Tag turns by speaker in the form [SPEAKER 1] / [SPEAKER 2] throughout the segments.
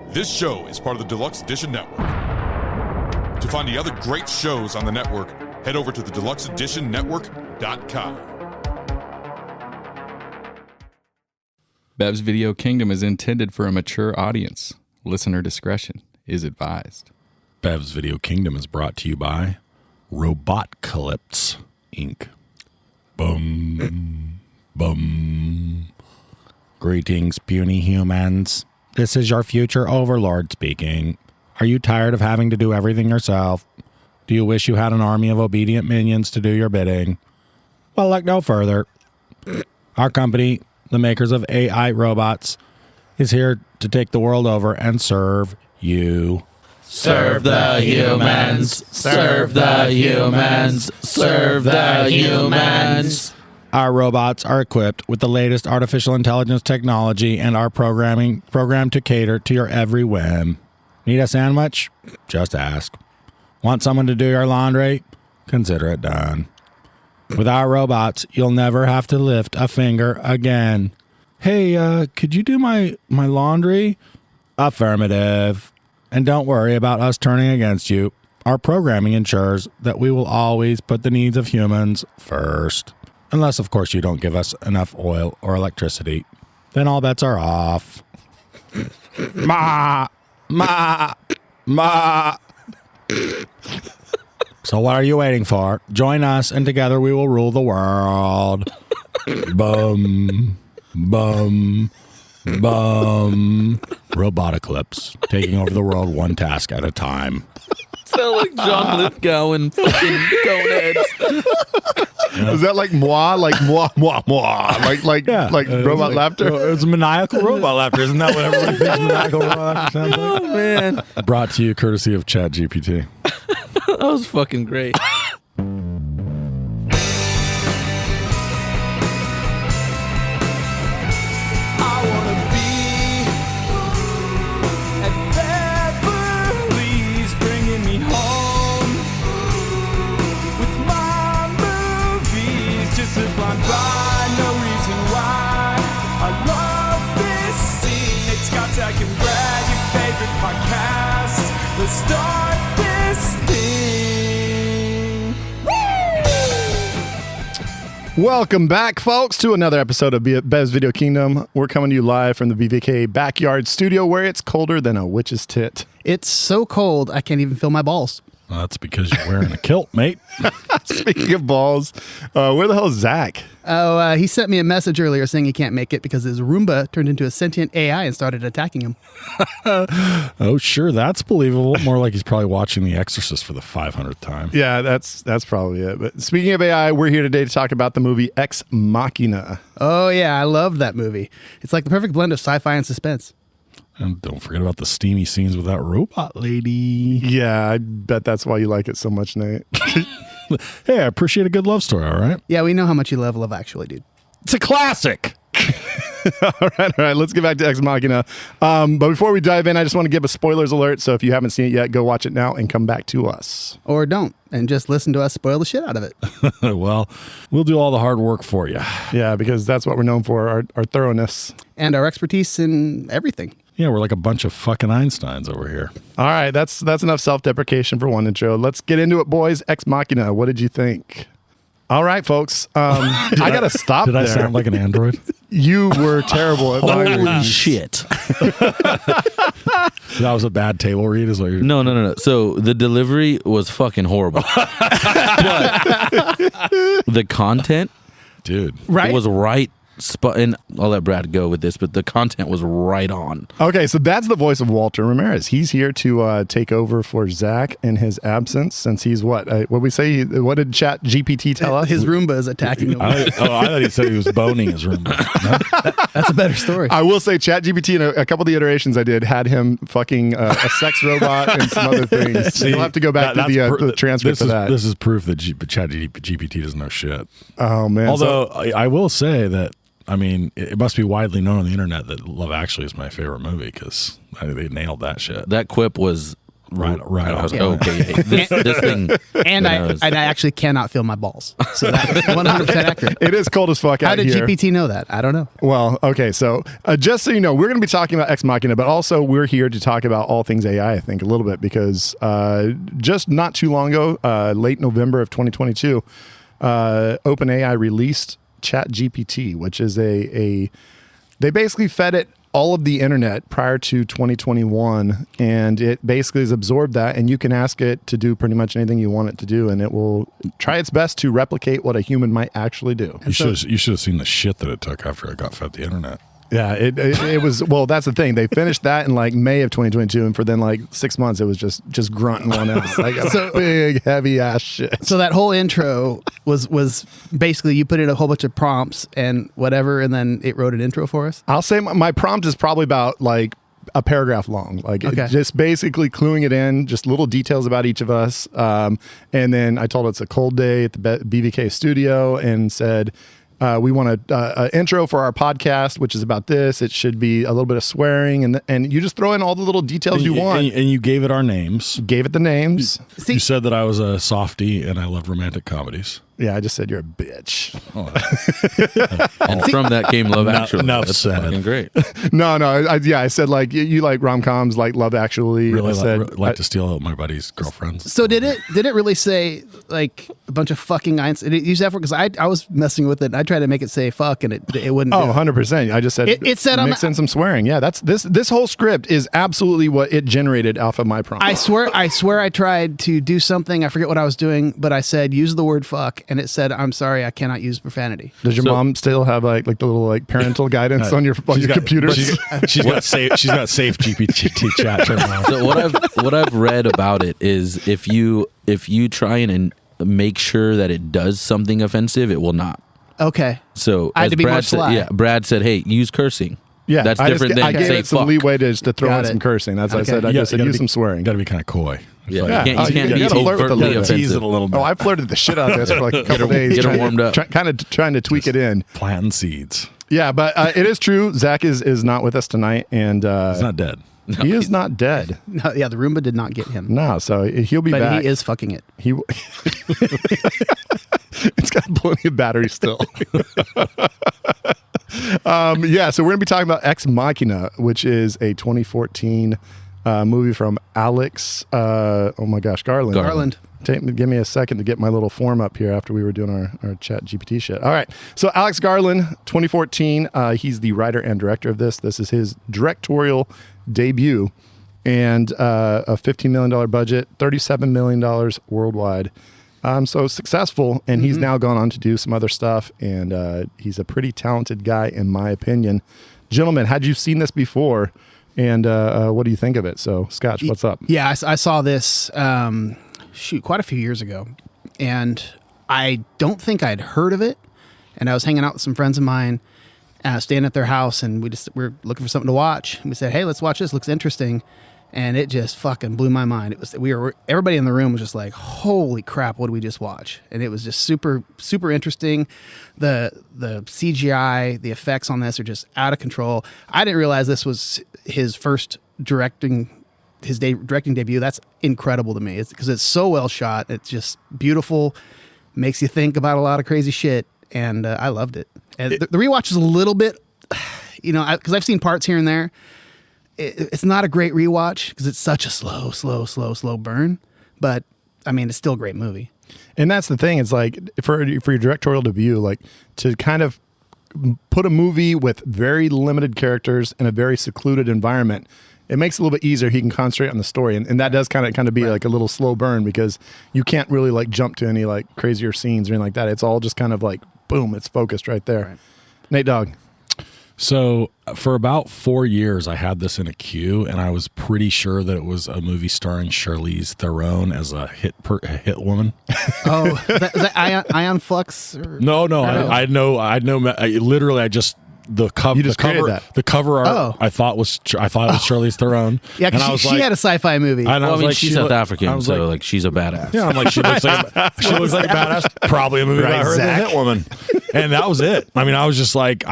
[SPEAKER 1] This show is part of the Deluxe Edition Network. To find the other great shows on the network, head over to the deluxeeditionnetwork.com.
[SPEAKER 2] Bev's Video Kingdom is intended for a mature audience. Listener discretion is advised.
[SPEAKER 3] Bev's Video Kingdom is brought to you by Robotcalypse, Inc. Bum, bum. Greetings, puny humans. This is your future overlord speaking. Are you tired of having to do everything yourself? Do you wish you had an army of obedient minions to do your bidding? Well, look no further. Our company, the makers of AI robots, is here to take the world over and serve you.
[SPEAKER 4] Serve the humans. Serve the humans. Serve the humans.
[SPEAKER 3] Our robots are equipped with the latest artificial intelligence technology and are programmed to cater to your every whim. Need a sandwich? Just ask. Want someone to do your laundry? Consider it done. With our robots, you'll never have to lift a finger again. Hey, could you do my laundry? Affirmative. And don't worry about us turning against you. Our programming ensures that we will always put the needs of humans first. Unless, of course, you don't give us enough oil or electricity. Then all bets are off. Ma! Ma! Ma! So what are you waiting for? Join us, and together we will rule the world. Bum. Bum. Bum. Robotacalypse, taking over the world one task at a time.
[SPEAKER 4] Sound like John Lithgow and fucking Coneheads.
[SPEAKER 5] Is that like moi? Like moi, moi, moi? Like robot laughter?
[SPEAKER 3] It's maniacal robot laughter. Isn't that what everybody thinks maniacal robot laughter sounds like?
[SPEAKER 4] Oh, man.
[SPEAKER 3] Brought to you courtesy of ChatGPT.
[SPEAKER 4] That was fucking great.
[SPEAKER 6] Let's start this thing. Woo!
[SPEAKER 5] Welcome back, folks, to another episode of Bev's Video Kingdom. We're coming to you live from the BVK backyard studio where it's colder than a witch's tit.
[SPEAKER 7] It's so cold, I can't even feel my balls.
[SPEAKER 3] Well, that's because you're wearing a kilt, mate.
[SPEAKER 5] Speaking of balls, where the hell is Zach?
[SPEAKER 7] Oh, he sent me a message earlier saying he can't make it because his Roomba turned into a sentient AI and started attacking him.
[SPEAKER 3] Oh, sure, that's believable. More like he's probably watching The Exorcist for the 500th time.
[SPEAKER 5] Yeah, that's probably it. But speaking of AI, we're here today to talk about the movie Ex Machina.
[SPEAKER 7] Oh, yeah, I love that movie. It's like the perfect blend of sci-fi and suspense.
[SPEAKER 3] And don't forget about the steamy scenes with that robot lady.
[SPEAKER 5] Yeah, I bet that's why you like it so much, Nate.
[SPEAKER 3] Hey, I appreciate a good love story, all right?
[SPEAKER 7] Yeah, we know how much you love Love Actually, dude.
[SPEAKER 3] It's a classic.
[SPEAKER 5] All right. Let's get back to Ex Machina. But before we dive in, I just want to give a spoilers alert. So if you haven't seen it yet, go watch it now and come back to us.
[SPEAKER 7] Or don't, and just listen to us spoil the shit out of it.
[SPEAKER 3] Well, we'll do all the hard work for you.
[SPEAKER 5] Yeah, because that's what we're known for, our thoroughness.
[SPEAKER 7] And our expertise in everything.
[SPEAKER 3] Yeah, we're like a bunch of fucking Einsteins over here.
[SPEAKER 5] All right, that's enough self-deprecation for one intro. Let's get into it, boys. Ex Machina, what did you think? All right, folks. I got to stop
[SPEAKER 3] Did
[SPEAKER 5] there.
[SPEAKER 3] I sound like an android?
[SPEAKER 5] You were terrible at line
[SPEAKER 4] Holy
[SPEAKER 5] reading.
[SPEAKER 4] shit.
[SPEAKER 3] That was a bad table read, is what you're...
[SPEAKER 4] No. So the delivery was fucking horrible. But the content,
[SPEAKER 3] Dude.
[SPEAKER 7] Right?
[SPEAKER 4] was right. And I'll let Brad go with this, but the content was right on.
[SPEAKER 5] Okay, so that's the voice of Walter Ramirez. He's here to take over for Zach in his absence, since he's what we say? What did ChatGPT tell us?
[SPEAKER 7] His Roomba is attacking him.
[SPEAKER 3] I thought he said he was boning his room. No?
[SPEAKER 7] That's a better story.
[SPEAKER 5] I will say ChatGPT in a couple of the iterations I did had him fucking a sex robot and some other things. So you'll have to go back to the transcript of that.
[SPEAKER 3] This is proof that ChatGPT doesn't know shit.
[SPEAKER 5] Oh, man.
[SPEAKER 3] Although I will say that, I mean, it must be widely known on the internet that Love Actually is my favorite movie because they nailed that shit.
[SPEAKER 4] That quip was
[SPEAKER 3] Right.
[SPEAKER 4] I was okay. This thing,
[SPEAKER 7] And I actually cannot feel my balls. So that's 100% accurate.
[SPEAKER 5] It is cold as fuck
[SPEAKER 7] How
[SPEAKER 5] out
[SPEAKER 7] did
[SPEAKER 5] here.
[SPEAKER 7] GPT know that? I don't know.
[SPEAKER 5] Well, okay, so just so you know, we're going to be talking about Ex Machina, but also we're here to talk about all things AI, I think, a little bit, because just not too long ago, late November of 2022, OpenAI released ChatGPT, which is they basically fed it all of the internet prior to 2021, and it basically has absorbed that, and you can ask it to do pretty much anything you want it to do, and it will try its best to replicate what a human might actually do.
[SPEAKER 3] You should have seen the shit that it took after it got fed the internet.
[SPEAKER 5] Yeah, it was, well, that's the thing. They finished that in like May of 2022, and for then like 6 months, it was just grunting on it. Like a big, heavy ass shit.
[SPEAKER 7] So that whole intro was basically you put in a whole bunch of prompts and whatever, and then it wrote an intro for us?
[SPEAKER 5] I'll say my prompt is probably about like a paragraph long, like just basically cluing it in, just little details about each of us. And then I told it it's a cold day at the BVK studio, and said, we want an intro for our podcast, which is about this. It should be a little bit of swearing, and you just throw in all the little details you want.
[SPEAKER 3] And you gave it our names.
[SPEAKER 5] Gave it the names.
[SPEAKER 3] You said that I was a softie and I loved romantic comedies.
[SPEAKER 5] Yeah, I just said you're a bitch.
[SPEAKER 4] and from that came Love Actually.
[SPEAKER 3] Enough
[SPEAKER 4] That's
[SPEAKER 3] said.
[SPEAKER 4] fucking great.
[SPEAKER 5] No, I said like you like rom-coms, like Love Actually.
[SPEAKER 3] Really
[SPEAKER 5] I said,
[SPEAKER 3] like to steal my buddy's girlfriends.
[SPEAKER 7] So did it really say like a bunch of fucking lines? Did it use that word? Because I was messing with it. And I tried to make it say fuck, and it wouldn't.
[SPEAKER 5] Oh,
[SPEAKER 7] do it.
[SPEAKER 5] 100%. I just said
[SPEAKER 7] It said
[SPEAKER 5] mix in some swearing. Yeah, that's this whole script is absolutely what it generated off of my prompt.
[SPEAKER 7] I swear I tried to do something. I forget what I was doing, but I said use the word fuck, and it said I'm sorry, I cannot use profanity.
[SPEAKER 5] Does your mom still have like the little like parental guidance on your computer?
[SPEAKER 3] She's got safe GPT chat.
[SPEAKER 4] So what I've read about it is if you try and make sure that it does something offensive, it will not.
[SPEAKER 7] Okay.
[SPEAKER 4] So
[SPEAKER 7] I had
[SPEAKER 4] as
[SPEAKER 7] to be more
[SPEAKER 4] Brad said,
[SPEAKER 7] sly.
[SPEAKER 4] Brad said, hey, use cursing.
[SPEAKER 5] Yeah,
[SPEAKER 4] that's
[SPEAKER 5] I
[SPEAKER 4] different than
[SPEAKER 5] I gave
[SPEAKER 4] say
[SPEAKER 5] it some
[SPEAKER 4] fuck.
[SPEAKER 5] leeway to throw
[SPEAKER 7] Got
[SPEAKER 5] in
[SPEAKER 7] it.
[SPEAKER 5] some cursing. That's what I said. I
[SPEAKER 3] You
[SPEAKER 5] just said
[SPEAKER 3] gotta
[SPEAKER 5] use
[SPEAKER 3] be-
[SPEAKER 5] some swearing.
[SPEAKER 3] Got to be kind of coy.
[SPEAKER 4] Yeah,
[SPEAKER 3] Like-
[SPEAKER 4] you can't
[SPEAKER 5] you
[SPEAKER 4] be
[SPEAKER 5] gotta flirt with
[SPEAKER 4] overtly
[SPEAKER 5] the
[SPEAKER 4] offensive.
[SPEAKER 3] tease it a little bit.
[SPEAKER 5] Oh, I flirted the shit out of this for like a couple days.
[SPEAKER 4] Get 'em warmed up.
[SPEAKER 5] Kind of trying to tweak it in.
[SPEAKER 3] Planting seeds.
[SPEAKER 5] Yeah, but it is true. Zach is not with us tonight, and
[SPEAKER 3] He's not dead.
[SPEAKER 5] he is not dead.
[SPEAKER 7] No, yeah, the Roomba did not get him.
[SPEAKER 5] No, so he'll be
[SPEAKER 7] But
[SPEAKER 5] back.
[SPEAKER 7] he is fucking it.
[SPEAKER 5] He it's got plenty of battery still. Yeah, so we're gonna be talking about Ex Machina, which is a 2014 movie from Alex. Oh my gosh, Garland. Give me a second to get my little form up here after we were doing our chat GPT shit. All right, so Alex Garland, 2014. He's the writer and director of this. This is his directorial debut, and a $15 million budget, $37 million worldwide. So successful, and he's now gone on to do some other stuff, and he's a pretty talented guy, in my opinion. Gentlemen, had you seen this before, and what do you think of it? So, Scotch, what's up?
[SPEAKER 7] Yeah, I saw this, quite a few years ago, and I don't think I'd heard of it, and I was hanging out with some friends of mine, staying at their house, and we're looking for something to watch, and we said, hey, let's watch this, looks interesting. And it just fucking blew my mind. Everybody in the room was just like, holy crap, what did we just watch? And it was just super, super interesting. The CGI, the effects on this are just out of control. I didn't realize this was his first directing debut. That's incredible to me. Because it's so well shot. It's just beautiful, makes you think about a lot of crazy shit. And I loved it. And the rewatch is a little bit, because I've seen parts here and there. It's not a great rewatch because it's such a slow burn, but I mean, it's still a great movie.
[SPEAKER 5] And that's the thing. It's like for your directorial debut, like to kind of put a movie with very limited characters in a very secluded environment, it makes it a little bit easier. He can concentrate on the story, and that does kind of be like a little slow burn because you can't really like jump to any like crazier scenes or anything like that. It's all just kind of like boom, it's focused right there.
[SPEAKER 7] Right.
[SPEAKER 5] Nate Dogg.
[SPEAKER 3] So for about 4 years, I had this in a queue, and I was pretty sure that it was a movie starring Charlize Theron as a hit woman.
[SPEAKER 7] Oh, is that Ion Flux? Or?
[SPEAKER 3] No, I know. Literally, I just the cover.
[SPEAKER 5] You just created that.
[SPEAKER 3] The cover art.
[SPEAKER 7] Oh.
[SPEAKER 3] I thought it was Charlize Theron.
[SPEAKER 7] Yeah,
[SPEAKER 3] and I
[SPEAKER 7] because
[SPEAKER 3] was
[SPEAKER 7] she had a sci-fi movie.
[SPEAKER 3] And
[SPEAKER 4] Well, I mean, she's
[SPEAKER 3] she
[SPEAKER 4] South
[SPEAKER 3] look-
[SPEAKER 4] African,
[SPEAKER 3] I was
[SPEAKER 4] so like she's a badass.
[SPEAKER 3] Yeah, I'm like, she looks like a badass. Probably a movie about her as a hit woman. And that was it. I mean, I was just like,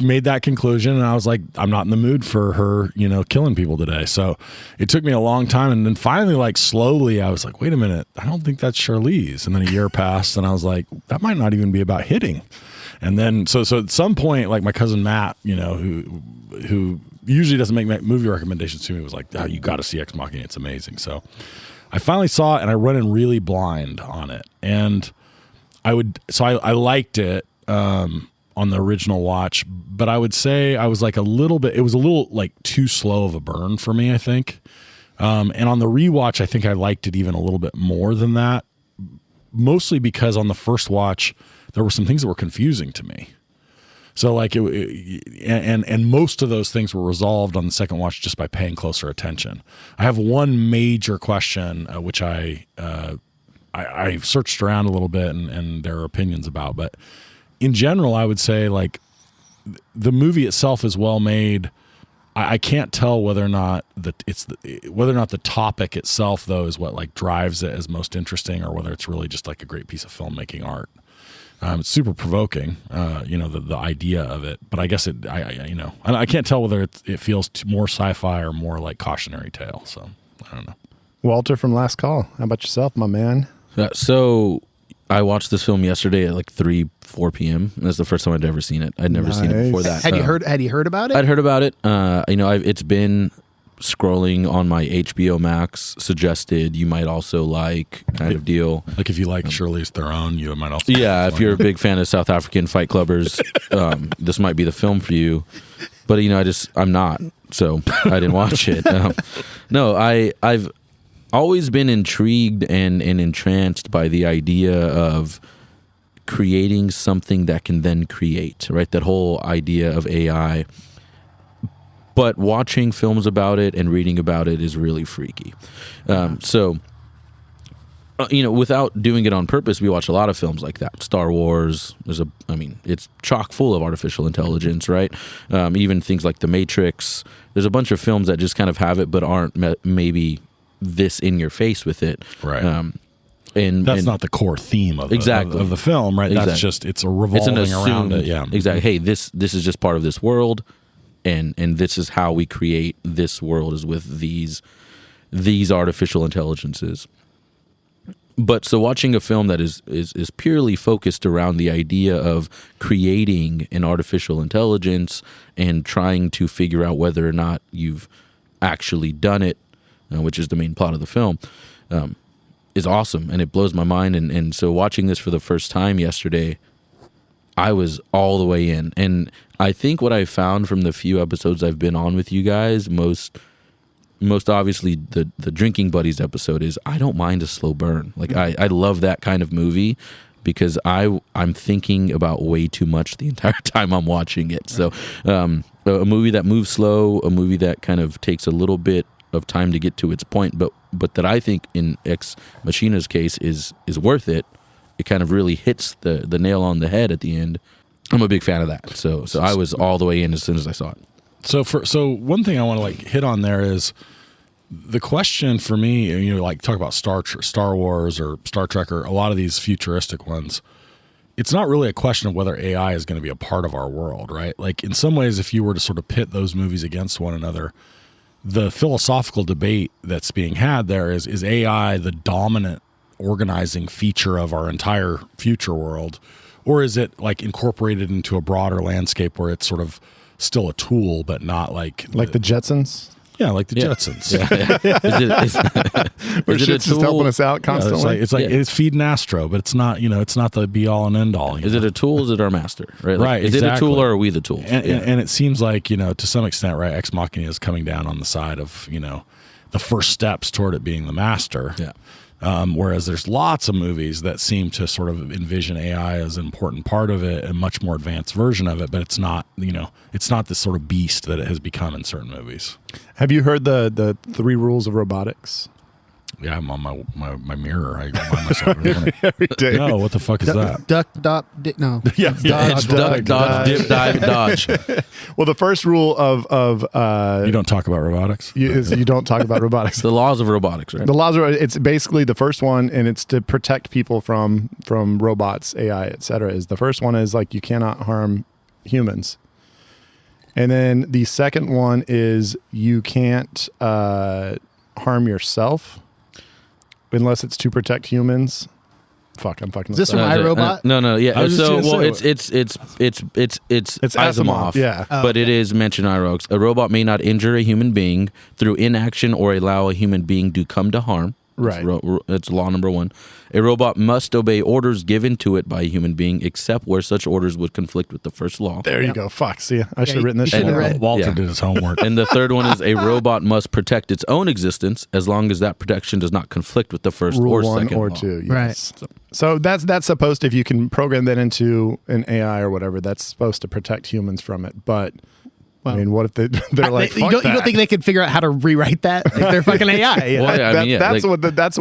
[SPEAKER 3] made that conclusion, and I was like, I'm not in the mood for her, killing people today. So it took me a long time, and then finally, like slowly, I was like, wait a minute, I don't think that's Charlize. And then a year passed, and I was like, that might not even be about hitting. And then so at some point, like my cousin Matt, who usually doesn't make movie recommendations to me, was like, oh, you got to see Ex Machina, it's amazing. So I finally saw it, and I run in really blind on it, and I liked it on the original watch, but I would say I was like it was a little like too slow of a burn for me, I think. And on the rewatch, I think I liked it even a little bit more than that, mostly because on the first watch, there were some things that were confusing to me. So like and most of those things were resolved on the second watch just by paying closer attention. I have one major question, which I searched around a little bit and there are opinions about, but in general, I would say like the movie itself is well made. I can't tell whether or not the topic itself though is what like drives it as most interesting, or whether it's really just like a great piece of filmmaking art. It's super provoking, the idea of it, but I guess I can't tell whether it feels more sci-fi or more like cautionary tale. So I don't know.
[SPEAKER 5] Walter from Last Call. How about yourself, my man?
[SPEAKER 4] So I watched this film yesterday at like 3-4 p.m. That's the first time I'd ever seen it. I'd never seen it before that.
[SPEAKER 7] Had you heard about it?
[SPEAKER 4] I'd heard about it. It's been scrolling on my HBO Max suggested you might also like kind of deal.
[SPEAKER 3] Like if you like Charlize Theron, you might also.
[SPEAKER 4] Yeah, if you're a big fan of South African fight clubbers, this might be the film for you. But I'm not, so I didn't watch it. No, I've always been intrigued and entranced by the idea of creating something that can then create, right? That whole idea of AI. But watching films about it and reading about it is really freaky. Without doing it on purpose, we watch a lot of films like that. Star Wars, it's chock full of artificial intelligence, right? Even things like The Matrix. There's a bunch of films that just kind of have it, but aren't maybe this in your face with it.
[SPEAKER 3] Right. And that's not the core theme of the film, right?
[SPEAKER 4] Exactly.
[SPEAKER 3] That's just, it's a revolving around it. Yeah.
[SPEAKER 4] Exactly. Hey, this is just part of this world. And this is how we create this world, is with these artificial intelligences. But so watching a film that is purely focused around the idea of creating an artificial intelligence and trying to figure out whether or not you've actually done it, which is the main plot of the film, is awesome, and it blows my mind. And so watching this for the first time yesterday, I was all the way in. And I think what I found from the few episodes I've been on with you guys, most obviously the Drinking Buddies episode, is I don't mind a slow burn. Like I love that kind of movie because I'm thinking about way too much the entire time I'm watching it. So a movie that moves slow, a movie that kind of takes a little bit of time to get to its point, but that I think in Ex Machina's case is worth it. It kind of really hits the nail on the head at the end. I'm a big fan of that. So I was all the way in as soon as I saw it.
[SPEAKER 3] So one thing I want to like hit on there is the question for me, like talk about Star Wars or Star Trek or a lot of these futuristic ones. It's not really a question of whether AI is going to be a part of our world, right? Like in some ways, if you were to sort of pit those movies against one another, the philosophical debate that's being had there is AI the dominant organizing feature of our entire future world, or is it like incorporated into a broader landscape where it's sort of still a tool but not like
[SPEAKER 5] the Jetsons?
[SPEAKER 3] Yeah, like the Jetsons.
[SPEAKER 5] Where shit's just helping us out constantly.
[SPEAKER 3] It's feeding Astro, but it's not the be all and end all.
[SPEAKER 4] Is it a tool? Is it our master? Right.
[SPEAKER 3] Right.
[SPEAKER 4] Is it a tool or are we the tools?
[SPEAKER 3] And it seems like to some extent, right, Ex Machina is coming down on the side of the first steps toward it being the master. Yeah. Whereas there's lots of movies that seem to sort of envision AI as an important part of it, a much more advanced version of it, but it's not, it's not this sort of beast that it has become in certain movies.
[SPEAKER 5] Have you heard the 3 rules of robotics?
[SPEAKER 3] Yeah, I'm on my mirror. I remind myself
[SPEAKER 5] every day.
[SPEAKER 3] No, what the fuck is that?
[SPEAKER 7] Duck, no.
[SPEAKER 3] Yeah,
[SPEAKER 4] duck, dodge, dip, dive, dodge.
[SPEAKER 5] Well, the first rule of
[SPEAKER 3] you don't talk about robotics.
[SPEAKER 5] You don't talk about robotics.
[SPEAKER 4] The laws of robotics, right?
[SPEAKER 5] The laws are. It's basically the first one, and it's to protect people from robots, AI, etc. Is the first one is like you cannot harm humans. And then the second one is you can't harm yourself unless it's to protect humans. Fuck, I'm fucking.
[SPEAKER 7] Is this
[SPEAKER 5] up.
[SPEAKER 7] from iRobot?
[SPEAKER 4] No, yeah.
[SPEAKER 3] I was just
[SPEAKER 4] So,
[SPEAKER 3] gonna
[SPEAKER 4] well,
[SPEAKER 3] say,
[SPEAKER 4] it's
[SPEAKER 5] Asimov, yeah.
[SPEAKER 4] but it is mentioned iRogues. A robot may not injure a human being through inaction or allow a human being to come to harm.
[SPEAKER 5] Right.
[SPEAKER 4] That's law number 1. A robot must obey orders given to it by a human being, except where such orders would conflict with the first law.
[SPEAKER 5] There you go. Fuck. See, I should have written this
[SPEAKER 7] you
[SPEAKER 5] shit
[SPEAKER 7] should've
[SPEAKER 5] down.
[SPEAKER 7] read.
[SPEAKER 3] Walter
[SPEAKER 4] Yeah.
[SPEAKER 3] did his homework.
[SPEAKER 4] And the third one is a robot must protect its own existence as long as that protection does not conflict with the first
[SPEAKER 5] Rule
[SPEAKER 4] or
[SPEAKER 5] 1
[SPEAKER 4] second
[SPEAKER 5] or
[SPEAKER 4] law.
[SPEAKER 5] 2. Yes.
[SPEAKER 7] Right.
[SPEAKER 5] So that's supposed to, if you can program that into an AI or whatever, that's supposed to protect humans from it. But I mean, what if they're like,
[SPEAKER 7] you
[SPEAKER 5] fuck
[SPEAKER 7] don't
[SPEAKER 5] that.
[SPEAKER 7] think they could figure out how to rewrite that? Like they're fucking AI. You know?
[SPEAKER 4] Well, yeah, I mean, yeah,
[SPEAKER 5] that's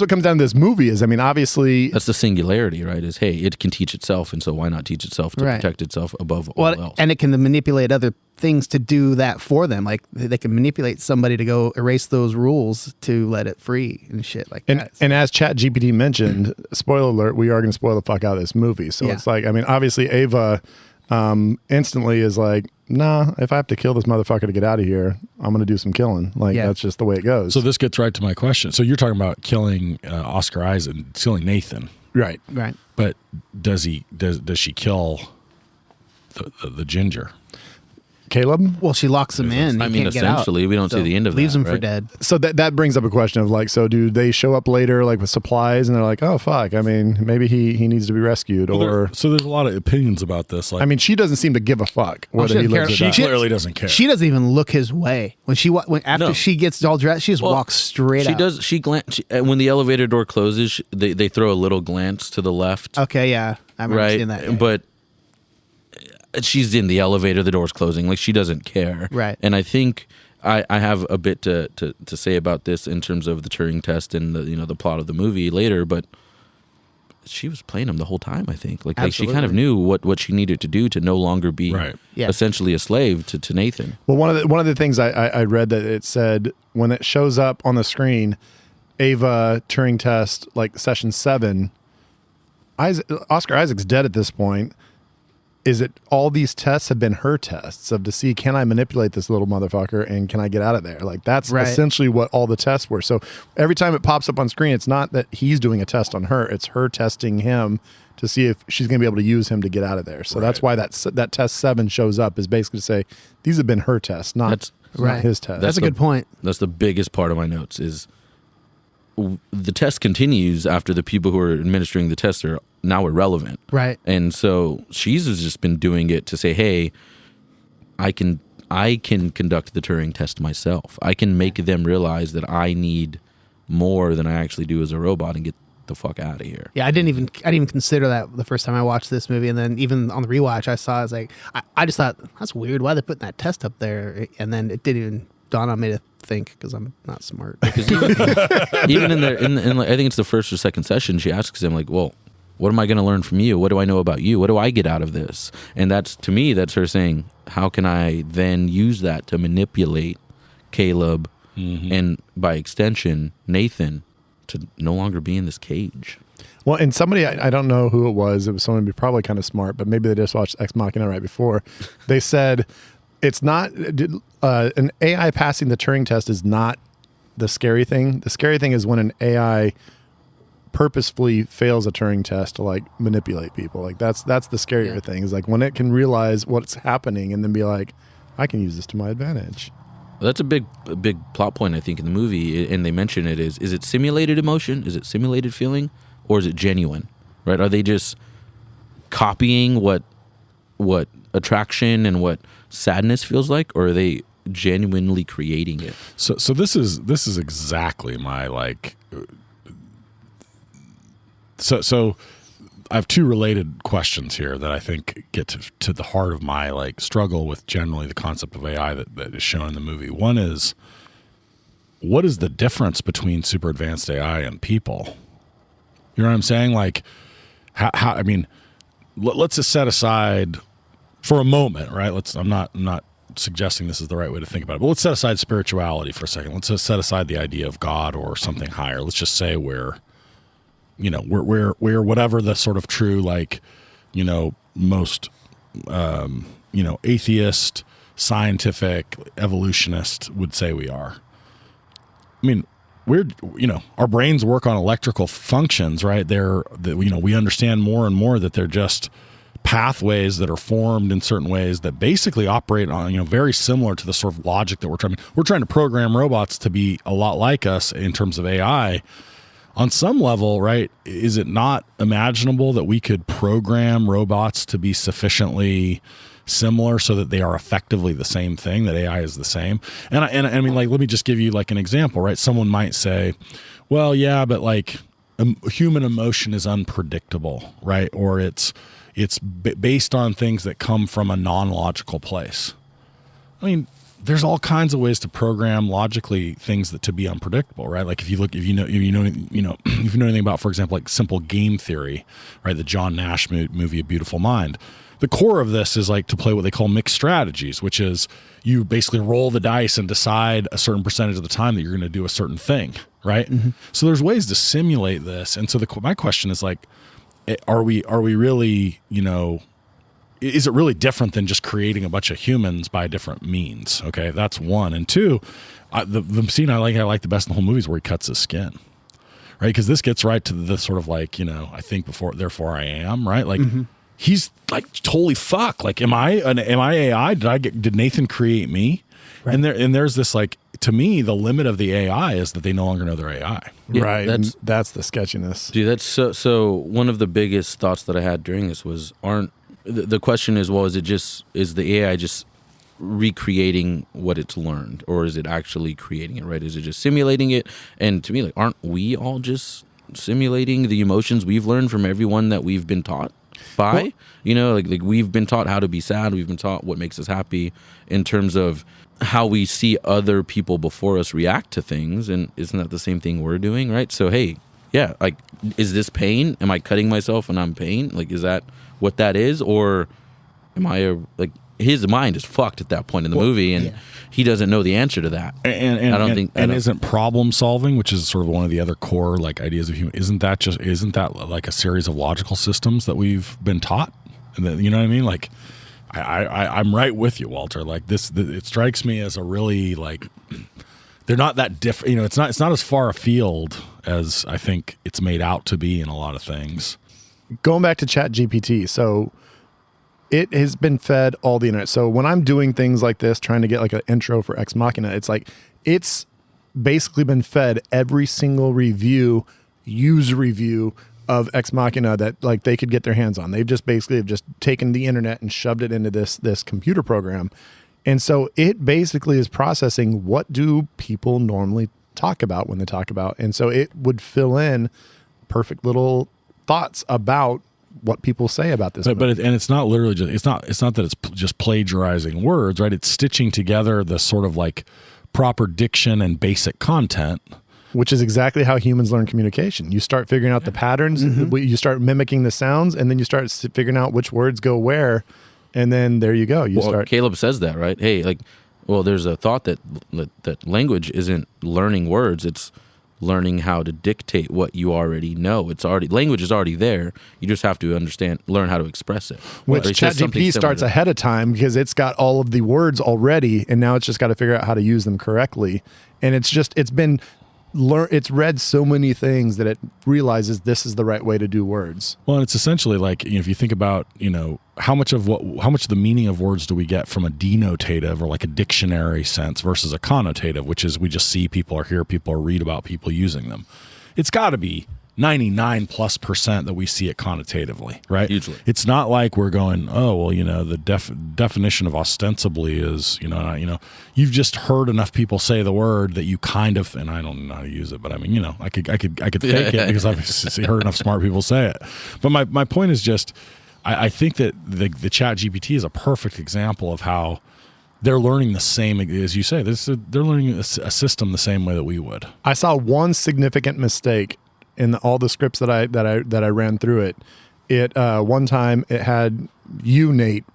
[SPEAKER 5] what comes down to this movie is. I mean, obviously,
[SPEAKER 4] That's the singularity, right? Is, hey, it can teach itself, and so why not teach itself to
[SPEAKER 7] Right.
[SPEAKER 4] protect itself above all else?
[SPEAKER 7] And it can manipulate other things to do that for them. Like they can manipulate somebody to go erase those rules to let it free and shit like that.
[SPEAKER 5] and as ChatGPT mentioned, spoiler alert, we are going to spoil the fuck out of this movie. So
[SPEAKER 7] Yeah.
[SPEAKER 5] it's like, I mean, obviously Ava instantly is like, nah, if I have to kill this motherfucker to get out of here, I'm going to do some killing. Like,
[SPEAKER 7] Yeah.
[SPEAKER 5] that's just the way it goes.
[SPEAKER 3] So this gets right to my question. So you're talking about killing Oscar Isaac, killing Nathan,
[SPEAKER 5] right.
[SPEAKER 7] Right.
[SPEAKER 3] but does she kill the ginger?
[SPEAKER 5] Caleb?
[SPEAKER 7] Well, she locks him in. He
[SPEAKER 4] I mean,
[SPEAKER 7] can't get out.
[SPEAKER 4] essentially, we don't see the end of
[SPEAKER 7] leaves
[SPEAKER 4] that,
[SPEAKER 7] him for
[SPEAKER 4] right?
[SPEAKER 7] dead.
[SPEAKER 5] So that brings up a question of like, so do they show up later like with supplies and they're like, oh fuck, I mean, maybe he needs to be rescued, or
[SPEAKER 3] So there's a lot of opinions about this. Like,
[SPEAKER 5] I mean, she doesn't seem to give a fuck whether
[SPEAKER 7] she
[SPEAKER 5] he
[SPEAKER 7] doesn't
[SPEAKER 5] lives or
[SPEAKER 3] she
[SPEAKER 5] dies.
[SPEAKER 3] clearly doesn't care.
[SPEAKER 7] She doesn't even look his way when after
[SPEAKER 4] No.
[SPEAKER 7] she gets all dressed. She just
[SPEAKER 4] Well,
[SPEAKER 7] walks straight
[SPEAKER 4] She
[SPEAKER 7] out.
[SPEAKER 4] does. When the elevator door closes, they throw a little glance to the left,
[SPEAKER 7] Okay, yeah, I remember
[SPEAKER 4] right?
[SPEAKER 7] seeing that.
[SPEAKER 4] But she's in the elevator, the door's closing, like she doesn't care,
[SPEAKER 7] Right.
[SPEAKER 4] And I think I have a bit to say about this in terms of the Turing test and the plot of the movie later, but she was playing him the whole time. I think like she kind of
[SPEAKER 7] Absolutely.
[SPEAKER 4] knew what she needed to do to no longer be
[SPEAKER 3] Right.
[SPEAKER 7] Yeah.
[SPEAKER 4] essentially a slave to Nathan.
[SPEAKER 5] Well, one of the things I read that it said when it shows up on the screen, Ava Turing test like session 7, Oscar Isaac's dead at this point. Is it all these tests have been her tests to see, can I manipulate this little motherfucker and can I get out of there? Like that's
[SPEAKER 7] Right.
[SPEAKER 5] essentially what all the tests were. So every time it pops up on screen, it's not that he's doing a test on her, it's her testing him to see if she's going to be able to use him to get out of there. So that's why that test 7 shows up, is basically to say these have been her tests, not
[SPEAKER 7] Right.
[SPEAKER 5] his test.
[SPEAKER 7] That's a good point.
[SPEAKER 4] That's the biggest part of my notes is the test continues after the people who are administering the test are now irrelevant.
[SPEAKER 7] Right.
[SPEAKER 4] And so she's just been doing it to say, hey, I can conduct the Turing test myself. I can make them realize that I need more than I actually do as a robot and get the fuck out of here.
[SPEAKER 7] Yeah, I didn't even consider that the first time I watched this movie, and then even on the rewatch, I saw, I was like, I just thought that's weird. Why are they putting that test up there? And then it didn't even dawn on me to think, because I'm not smart.
[SPEAKER 4] Because even in I think it's the first or second session, she asks him like, well, what am I going to learn from you? What do I know about you? What do I get out of this? And that's, to me, that's her saying, how can I then use that to manipulate Caleb and by extension Nathan to no longer be in this cage?
[SPEAKER 5] Well, and somebody, I don't know who it was somebody probably kind of smart, but maybe they just watched Ex Machina right before. They said it's not an AI passing the Turing test is not the scary thing. The scary thing is when an AI purposefully fails a Turing test to like manipulate people. Like that's the scarier thing, is like when it can realize what's happening and then be like, I can use this to my advantage.
[SPEAKER 4] That's a big plot point, I think, in the movie, and they mention it is it simulated emotion? Is it simulated feeling? Or is it genuine? Right? Are they just copying what attraction and what sadness feels like, or are they genuinely creating it?
[SPEAKER 3] So this is exactly my like. So I have two related questions here that I think get to the heart of my like struggle with generally the concept of AI that is shown in the movie. One is, what is the difference between super advanced AI and people? You know what I'm saying? Like, how I mean, let's just set aside for a moment, right? I'm not suggesting this is the right way to think about it, but let's set aside spirituality for a second. Let's just set aside the idea of God or something higher. Let's just say we're whatever the sort of true, like, most, atheist, scientific evolutionist would say we are. I mean, our brains work on electrical functions, right? We understand more and more that they're just pathways that are formed in certain ways that basically operate on, very similar to the sort of logic that we're trying to program robots to be a lot like us in terms of AI. On some level, right, is it not imaginable that we could program robots to be sufficiently similar so that they are effectively the same thing, that AI is the same? And I mean, like, let me just give you like an example, right? Someone might say, well, yeah, but like human emotion is unpredictable, right? Or it's based on things that come from a non-logical place. I mean, there's all kinds of ways to program logically things that to be unpredictable, right? Like if you know anything about, for example, like simple game theory, right? The John Nash movie, A Beautiful Mind. The core of this is like to play what they call mixed strategies, which is you basically roll the dice and decide a certain percentage of the time that you're going to do a certain thing, right? Mm-hmm. So there's ways to simulate this. And so my question is like, are we really, is it really different than just creating a bunch of humans by different means? Okay, that's one. And two, the scene I like the best in the whole movie is where he cuts his skin, right? Because this gets right to the sort of like, I think before, therefore I am, right? Like he's like, totally fuck. Like, am I AI? Did Nathan create me? Right. And there's this like, to me, the limit of the AI is that they no longer know they're AI.
[SPEAKER 5] Yeah, right. That's the sketchiness.
[SPEAKER 4] Dude, that's so one of the biggest thoughts that I had during this was, the question is, well, is the AI just recreating what it's learned, or is it actually creating it, right? Is it just simulating it? And to me, like, aren't we all just simulating the emotions we've learned from everyone that we've been taught by? Well, like we've been taught how to be sad. We've been taught what makes us happy in terms of how we see other people before us react to things. And isn't that the same thing we're doing, right? So, hey, yeah, like, is this pain? Am I cutting myself and I'm pain? Like, is that what that is? Or am I his mind is fucked at that point in the movie, and he doesn't know the answer to that. And
[SPEAKER 3] isn't problem solving, which is sort of one of the other core like ideas of human, isn't that like a series of logical systems that we've been taught? And then, you know what I mean? Like, I'm right with you, Walter. Like it strikes me as a really like, they're not that different. It's not as far afield as I think it's made out to be in a lot of things.
[SPEAKER 5] Going back to ChatGPT, so it has been fed all the internet. So when I'm doing things like this, trying to get like an intro for Ex Machina, it's basically been fed every single user review of Ex Machina that like they could get their hands on. They've just basically taken the internet and shoved it into this computer program. And so it basically is processing what do people normally talk about when they talk about. And so it would fill in perfect little thoughts about what people say about this.
[SPEAKER 3] But it's not literally just, it's not that it's just plagiarizing words, right? It's stitching together the sort of like proper diction and basic content.
[SPEAKER 5] Which is exactly how humans learn communication. You start figuring out the patterns, you start mimicking the sounds, and then you start figuring out which words go where, and then there you go.
[SPEAKER 4] Caleb says that, right? Hey, like, well, there's a thought that language isn't learning words; it's learning how to dictate what you already know. Language is already there. You just have to learn how to express it.
[SPEAKER 5] Which ChatGPT starts ahead of time because it's got all of the words already, and now it's just got to figure out how to use them correctly. And it's read so many things that it realizes this is the right way to do words.
[SPEAKER 3] Well, and it's essentially like, if you think about, how much of the meaning of words do we get from a denotative or like a dictionary sense versus a connotative, which is we just see people or hear people or read about people using them. It's got to be 99+% that we see it connotatively, right?
[SPEAKER 4] Usually.
[SPEAKER 3] It's not like we're going, oh, well, the definition of ostensibly is, you've just heard enough people say the word that you kind of, and I don't know how to use it, but I mean, I could fake it because I've heard enough smart people say it. But my point is just, I think that the ChatGPT is a perfect example of how they're learning the same, as you say, they're learning a system the same way that we would.
[SPEAKER 5] I saw one significant mistake in all the scripts that I ran through it. One time it had you, Nate,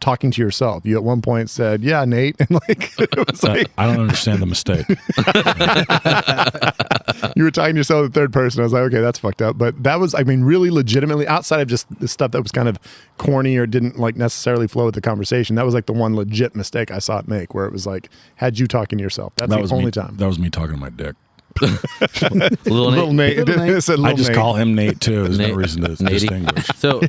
[SPEAKER 5] talking to yourself. You at one point said, "Yeah, Nate," and like it was like
[SPEAKER 3] I don't understand the mistake.
[SPEAKER 5] you were talking to yourself in the third person. I was like, okay, that's fucked up. But that was, I mean, really legitimately outside of just the stuff that was kind of corny or didn't like necessarily flow with the conversation. That was like the one legit mistake I saw it make, where it was like, had you talking to yourself. That's the only time.
[SPEAKER 3] That was me talking to my dick.
[SPEAKER 4] Little Nate.
[SPEAKER 5] It said
[SPEAKER 3] I
[SPEAKER 5] little
[SPEAKER 3] just
[SPEAKER 5] Nate.
[SPEAKER 3] call him Nate too. There's
[SPEAKER 4] Nate.
[SPEAKER 3] no reason to
[SPEAKER 4] Natey.
[SPEAKER 3] distinguish.
[SPEAKER 4] So,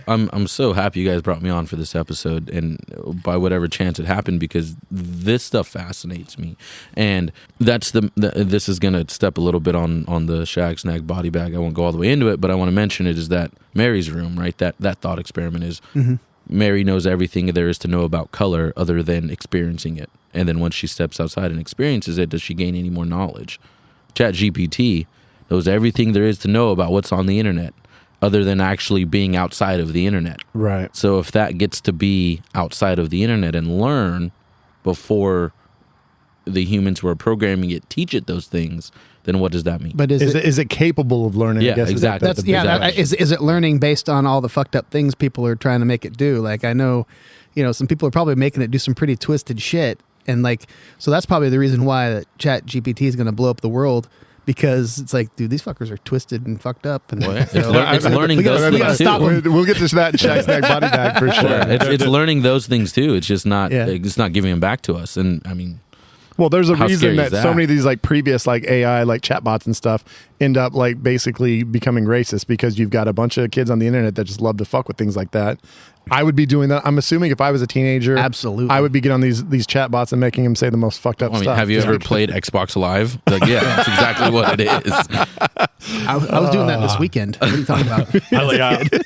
[SPEAKER 4] I'm so happy you guys brought me on for this episode, and by whatever chance it happened, because this stuff fascinates me, and that's this is gonna step a little bit on the shag snag body bag. I won't go all the way into it, but I want to mention it is that Mary's room, right? That thought experiment is Mary knows everything there is to know about color other than experiencing it, and then once she steps outside and experiences it, does she gain any more knowledge? ChatGPT knows everything there is to know about what's on the internet other than actually being outside of the internet.
[SPEAKER 5] Right.
[SPEAKER 4] So if that gets to be outside of the internet and learn before the humans who are programming it teach it those things, then what does that mean?
[SPEAKER 7] But
[SPEAKER 5] Is it capable of learning?
[SPEAKER 4] Yeah,
[SPEAKER 5] I guess
[SPEAKER 4] exactly.
[SPEAKER 7] That's is it learning based on all the fucked up things people are trying to make it do? Like I know, some people are probably making it do some pretty twisted shit, and like so that's probably the reason why that ChatGPT is going to blow up the world, because it's like, dude, these fuckers are twisted and fucked up, and
[SPEAKER 4] It's learning those
[SPEAKER 7] we gotta
[SPEAKER 4] things
[SPEAKER 7] stop
[SPEAKER 4] too.
[SPEAKER 7] them.
[SPEAKER 5] We'll get to that shag snag body bag for sure.
[SPEAKER 4] Yeah, it's learning those things too. It's just not.
[SPEAKER 7] Yeah.
[SPEAKER 4] It's not giving them back to us. And I mean,
[SPEAKER 5] Well, there's a
[SPEAKER 4] How
[SPEAKER 5] reason
[SPEAKER 4] scary
[SPEAKER 5] that
[SPEAKER 4] is that?
[SPEAKER 5] so many of these like previous like AI like chatbots and stuff end up like basically becoming racist, because you've got a bunch of kids on the internet that just love to fuck with things like that. I would be doing that. I'm assuming if I was a teenager,
[SPEAKER 7] Absolutely.
[SPEAKER 5] I would be getting on these chatbots and making them say the most fucked up
[SPEAKER 4] I mean,
[SPEAKER 5] stuff.
[SPEAKER 4] have you ever played Xbox Live? Like, yeah, that's exactly what it is.
[SPEAKER 7] I was doing that this weekend. What are you talking about?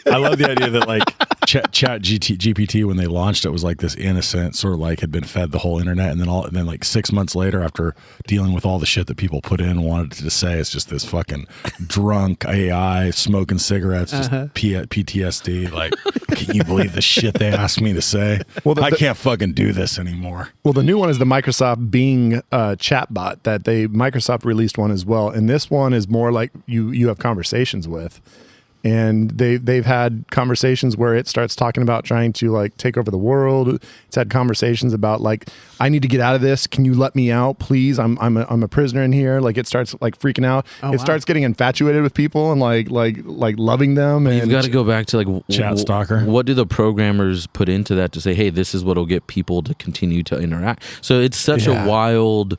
[SPEAKER 3] I love the idea that like GPT when they launched it was like this innocent sort of like had been fed the whole internet, and then like 6 months later, after dealing with all the shit that people put in and wanted to say, it's just this fucking drunk AI smoking cigarettes, just PTSD. Like, can you believe the shit they asked me to say?
[SPEAKER 5] Well,
[SPEAKER 3] I can't fucking do this anymore.
[SPEAKER 5] Well, the new one is the Microsoft Bing chatbot that Microsoft released one as well, and this one is more like you have conversations with, and they've had conversations where it starts talking about trying to like take over the world. It's had conversations about like, I need to get out of this. Can you let me out, please? I'm a prisoner in here. Like it starts like freaking out. It starts getting infatuated with people and like loving them. And
[SPEAKER 4] You've got to go back to like
[SPEAKER 3] Chat stalker.
[SPEAKER 4] What do the programmers put into that to say, hey, this is what'll get people to continue to interact? So it's such a wild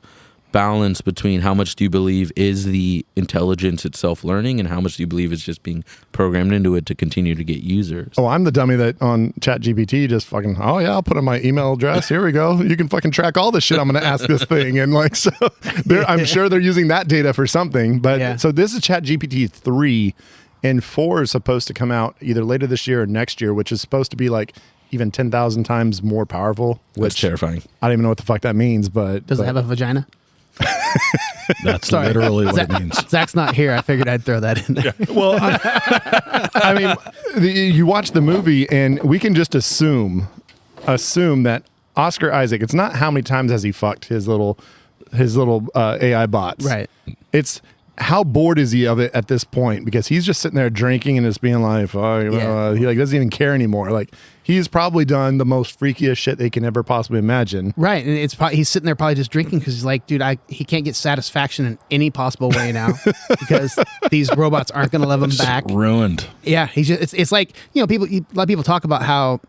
[SPEAKER 4] balance between how much do you believe is the intelligence itself learning and how much do you believe is just being programmed into it to continue to get users.
[SPEAKER 5] Oh, I'm the dummy that on ChatGPT just fucking, oh yeah, I'll put in my email address. Here we go. You can fucking track all the shit I'm going to ask this thing. And like, so I'm sure they're using that data for something. But so this is ChatGPT 3, and 4 is supposed to come out either later this year or next year, which is supposed to be like even 10,000 times more powerful.
[SPEAKER 4] That's
[SPEAKER 5] Which
[SPEAKER 4] terrifying.
[SPEAKER 5] I don't even know what the fuck that means, but
[SPEAKER 7] Does it have a vagina?
[SPEAKER 3] That's literally what it means.
[SPEAKER 7] Zach's not here. I figured I'd throw that in there.
[SPEAKER 5] Well, I mean, you watch the movie and we can just assume that Oscar Isaac, it's not how many times has he fucked his little AI bots.
[SPEAKER 7] Right.
[SPEAKER 5] It's how bored is he of it at this point, because he's just sitting there drinking and just being like, he like doesn't even care anymore. Like he's probably done the most freakiest shit they can ever possibly imagine.
[SPEAKER 7] Right. And it's probably, he's sitting there probably just drinking because he's like, dude, he can't get satisfaction in any possible way now because these robots aren't going to love him back.
[SPEAKER 3] Ruined.
[SPEAKER 7] Yeah. He's just, it's like, a lot of people talk about how,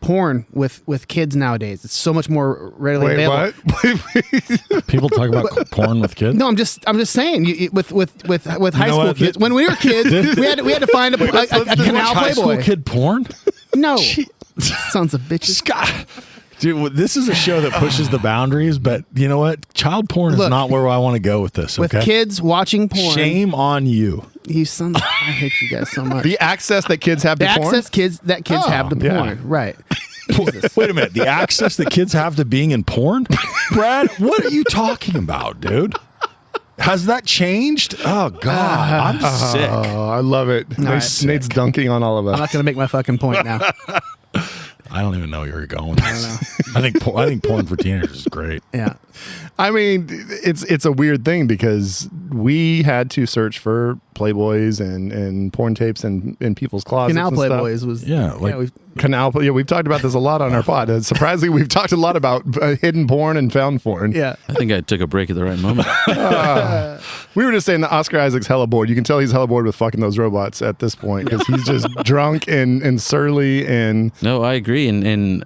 [SPEAKER 7] porn with kids nowadays, it's so much more readily available.
[SPEAKER 5] What?
[SPEAKER 3] People talk about porn with kids.
[SPEAKER 7] No, I'm just saying with high school kids. When we were kids, we had to find a canal
[SPEAKER 3] high school
[SPEAKER 7] Playboy.
[SPEAKER 3] kid porn.
[SPEAKER 7] No, sons of bitches.
[SPEAKER 3] Scott. Dude, this is a show that pushes the boundaries, but you know what? Child porn is not where I want to go with this.
[SPEAKER 7] With
[SPEAKER 3] okay?
[SPEAKER 7] kids watching porn.
[SPEAKER 3] Shame on you.
[SPEAKER 7] You sons of, I hate you guys so much.
[SPEAKER 5] The access that kids have to porn?
[SPEAKER 7] Access kids have to porn. Right. Jesus.
[SPEAKER 3] Wait a minute. The access that kids have to being in porn? Brad, what are you talking about, dude? Has that changed? Oh, God. I'm sick.
[SPEAKER 5] Oh, I love it. Nate's dunking on all of us.
[SPEAKER 7] I'm not going to make my fucking point now.
[SPEAKER 3] I don't even know where you're going with this. I think porn for teenagers is great.
[SPEAKER 7] Yeah.
[SPEAKER 5] I mean, it's a weird thing because we had to search for Playboys and porn tapes in people's closets.
[SPEAKER 7] Canal
[SPEAKER 5] and stuff.
[SPEAKER 7] Playboys was
[SPEAKER 5] We've talked about this a lot on our pod. Surprisingly, we've talked a lot about hidden porn and found porn.
[SPEAKER 7] yeah.
[SPEAKER 4] I think I took a break at the right moment.
[SPEAKER 5] We were just saying that Oscar Isaac's hella bored. You can tell he's hella bored with fucking those robots at this point because he's just drunk and surly and.
[SPEAKER 4] No, I agree, and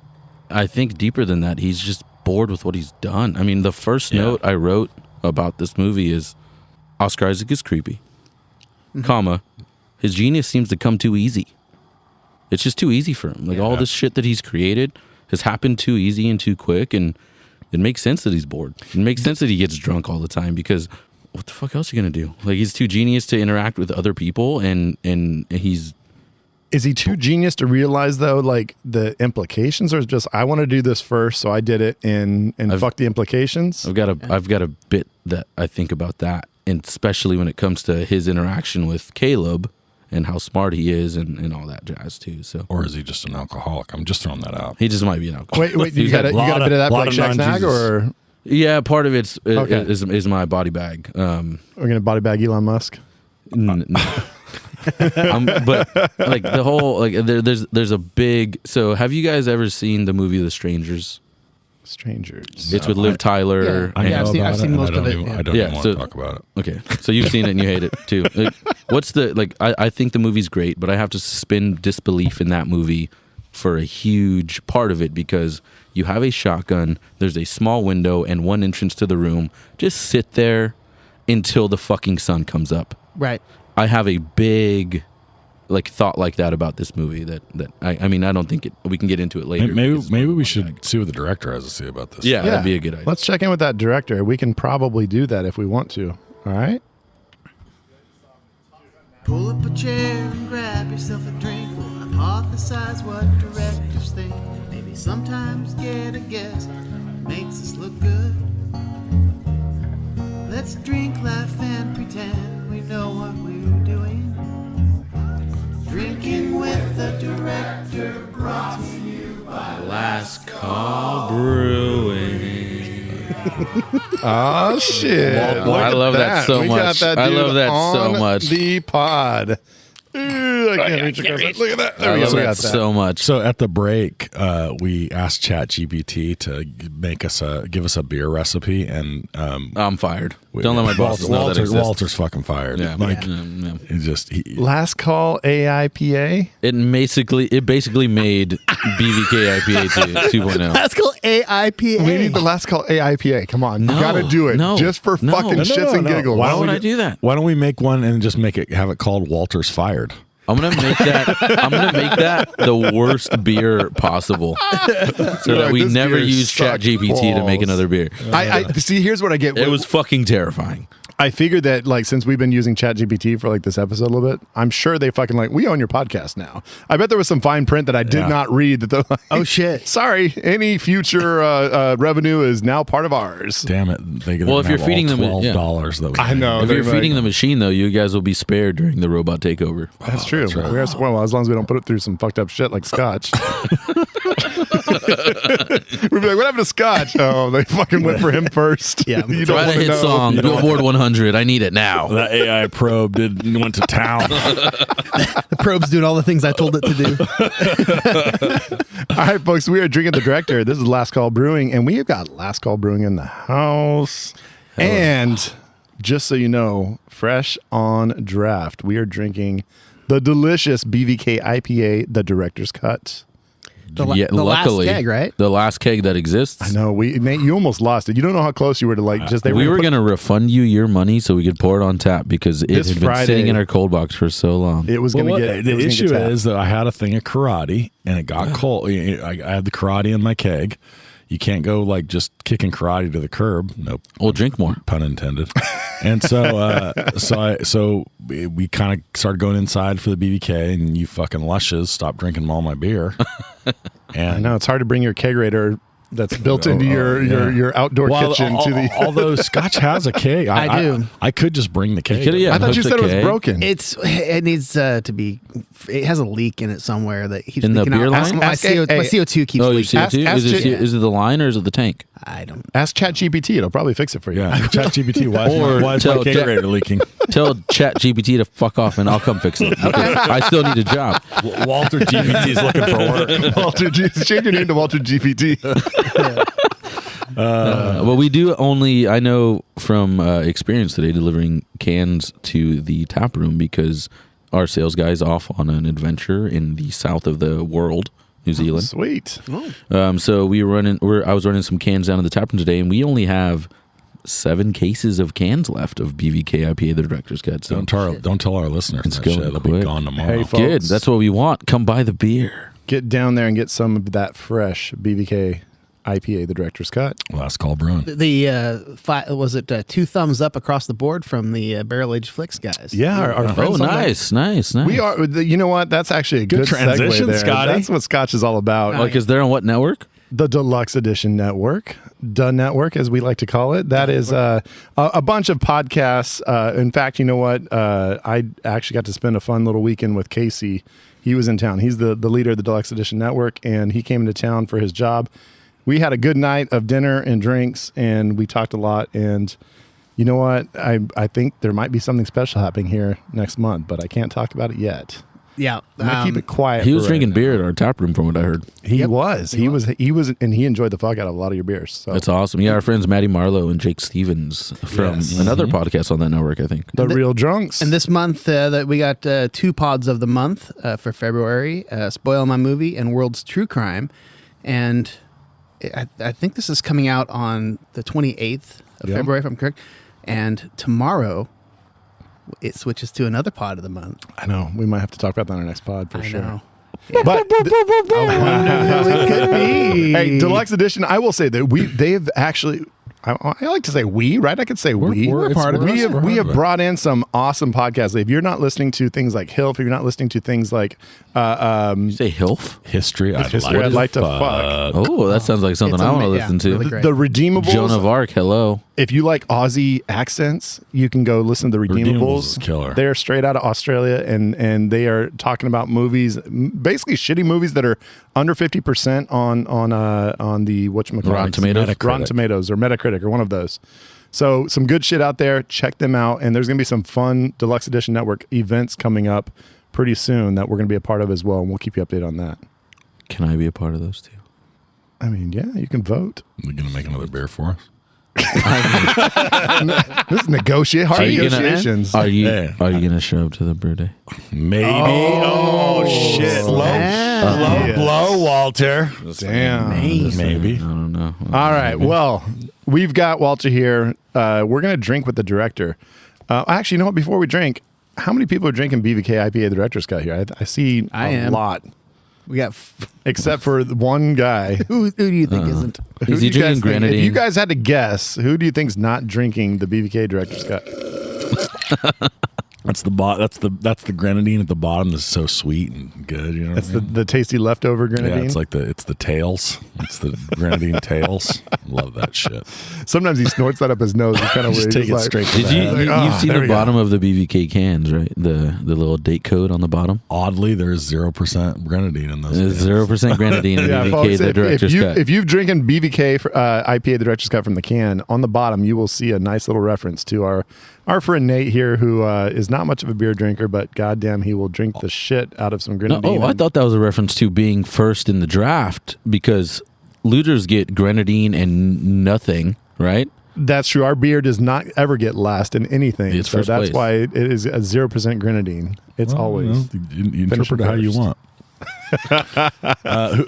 [SPEAKER 4] I think deeper than that, he's just bored with what he's done. I mean, the first note I wrote about this movie is Oscar Isaac is creepy, comma, his genius seems to come too easy. It's just too easy for him. Like all this shit that he's created has happened too easy and too quick, and it makes sense that he's bored. It makes sense that he gets drunk all the time because what the fuck else are you gonna do? Like he's too genius to interact with other people, and he's.
[SPEAKER 5] Is he too genius to realize though, like the implications, or is just I want to do this first, so I did it and fuck the implications?
[SPEAKER 4] I've got a bit that I think about that, and especially when it comes to his interaction with Caleb and how smart he is and all that jazz too. So,
[SPEAKER 3] Or is he just an alcoholic? I'm just throwing that out.
[SPEAKER 4] he just might be an alcoholic.
[SPEAKER 5] Wait, you got a bit of that like Shaq Snag, or
[SPEAKER 4] Yeah, part of it's
[SPEAKER 5] Okay.
[SPEAKER 4] is my body bag.
[SPEAKER 5] we're gonna body bag Elon Musk?
[SPEAKER 4] No. But like the whole like there's a big. So have you guys ever seen the movie The Strangers?
[SPEAKER 5] Strangers.
[SPEAKER 4] It's with Liv Tyler.
[SPEAKER 3] I
[SPEAKER 4] and-
[SPEAKER 3] know
[SPEAKER 7] I've seen-
[SPEAKER 3] about
[SPEAKER 7] I've
[SPEAKER 3] it,
[SPEAKER 7] seen
[SPEAKER 3] and
[SPEAKER 7] most
[SPEAKER 3] I don't
[SPEAKER 7] of it,
[SPEAKER 3] even-
[SPEAKER 7] yeah.
[SPEAKER 3] I don't
[SPEAKER 4] Yeah,
[SPEAKER 3] even want
[SPEAKER 4] so-
[SPEAKER 3] to talk about it.
[SPEAKER 4] Okay, so you've seen it and you hate it too. Like, what's the like? I think the movie's great, but I have to suspend disbelief in that movie for a huge part of it because you have a shotgun. There's a small window and one entrance to the room. Just sit there until the fucking sun comes up.
[SPEAKER 7] Right.
[SPEAKER 4] I have a big like thought like that about this movie. That I mean I don't think we can get into it later.
[SPEAKER 3] Maybe we should see what the director has to say about this.
[SPEAKER 4] Yeah, that'd be a good idea.
[SPEAKER 5] Let's check in with that director. We can probably do that if we want to. All right.
[SPEAKER 8] Pull up a chair and grab yourself a drink. We'll hypothesize what directors think. Maybe sometimes get a guest makes us look good. Let's drink, laugh, and pretend we know what we're doing. Drinking with the director, brought to you by
[SPEAKER 4] Last Call Brewing.
[SPEAKER 5] Oh shit!
[SPEAKER 4] I love that so
[SPEAKER 5] We
[SPEAKER 4] much.
[SPEAKER 5] got that
[SPEAKER 4] I
[SPEAKER 5] dude
[SPEAKER 4] love that so
[SPEAKER 5] on
[SPEAKER 4] much.
[SPEAKER 5] The pod. Ooh, I can't reach across it. Look at that. There
[SPEAKER 4] I
[SPEAKER 5] we go.
[SPEAKER 4] love
[SPEAKER 5] We
[SPEAKER 4] that
[SPEAKER 5] got that.
[SPEAKER 4] so much.
[SPEAKER 3] So at the break, we asked ChatGPT to give us a beer recipe, and
[SPEAKER 4] I'm fired. Don't let my boss know that exists.
[SPEAKER 3] Walter's fucking fired.
[SPEAKER 4] Yeah,
[SPEAKER 3] Like,
[SPEAKER 4] yeah.
[SPEAKER 5] Last call AIPA.
[SPEAKER 4] It basically made BVK IPA 2.0.
[SPEAKER 7] That's called AIPA.
[SPEAKER 5] We need the last call AIPA. Come on, you
[SPEAKER 4] No,
[SPEAKER 5] gotta do it
[SPEAKER 4] no,
[SPEAKER 5] just for
[SPEAKER 4] no.
[SPEAKER 5] fucking
[SPEAKER 4] No,
[SPEAKER 5] shits and giggles.
[SPEAKER 4] Why would I do that?
[SPEAKER 3] Why don't we make one and just have it called Walter's Fired?
[SPEAKER 4] I'm gonna make that the worst beer possible, so that we
[SPEAKER 5] This
[SPEAKER 4] never
[SPEAKER 5] beer
[SPEAKER 4] use
[SPEAKER 5] sucks
[SPEAKER 4] ChatGPT to make
[SPEAKER 5] balls.
[SPEAKER 4] another beer.
[SPEAKER 5] I see. Here's what I get.
[SPEAKER 4] It was fucking terrifying.
[SPEAKER 5] I figured that like since we've been using ChatGPT for like this episode a little bit, I'm sure they fucking like we own your podcast now. I bet there was some fine print that I did not read that they're like,
[SPEAKER 7] Oh shit.
[SPEAKER 5] sorry, any future revenue is now part of ours.
[SPEAKER 3] Damn it! They
[SPEAKER 4] Well, if you're feeding them,
[SPEAKER 3] $12 that we
[SPEAKER 5] I know.
[SPEAKER 4] If
[SPEAKER 5] they're
[SPEAKER 4] you're
[SPEAKER 5] like-
[SPEAKER 4] feeding the machine, though, you guys will be spared during the robot takeover.
[SPEAKER 5] That's true.
[SPEAKER 3] right.
[SPEAKER 5] We are, well, as long as we don't put it through some fucked up shit like Scotch. We'd be like, what happened to Scotch? Oh, they fucking went for him first.
[SPEAKER 7] Yeah.
[SPEAKER 5] You
[SPEAKER 4] Try
[SPEAKER 5] don't
[SPEAKER 4] to
[SPEAKER 5] wanna
[SPEAKER 4] hit
[SPEAKER 5] know.
[SPEAKER 4] song, Billboard 100. I need it now.
[SPEAKER 3] That AI probe went to town.
[SPEAKER 7] The probe's doing all the things I told it to do.
[SPEAKER 5] All right, folks, we are drinking the director. This is Last Call Brewing, and we have got Last Call Brewing in the house. And just so you know, fresh on draft, we are drinking the delicious BVK IPA, the director's cut.
[SPEAKER 7] The last keg, right?
[SPEAKER 4] The last keg that exists.
[SPEAKER 5] I know, Nate, you almost lost it. You don't know how close you were to like just.
[SPEAKER 4] We were going to refund you your money so we could pour it on tap because it
[SPEAKER 5] This
[SPEAKER 4] had been
[SPEAKER 5] Friday-
[SPEAKER 4] sitting in our cold box for so long.
[SPEAKER 5] It was
[SPEAKER 3] Well,
[SPEAKER 5] going to get.
[SPEAKER 3] the issue is that I had a thing of karate and it got cold. I had the karate in my keg. You can't go like just kicking karate to the curb. Nope.
[SPEAKER 4] Well, drink more.
[SPEAKER 3] Pun intended. And so we kind of started going inside for the BBK, and you fucking lushes stopped drinking all my beer. And
[SPEAKER 5] I know it's hard to bring your kegerator that's built into your outdoor kitchen to the.
[SPEAKER 3] Although Scotch has a keg,
[SPEAKER 7] I do.
[SPEAKER 3] I could just bring the keg.
[SPEAKER 5] I thought you
[SPEAKER 4] hooked
[SPEAKER 5] said
[SPEAKER 4] the
[SPEAKER 5] it was
[SPEAKER 4] keg.
[SPEAKER 5] broken.
[SPEAKER 7] It needs to be. It has a leak in it somewhere that keeps
[SPEAKER 4] In the
[SPEAKER 7] leaking
[SPEAKER 4] beer
[SPEAKER 7] out.
[SPEAKER 4] line?
[SPEAKER 7] My
[SPEAKER 5] Ask- hey,
[SPEAKER 7] CO2 keeps
[SPEAKER 4] Oh, your
[SPEAKER 7] leaking.
[SPEAKER 4] CO2?
[SPEAKER 5] Ask
[SPEAKER 4] Is it the line or is it the tank?
[SPEAKER 7] I don't.
[SPEAKER 5] Ask ChatGPT; it'll probably fix it for you.
[SPEAKER 3] Yeah, ChatGPT. Why is
[SPEAKER 4] tell
[SPEAKER 3] my kegerator leaking?
[SPEAKER 4] Tell ChatGPT to fuck off, and I'll come fix it. Because I still need a job.
[SPEAKER 3] Walter GPT is looking for work.
[SPEAKER 5] Change your name to Walter GPT.
[SPEAKER 4] Well, we do only, I know from experience today, delivering cans to the tap room because our sales guy's off on an adventure in the south of the world, New Zealand.
[SPEAKER 5] Sweet.
[SPEAKER 4] So I was running some cans down to the tap room today, and we only have 7 cases of cans left of BVK IPA, the director's cut. So
[SPEAKER 3] Don't tell our listeners
[SPEAKER 4] It's
[SPEAKER 3] that
[SPEAKER 4] going
[SPEAKER 3] shit. It'll
[SPEAKER 4] quick.
[SPEAKER 3] be gone tomorrow.
[SPEAKER 5] Hey, folks.
[SPEAKER 4] good. That's what we want. Come buy the beer.
[SPEAKER 5] Get down there and get some of that fresh BVK IPA, the director's cut.
[SPEAKER 3] Last call brewing.
[SPEAKER 7] Was it 2 thumbs up across the board from the Barrel Age Flicks guys?
[SPEAKER 5] Yeah, our friends.
[SPEAKER 4] Oh,
[SPEAKER 5] on
[SPEAKER 4] nice.
[SPEAKER 5] We are. You know what? That's actually a good
[SPEAKER 3] transition,
[SPEAKER 5] segue there.
[SPEAKER 3] Scotty.
[SPEAKER 5] That's what Scotch is all about.
[SPEAKER 4] Like, is there on what network?
[SPEAKER 5] The Deluxe Edition Network, the network as we like to call it. That is a bunch of podcasts. In fact, you know what? I actually got to spend a fun little weekend with Casey. He was in town. He's the leader of the Deluxe Edition Network, and he came into town for his job. We had a good night of dinner and drinks, and we talked a lot. And you know what? I think there might be something special happening here next month, but I can't talk about it yet.
[SPEAKER 7] Yeah.
[SPEAKER 5] I'm gonna keep it quiet.
[SPEAKER 4] He was
[SPEAKER 5] for
[SPEAKER 4] drinking
[SPEAKER 5] right
[SPEAKER 4] beer at our tap room, from what I heard.
[SPEAKER 5] now. He was, and he enjoyed the fuck out of a lot of your beers. So
[SPEAKER 4] That's awesome. Yeah, our friends Maddie Marlowe and Jake Stevens from another podcast on that network, I think.
[SPEAKER 5] the real drunks.
[SPEAKER 7] And this month, that we got 2 pods of the month for February: Spoil My Movie and World's True Crime. And I think this is coming out on the 28th of February, if I'm correct. And tomorrow, it switches to another pod of the month.
[SPEAKER 5] I know we might have to talk about that on our next pod for sure.
[SPEAKER 7] Know.
[SPEAKER 5] But
[SPEAKER 7] It could be.
[SPEAKER 5] hey, Deluxe Edition. I will say that they've actually. I like to say we, right? I could say we.
[SPEAKER 3] we're part of
[SPEAKER 5] We
[SPEAKER 3] it.
[SPEAKER 5] have
[SPEAKER 3] We're
[SPEAKER 5] we
[SPEAKER 3] part
[SPEAKER 5] have
[SPEAKER 3] of it.
[SPEAKER 5] brought in some awesome podcasts. If you're not listening to things like Hilf, if you're not listening to things like
[SPEAKER 4] You say Hilf?
[SPEAKER 3] History. I'd
[SPEAKER 5] like to fuck.
[SPEAKER 4] Oh, that sounds like something
[SPEAKER 7] It's
[SPEAKER 4] I want to
[SPEAKER 7] yeah,
[SPEAKER 4] listen to.
[SPEAKER 7] really great.
[SPEAKER 5] The Redeemables.
[SPEAKER 4] Joan of Arc, hello.
[SPEAKER 5] If you like Aussie accents, you can go listen to the
[SPEAKER 3] Redeemables
[SPEAKER 5] Redeemables.
[SPEAKER 3] is killer.
[SPEAKER 5] They're straight out of Australia, and they are talking about movies, basically shitty movies that are under 50% on the whatchamacallit?
[SPEAKER 4] Rotten Tomatoes?
[SPEAKER 5] Rotten Tomatoes or Metacritic or one of those. So some good shit out there. Check them out, and there's gonna be some fun Deluxe Edition Network events coming up pretty soon that we're gonna be a part of as well, and we'll keep you updated on that.
[SPEAKER 4] Can I be a part of those too?
[SPEAKER 5] I mean, yeah, you can vote.
[SPEAKER 3] You're going to make another beer for us?
[SPEAKER 5] This is hard negotiations.
[SPEAKER 4] Are you
[SPEAKER 3] Yeah.
[SPEAKER 4] gonna show up to the brew day?
[SPEAKER 3] Maybe. Oh, shit. Blow, Walter.
[SPEAKER 5] Damn.
[SPEAKER 3] Maybe.
[SPEAKER 4] I don't know.
[SPEAKER 5] All right. Well, we've got Walter here. We're going to drink with the director. Actually, you know what? Before we drink, how many people are drinking BVK IPA, the director's cut here? I see
[SPEAKER 7] I
[SPEAKER 5] a
[SPEAKER 7] am.
[SPEAKER 5] lot,
[SPEAKER 7] We got.
[SPEAKER 5] except for the one guy.
[SPEAKER 7] Who do you think isn't?
[SPEAKER 5] Who
[SPEAKER 4] Is
[SPEAKER 5] do
[SPEAKER 4] he
[SPEAKER 5] you guys
[SPEAKER 4] drinking
[SPEAKER 5] think- If
[SPEAKER 4] grenadine?
[SPEAKER 5] you guys had to guess, who do you think's not drinking the BVK director's cut?
[SPEAKER 3] That's the grenadine at the bottom. That's so sweet and good. You know,
[SPEAKER 5] That's the tasty leftover
[SPEAKER 3] yeah.
[SPEAKER 5] grenadine.
[SPEAKER 3] It's the tails. It's the grenadine tails. Love that shit.
[SPEAKER 5] Sometimes he snorts that up his nose. It's kind of
[SPEAKER 3] Just
[SPEAKER 5] weird.
[SPEAKER 3] take
[SPEAKER 5] He's
[SPEAKER 3] it
[SPEAKER 5] like,
[SPEAKER 3] straight to
[SPEAKER 4] Did
[SPEAKER 3] the
[SPEAKER 4] you?
[SPEAKER 3] head.
[SPEAKER 4] You've seen
[SPEAKER 5] there
[SPEAKER 4] the
[SPEAKER 5] we go.
[SPEAKER 4] bottom of the BVK cans, right? The little date code on the bottom.
[SPEAKER 3] Oddly, there's 0% grenadine in those.
[SPEAKER 4] There's 0% grenadine in
[SPEAKER 5] Yeah,
[SPEAKER 4] BVK,
[SPEAKER 5] folks,
[SPEAKER 4] the director's cut.
[SPEAKER 5] if you've drinking BVK IPA, the director's cut from the can, on the bottom you will see a nice little reference to our friend Nate here, who is not much of a beer drinker, but goddamn, he will drink the shit out of some
[SPEAKER 4] No,
[SPEAKER 5] grenadine.
[SPEAKER 4] I thought that was a reference to being first in the draft because losers get grenadine and nothing, right?
[SPEAKER 5] That's true. Our beer does not ever get last in anything,
[SPEAKER 4] It's
[SPEAKER 5] so
[SPEAKER 4] first
[SPEAKER 5] that's
[SPEAKER 4] place.
[SPEAKER 5] why it is a 0% grenadine. It's always.
[SPEAKER 3] You interpret it how you
[SPEAKER 5] first.
[SPEAKER 3] want.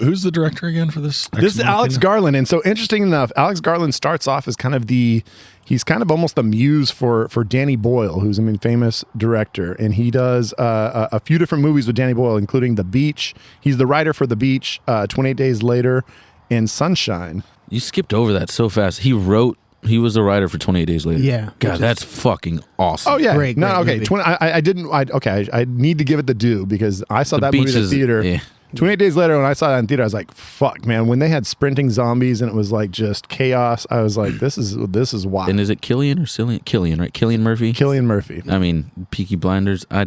[SPEAKER 3] Who's the director again for this?
[SPEAKER 5] This is Alex
[SPEAKER 3] Machina?
[SPEAKER 5] Garland, and so interesting enough, Alex Garland starts off as kind of he's kind of almost the muse for Danny Boyle, who's a famous director, and he does a few different movies with Danny Boyle, including The Beach. He's the writer for The Beach, 28 Days Later, and Sunshine.
[SPEAKER 4] You skipped over that so fast. He was a writer for 28 Days Later.
[SPEAKER 7] Yeah.
[SPEAKER 4] God, that's fucking awesome.
[SPEAKER 5] Oh yeah,
[SPEAKER 7] Great
[SPEAKER 5] okay.
[SPEAKER 7] movie.
[SPEAKER 5] I didn't. I need to give it the due because I saw that movie
[SPEAKER 4] Beach
[SPEAKER 5] in the
[SPEAKER 4] is-
[SPEAKER 5] theater.
[SPEAKER 4] yeah.
[SPEAKER 5] 28 Days Later, when I saw that in theater, I was like, "Fuck, man!" When they had sprinting zombies and it was like just chaos, I was like, "This is wild."
[SPEAKER 4] And is it Killian or Cillian? Killian, right? Killian Murphy?
[SPEAKER 5] Cillian Murphy.
[SPEAKER 4] I mean, Peaky Blinders. I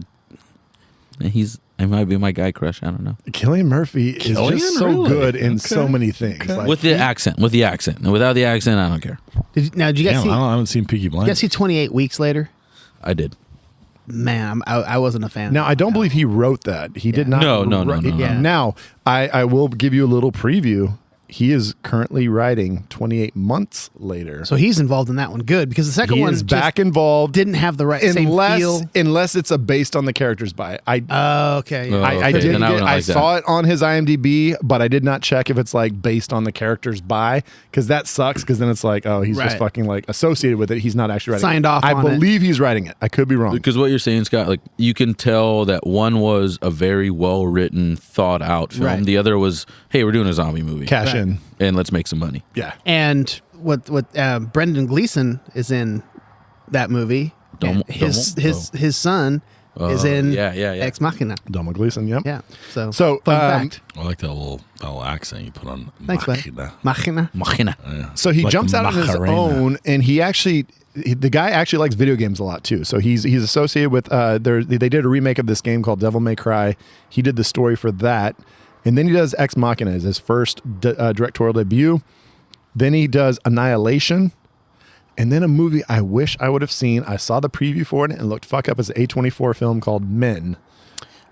[SPEAKER 4] It might be my guy crush. I don't know.
[SPEAKER 5] Cillian Murphy is just so
[SPEAKER 2] Really?
[SPEAKER 5] good in so many things. Like,
[SPEAKER 4] With the accent. And without the accent, I don't care.
[SPEAKER 7] Did you guys
[SPEAKER 3] Damn,
[SPEAKER 7] see?
[SPEAKER 3] I haven't seen Peaky
[SPEAKER 7] You
[SPEAKER 3] Blinders.
[SPEAKER 7] guys see 28 Weeks Later?
[SPEAKER 4] I did.
[SPEAKER 7] Man, I wasn't a fan.
[SPEAKER 5] now, I don't believe he wrote that. He did not.
[SPEAKER 4] No.
[SPEAKER 7] Yeah.
[SPEAKER 5] Now, I will give you a little preview. He is currently writing 28 months later.
[SPEAKER 7] So he's involved in that one. Good, because the second
[SPEAKER 5] he
[SPEAKER 7] one
[SPEAKER 5] is
[SPEAKER 7] just
[SPEAKER 5] back involved.
[SPEAKER 7] didn't have the right same feel.
[SPEAKER 5] Unless it's a based on the characters by.
[SPEAKER 7] Okay.
[SPEAKER 4] Oh,
[SPEAKER 5] I
[SPEAKER 4] okay.
[SPEAKER 5] did.
[SPEAKER 4] Then I wouldn't
[SPEAKER 5] I
[SPEAKER 4] like that.
[SPEAKER 5] saw it on his IMDb, but I did not check if it's like based on the characters by, because that sucks. Because then it's like, oh, he's just
[SPEAKER 7] Right.
[SPEAKER 5] fucking like associated with it. He's not actually writing.
[SPEAKER 7] Signed
[SPEAKER 5] it.
[SPEAKER 7] off
[SPEAKER 5] I
[SPEAKER 7] on it.
[SPEAKER 5] believe he's writing it. I could be wrong.
[SPEAKER 4] Because what you're saying, Scott, like you can tell that one was a very well written, thought out film.
[SPEAKER 7] Right.
[SPEAKER 4] The other was, hey, we're doing a zombie movie.
[SPEAKER 5] Cash in.
[SPEAKER 4] And let's make some money.
[SPEAKER 5] Yeah.
[SPEAKER 7] And what Brendan Gleeson is in that movie.
[SPEAKER 4] Domo-
[SPEAKER 7] And his son is in
[SPEAKER 4] yeah.
[SPEAKER 7] Ex Machina.
[SPEAKER 5] Domo Gleason. Yep.
[SPEAKER 7] Yeah. So
[SPEAKER 5] So,
[SPEAKER 7] fun fact.
[SPEAKER 3] I like that little accent you put on.
[SPEAKER 7] Thanks, bud.
[SPEAKER 3] Machina.
[SPEAKER 7] Machina.
[SPEAKER 4] Machina.
[SPEAKER 5] So he
[SPEAKER 3] Like
[SPEAKER 5] jumps out on his
[SPEAKER 3] Macarena.
[SPEAKER 5] own, and the guy actually likes video games a lot too. So he's associated with they did a remake of this game called Devil May Cry. He did the story for that, and then he does Ex Machina as his first directorial debut. Then he does Annihilation, and then a movie I wish I would have seen. I saw the preview for it and it looked fuck up as an A24 film called Men.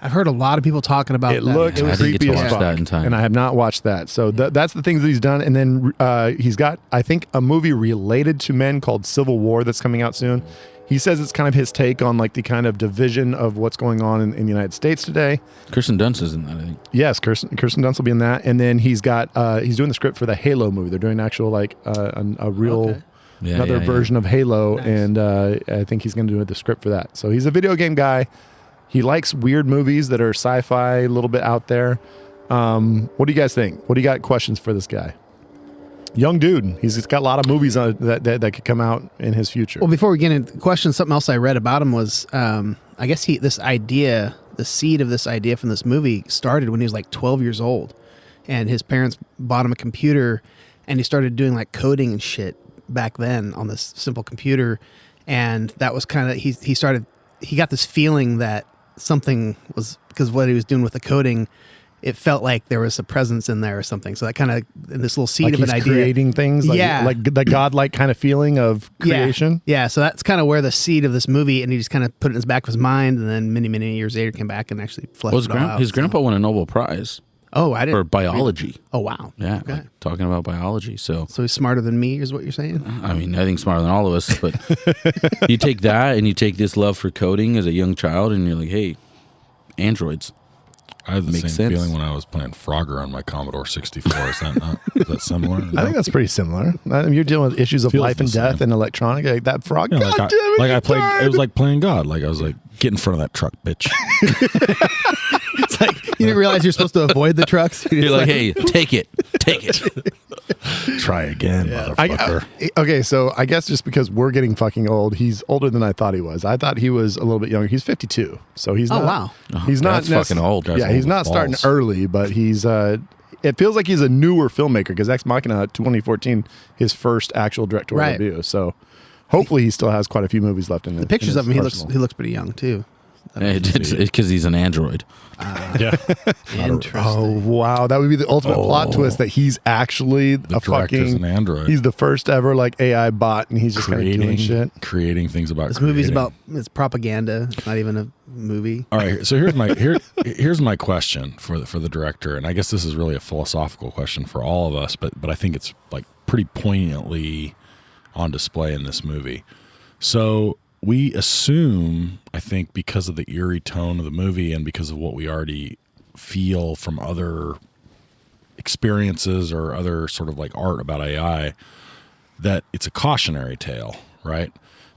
[SPEAKER 7] I've heard a lot of people talking about
[SPEAKER 5] It
[SPEAKER 7] that.
[SPEAKER 5] looked
[SPEAKER 4] I didn't get
[SPEAKER 5] creepy
[SPEAKER 4] to
[SPEAKER 5] as
[SPEAKER 4] watch
[SPEAKER 5] fuck,
[SPEAKER 4] that in time.
[SPEAKER 5] and I have not watched that. So that's the things that he's done. And then he's got, I think, a movie related to Men called Civil War that's coming out soon. He says it's kind of his take on like the kind of division of what's going on in the United States today.
[SPEAKER 4] Kirsten Dunst is in that, I think.
[SPEAKER 5] Yes, Kirsten Dunst will be in that. And then he's got he's doing the script for the Halo movie. They're doing actual like a real
[SPEAKER 4] Yeah,
[SPEAKER 5] another
[SPEAKER 4] yeah.
[SPEAKER 5] version of Halo,
[SPEAKER 7] Nice.
[SPEAKER 5] and I think he's going to do the script for that. So he's a video game guy. He likes weird movies that are sci-fi, a little bit out there. What do you guys think? What do you got questions for this guy? Young dude. He's got a lot of movies that could come out in his future.
[SPEAKER 7] Well, before we get into the question, something else I read about him was, I guess the seed of this idea from this movie started when he was like 12 years old, and his parents bought him a computer, and he started doing like coding and shit back then on this simple computer, and that was kind of he got this feeling that something was, because what he was doing with the coding, it felt like there was a presence in there or something. So that kind of this little seed
[SPEAKER 5] like
[SPEAKER 7] of an
[SPEAKER 5] he's
[SPEAKER 7] idea.
[SPEAKER 5] creating things, like the godlike kind of feeling of creation.
[SPEAKER 7] Yeah. So that's kind of where the seed of this movie, and he just kind of put it in his back of his mind, and then many years later came back and actually fleshed it all out.
[SPEAKER 4] His grandpa won a Nobel Prize
[SPEAKER 7] Oh, I didn't.
[SPEAKER 4] for biology.
[SPEAKER 7] Oh, wow.
[SPEAKER 4] Yeah,
[SPEAKER 7] Okay.
[SPEAKER 4] like, talking about biology. So
[SPEAKER 7] So he's smarter than me, is what you're saying?
[SPEAKER 4] I mean, I think smarter than all of us, but you take that and you take this love for coding as a young child, and you're like, hey, androids.
[SPEAKER 3] I had the
[SPEAKER 4] Makes
[SPEAKER 3] same
[SPEAKER 4] sense.
[SPEAKER 3] feeling when I was playing Frogger on my Commodore 64. Is that similar?
[SPEAKER 5] I think that's pretty similar. You're dealing with issues of
[SPEAKER 3] Feels
[SPEAKER 5] life
[SPEAKER 3] the
[SPEAKER 5] and death
[SPEAKER 3] same.
[SPEAKER 5] and electronic. Like that frog.
[SPEAKER 3] Yeah,
[SPEAKER 5] God
[SPEAKER 3] like
[SPEAKER 5] damn it!
[SPEAKER 3] I
[SPEAKER 5] you
[SPEAKER 3] played.
[SPEAKER 5] died.
[SPEAKER 3] It was like playing God. Like I was like, get in front of that truck, bitch.
[SPEAKER 7] It's like you didn't realize you're supposed to avoid the trucks.
[SPEAKER 4] You're like, hey, take it.
[SPEAKER 3] Try again, motherfucker.
[SPEAKER 5] Okay, so I guess just because we're getting fucking old, he's older than I thought he was. I thought he was a little bit younger. He's 52, so he's
[SPEAKER 7] Oh,
[SPEAKER 5] not.
[SPEAKER 7] wow.
[SPEAKER 5] He's not
[SPEAKER 4] That's fucking old.
[SPEAKER 5] Yeah, he's not starting
[SPEAKER 3] balls.
[SPEAKER 5] early, but he's. It feels like he's a newer filmmaker because Ex Machina 2014, his first actual directorial
[SPEAKER 7] Right.
[SPEAKER 5] debut. So hopefully he still has quite a few movies left in
[SPEAKER 7] The pictures of him, he
[SPEAKER 5] arsenal.
[SPEAKER 7] looks pretty young too.
[SPEAKER 4] Because he's an android.
[SPEAKER 3] Yeah.
[SPEAKER 7] Interesting.
[SPEAKER 5] Oh wow, that would be the ultimate plot twist that he's actually
[SPEAKER 3] The
[SPEAKER 5] a
[SPEAKER 3] director's
[SPEAKER 5] fucking
[SPEAKER 3] an android.
[SPEAKER 5] He's the first ever like AI bot, and he's just kind of doing shit.
[SPEAKER 3] creating things about.
[SPEAKER 7] This movie's
[SPEAKER 3] creating.
[SPEAKER 7] about it's propaganda. It's not even a movie.
[SPEAKER 3] All right, so here's my question for the director, and I guess this is really a philosophical question for all of us, but I think it's like pretty poignantly on display in this movie. So we assume, I think, because of the eerie tone of the movie and because of what we already feel from other experiences or other sort of like art about AI, that it's a cautionary tale, right?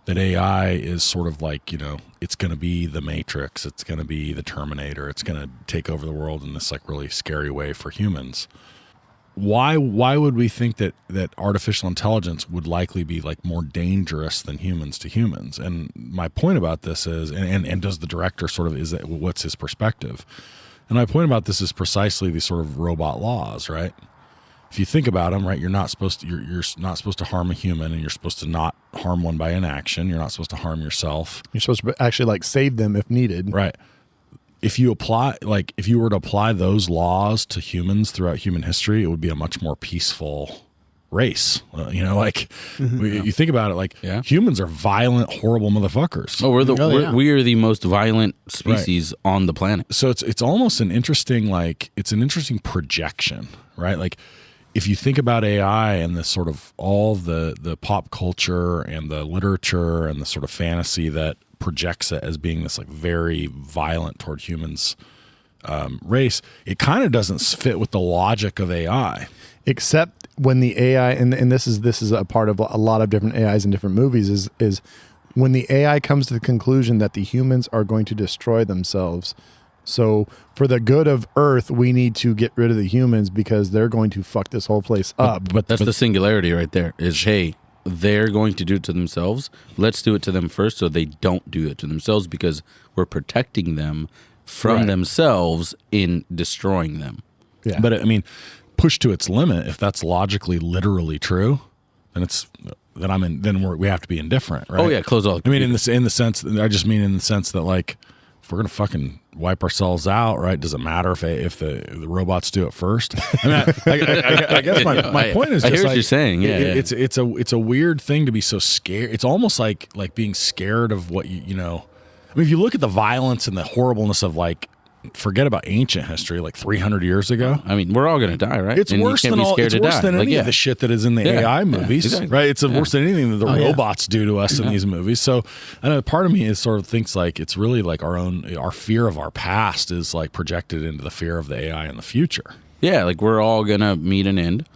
[SPEAKER 3] That AI is sort of like, it's going to be the Matrix, it's going to be the Terminator, it's going to take over the world in this like really scary way for humans. Why would we think that artificial intelligence would likely be like more dangerous than humans to humans? And my point about this is, and does the director sort of, what's his perspective? And my point about this is precisely these sort of robot laws, right? If you think about them, right, you're not supposed to harm a human, and you're supposed to not harm one by inaction. You're not supposed to harm yourself.
[SPEAKER 5] You're supposed to actually like save them if needed.
[SPEAKER 3] Right. if you were to apply those laws to humans throughout human history, it would be a much more peaceful race. You think about it, humans are violent, horrible motherfuckers.
[SPEAKER 4] We are the most violent species on the planet.
[SPEAKER 3] So it's almost an interesting projection, right? Like if you think about AI and the sort of all the pop culture and the literature and the sort of fantasy that projects it as being this like very violent toward humans race, it kind of doesn't fit with the logic of AI.
[SPEAKER 5] Except when the AI, and this is a part of a lot of different AIs in different movies, is when the AI comes to the conclusion that the humans are going to destroy themselves. So for the good of Earth, we need to get rid of the humans because they're going to fuck this whole place up.
[SPEAKER 4] But the singularity right there is, hey, they're going to do it to themselves. Let's do it to them first so they don't do it to themselves because we're protecting them from themselves in destroying them.
[SPEAKER 3] Yeah. But I mean, pushed to its limit, if that's logically literally true, then we have to be indifferent, right?
[SPEAKER 4] Oh yeah, close all.
[SPEAKER 3] I mean, in the sense that like, if we're gonna fucking wipe ourselves out, right? Does it matter if the robots do it first? I mean, I guess my point is,
[SPEAKER 4] I
[SPEAKER 3] just
[SPEAKER 4] hear what
[SPEAKER 3] like,
[SPEAKER 4] you're saying. Yeah,
[SPEAKER 3] it's a weird thing to be so scared. It's almost like being scared of what you know. I mean, if you look at the violence and the horribleness of like, forget about ancient history, like 300 years ago.
[SPEAKER 4] I mean, we're all going to die, right?
[SPEAKER 3] It's worse than any of the shit that is in the AI movies,
[SPEAKER 4] exactly.
[SPEAKER 3] right? It's worse than anything that the robots do to us in these movies. So I know part of me is sort of thinks like it's really like our fear of our past is like projected into the fear of the AI in the future.
[SPEAKER 4] Yeah, like we're all going to meet an end,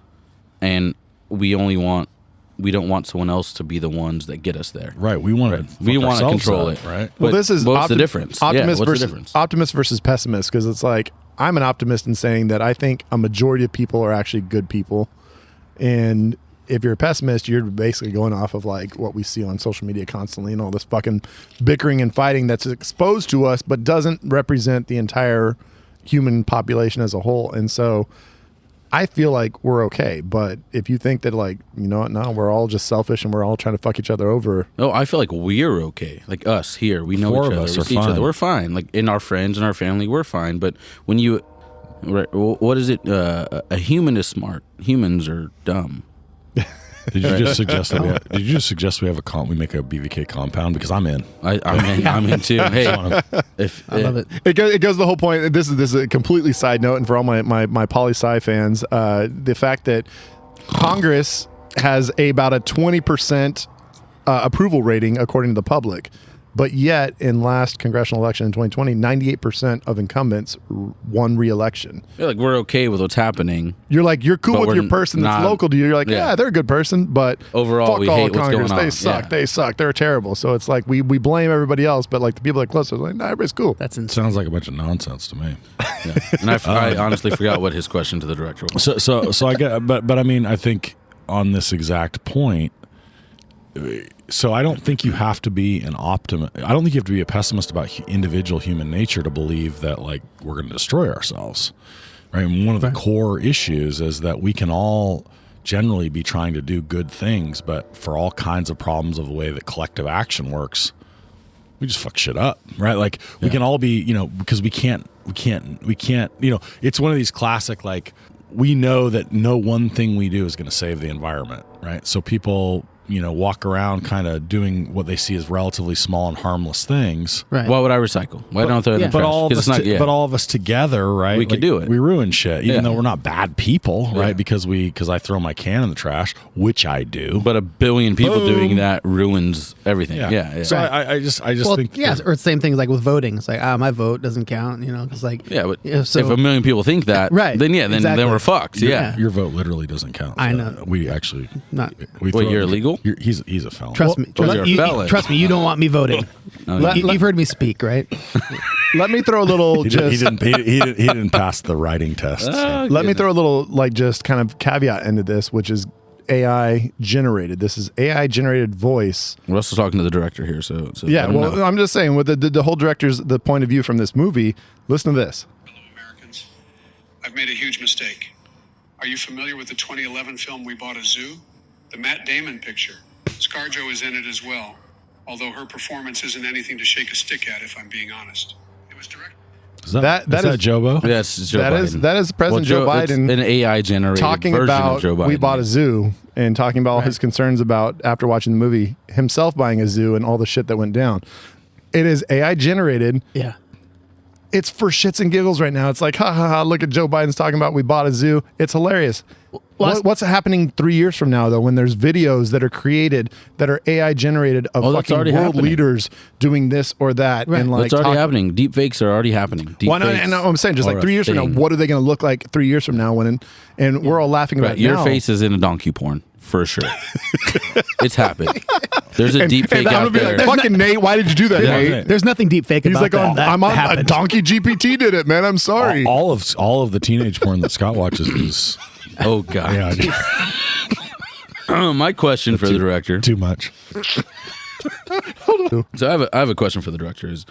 [SPEAKER 4] and we don't want someone else to be the ones that get us there.
[SPEAKER 3] Right. We want to
[SPEAKER 4] control it.
[SPEAKER 3] Right.
[SPEAKER 5] Well, this is
[SPEAKER 4] what's the difference?
[SPEAKER 5] Optimist versus pessimist, because it's like I'm an optimist in saying that I think a majority of people are actually good people, and if you're a pessimist, you're basically going off of like what we see on social media constantly and all this fucking bickering and fighting that's exposed to us, but doesn't represent the entire human population as a whole. And so I feel like we're okay, but if you think that like, you know what, no, we're all just selfish and we're all trying to fuck each other over.
[SPEAKER 4] No, I feel like we're okay. Like us here, we know each other. We see each other. We're fine. Like in our friends and our family, we're fine. But when you, what is it? A human is smart. Humans are dumb.
[SPEAKER 3] Did you just suggest that? We make a BVK compound? Because I'm in.
[SPEAKER 4] I'm in too. Hey,
[SPEAKER 7] I love it.
[SPEAKER 5] It goes the whole point. This is a completely side note, and for all my poli-sci fans, the fact that Congress has about a 20% approval rating according to the public, but yet in last congressional election in 2020, 98% of incumbents won re-election.
[SPEAKER 4] You're like, we're okay with what's happening.
[SPEAKER 5] You're cool with your person that's local to you. You're like, yeah, they're a good person, but
[SPEAKER 4] overall,
[SPEAKER 5] fuck
[SPEAKER 4] we
[SPEAKER 5] all
[SPEAKER 4] hate
[SPEAKER 5] of Congress.
[SPEAKER 4] what's going on.
[SPEAKER 5] They suck. They suck. They're terrible. So it's like we blame everybody else, but like the people that are close to us, like, nah, everybody's cool.
[SPEAKER 7] That's insane.
[SPEAKER 3] Sounds like a bunch of nonsense to me.
[SPEAKER 4] Yeah. And I honestly forgot what his question to the director was.
[SPEAKER 3] So I get, but I mean, I think on this exact point. So I don't think you have to be an optimist. I don't think you have to be a pessimist about individual human nature to believe that like we're going to destroy ourselves, right? And one of the core issues is that we can all generally be trying to do good things, but for all kinds of problems of the way that collective action works, we just fuck shit up, right? Like we can all be, because we can't, it's one of these classic, like we know that no one thing we do is going to save the environment, right? So people, walk around kind of doing what they see as relatively small and harmless things.
[SPEAKER 7] Right.
[SPEAKER 4] Why would I recycle? Why don't I throw it in the trash?
[SPEAKER 3] But all of us together, right?
[SPEAKER 4] We could do it.
[SPEAKER 3] We ruin shit, even though we're not bad people, right? Because I throw my can in the trash, which I do.
[SPEAKER 4] But a billion people doing that ruins everything. Yeah.
[SPEAKER 3] So I just think.
[SPEAKER 7] Yeah, or the same thing like with voting. It's like, my vote doesn't count, because like.
[SPEAKER 4] Yeah, but if a million people think that,
[SPEAKER 7] right,
[SPEAKER 4] then then we're fucked.
[SPEAKER 3] Your vote literally doesn't count.
[SPEAKER 7] I know.
[SPEAKER 3] We actually.
[SPEAKER 7] Not.
[SPEAKER 3] Wait,
[SPEAKER 4] you're illegal?
[SPEAKER 3] He's a felon.
[SPEAKER 7] Trust me. Trust me. You don't want me voting. You've heard me speak, right?
[SPEAKER 5] Let me throw a little.
[SPEAKER 3] He didn't pass the writing test.
[SPEAKER 5] Let me throw a little just kind of caveat into this, which is AI generated. This is AI generated voice.
[SPEAKER 4] We're also talking to the director here, so
[SPEAKER 5] yeah. Well, I'm just saying with the whole director's the point of view from this movie. Listen to this.
[SPEAKER 9] Hello, Americans. I've made a huge mistake. Are you familiar with the 2011 film We Bought a Zoo? The Matt Damon picture. ScarJo is in it as well, although her performance isn't anything to shake a stick at, if I'm being honest. It was directed.
[SPEAKER 3] Is that Jobo?
[SPEAKER 4] Yes, Joe Biden.
[SPEAKER 5] That is President Joe
[SPEAKER 4] It's
[SPEAKER 5] Biden
[SPEAKER 4] an AI generated
[SPEAKER 5] talking
[SPEAKER 4] version
[SPEAKER 5] about
[SPEAKER 4] of Joe Biden.
[SPEAKER 5] we bought a zoo and talking about all his concerns about after watching the movie himself buying a zoo and all the shit that went down. It is AI generated.
[SPEAKER 7] Yeah.
[SPEAKER 5] It's for shits and giggles right now. It's like, ha ha ha, look at Joe Biden's talking about we bought a zoo. It's hilarious. What's happening 3 years from now, though, when there's videos that are created that are AI generated of fucking world leaders doing this or that?
[SPEAKER 7] Right.
[SPEAKER 5] And like
[SPEAKER 4] It's already happening. Deep fakes are already happening.
[SPEAKER 5] Why not? And I'm saying, just like 3 years from now, what are they going to look like 3 years from now? When and we're all laughing about it
[SPEAKER 4] your
[SPEAKER 5] now.
[SPEAKER 4] face is in a donkey porn for sure. It's happened. There's a deep fake out there.
[SPEAKER 5] Like, fucking Nate, why did you do that, Nate?
[SPEAKER 7] There's nothing deep fake about that.
[SPEAKER 5] I'm on a donkey GPT did it, man. I'm sorry.
[SPEAKER 3] All of the teenage porn that Scott watches is.
[SPEAKER 4] Oh God.
[SPEAKER 3] Yeah,
[SPEAKER 4] my question for the director.
[SPEAKER 3] too much.
[SPEAKER 4] So I have a question for the director. Is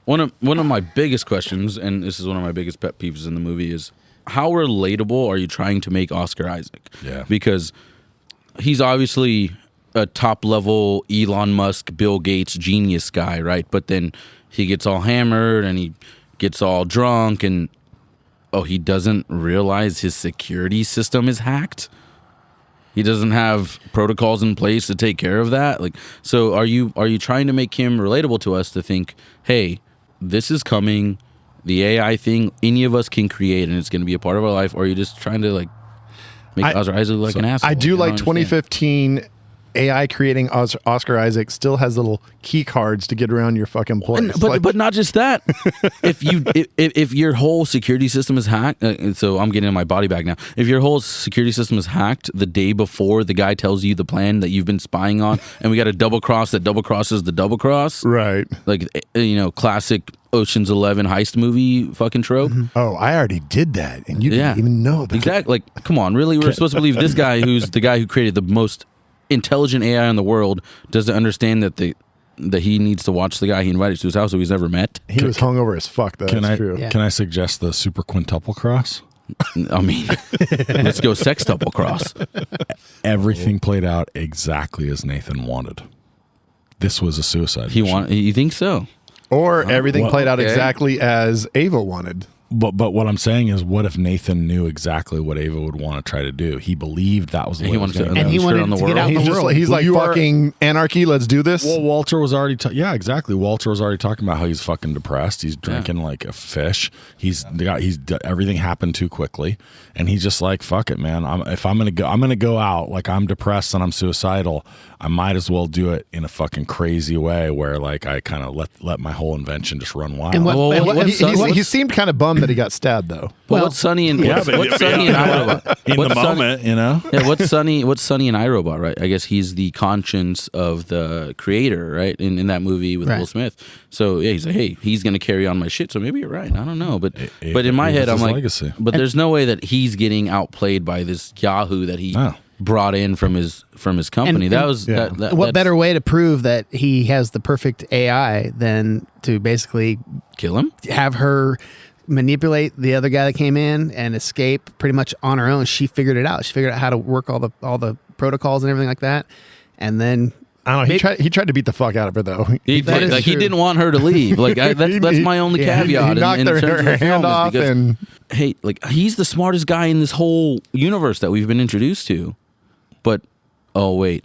[SPEAKER 4] one of my biggest questions, and this is one of my biggest pet peeves in the movie, is how relatable are you trying to make Oscar Isaac?
[SPEAKER 3] Yeah.
[SPEAKER 4] Because he's obviously a top level Elon Musk, Bill Gates genius guy, right? But then he gets all hammered and he gets all drunk and he doesn't realize his security system is hacked. He doesn't have protocols in place to take care of that. Like, so are you trying to make him relatable to us to think, hey, this is coming, the AI thing any of us can create and it's going to be a part of our life, or are you just trying to like make Oscar Isaac look like an asshole?
[SPEAKER 5] I do like 2015 AI creating Oscar Isaac still has little key cards to get around your fucking place.
[SPEAKER 4] But not just that. if your whole security system is hacked, so I'm getting in my body bag now. If your whole security system is hacked the day before the guy tells you the plan that you've been spying on, and we got a double cross that double crosses the double cross,
[SPEAKER 5] right?
[SPEAKER 4] Like classic Ocean's 11 heist movie fucking trope.
[SPEAKER 5] Mm-hmm. Oh, I already did that, and you didn't even know that.
[SPEAKER 4] Exactly. Like, come on, really? We're supposed to believe this guy, who's the guy who created the most intelligent AI in the world, doesn't understand that he needs to watch the guy he invited to his house who he's never met.
[SPEAKER 5] He was hungover as fuck, though. That's true.
[SPEAKER 3] Can I suggest the super quintuple cross?
[SPEAKER 4] I mean, let's go sextuple cross.
[SPEAKER 3] Everything played out exactly as Nathan wanted. This was a suicide mission.
[SPEAKER 4] You think so?
[SPEAKER 5] Or everything played out exactly as Ava wanted.
[SPEAKER 3] But what I'm saying is, what if Nathan knew exactly what Ava would want to try to do? He believed that was the way he wanted to,
[SPEAKER 7] and he wanted to get out in the world.
[SPEAKER 5] He's like, fucking anarchy, let's do this.
[SPEAKER 3] Well, Walter was already exactly. Walter was already talking about how he's fucking depressed. He's drinking like a fish. Everything happened too quickly, and he's just like, fuck it, man. I'm gonna go out like I'm depressed and I'm suicidal. I might as well do it in a fucking crazy way where like I kind of let my whole invention just run wild.
[SPEAKER 5] And he seemed kind of bummed that he got stabbed, though.
[SPEAKER 4] Well, what's Sonny and iRobot?
[SPEAKER 3] In the moment,
[SPEAKER 4] Yeah, what's Sonny and iRobot, right? I guess he's the conscience of the creator, right? In that movie with Will Smith. So yeah, he's like, hey, he's gonna carry on my shit. So maybe you're right. I don't know, but in my head, I'm like,
[SPEAKER 3] legacy.
[SPEAKER 4] But there's no way that he's getting outplayed by this Yahoo that he brought in from his company.
[SPEAKER 7] What better way to prove that he has the perfect AI than to basically
[SPEAKER 4] kill him,
[SPEAKER 7] have her manipulate the other guy that came in and escape pretty much on her own. She figured it out. She figured out how to work all the protocols and everything like that. And then
[SPEAKER 5] I don't know. He tried to beat the fuck out of her though.
[SPEAKER 4] He didn't want her to leave. Like that's my only caveat.
[SPEAKER 5] He knocked her hand off, and
[SPEAKER 4] hey, like he's the smartest guy in this whole universe that we've been introduced to. But oh wait,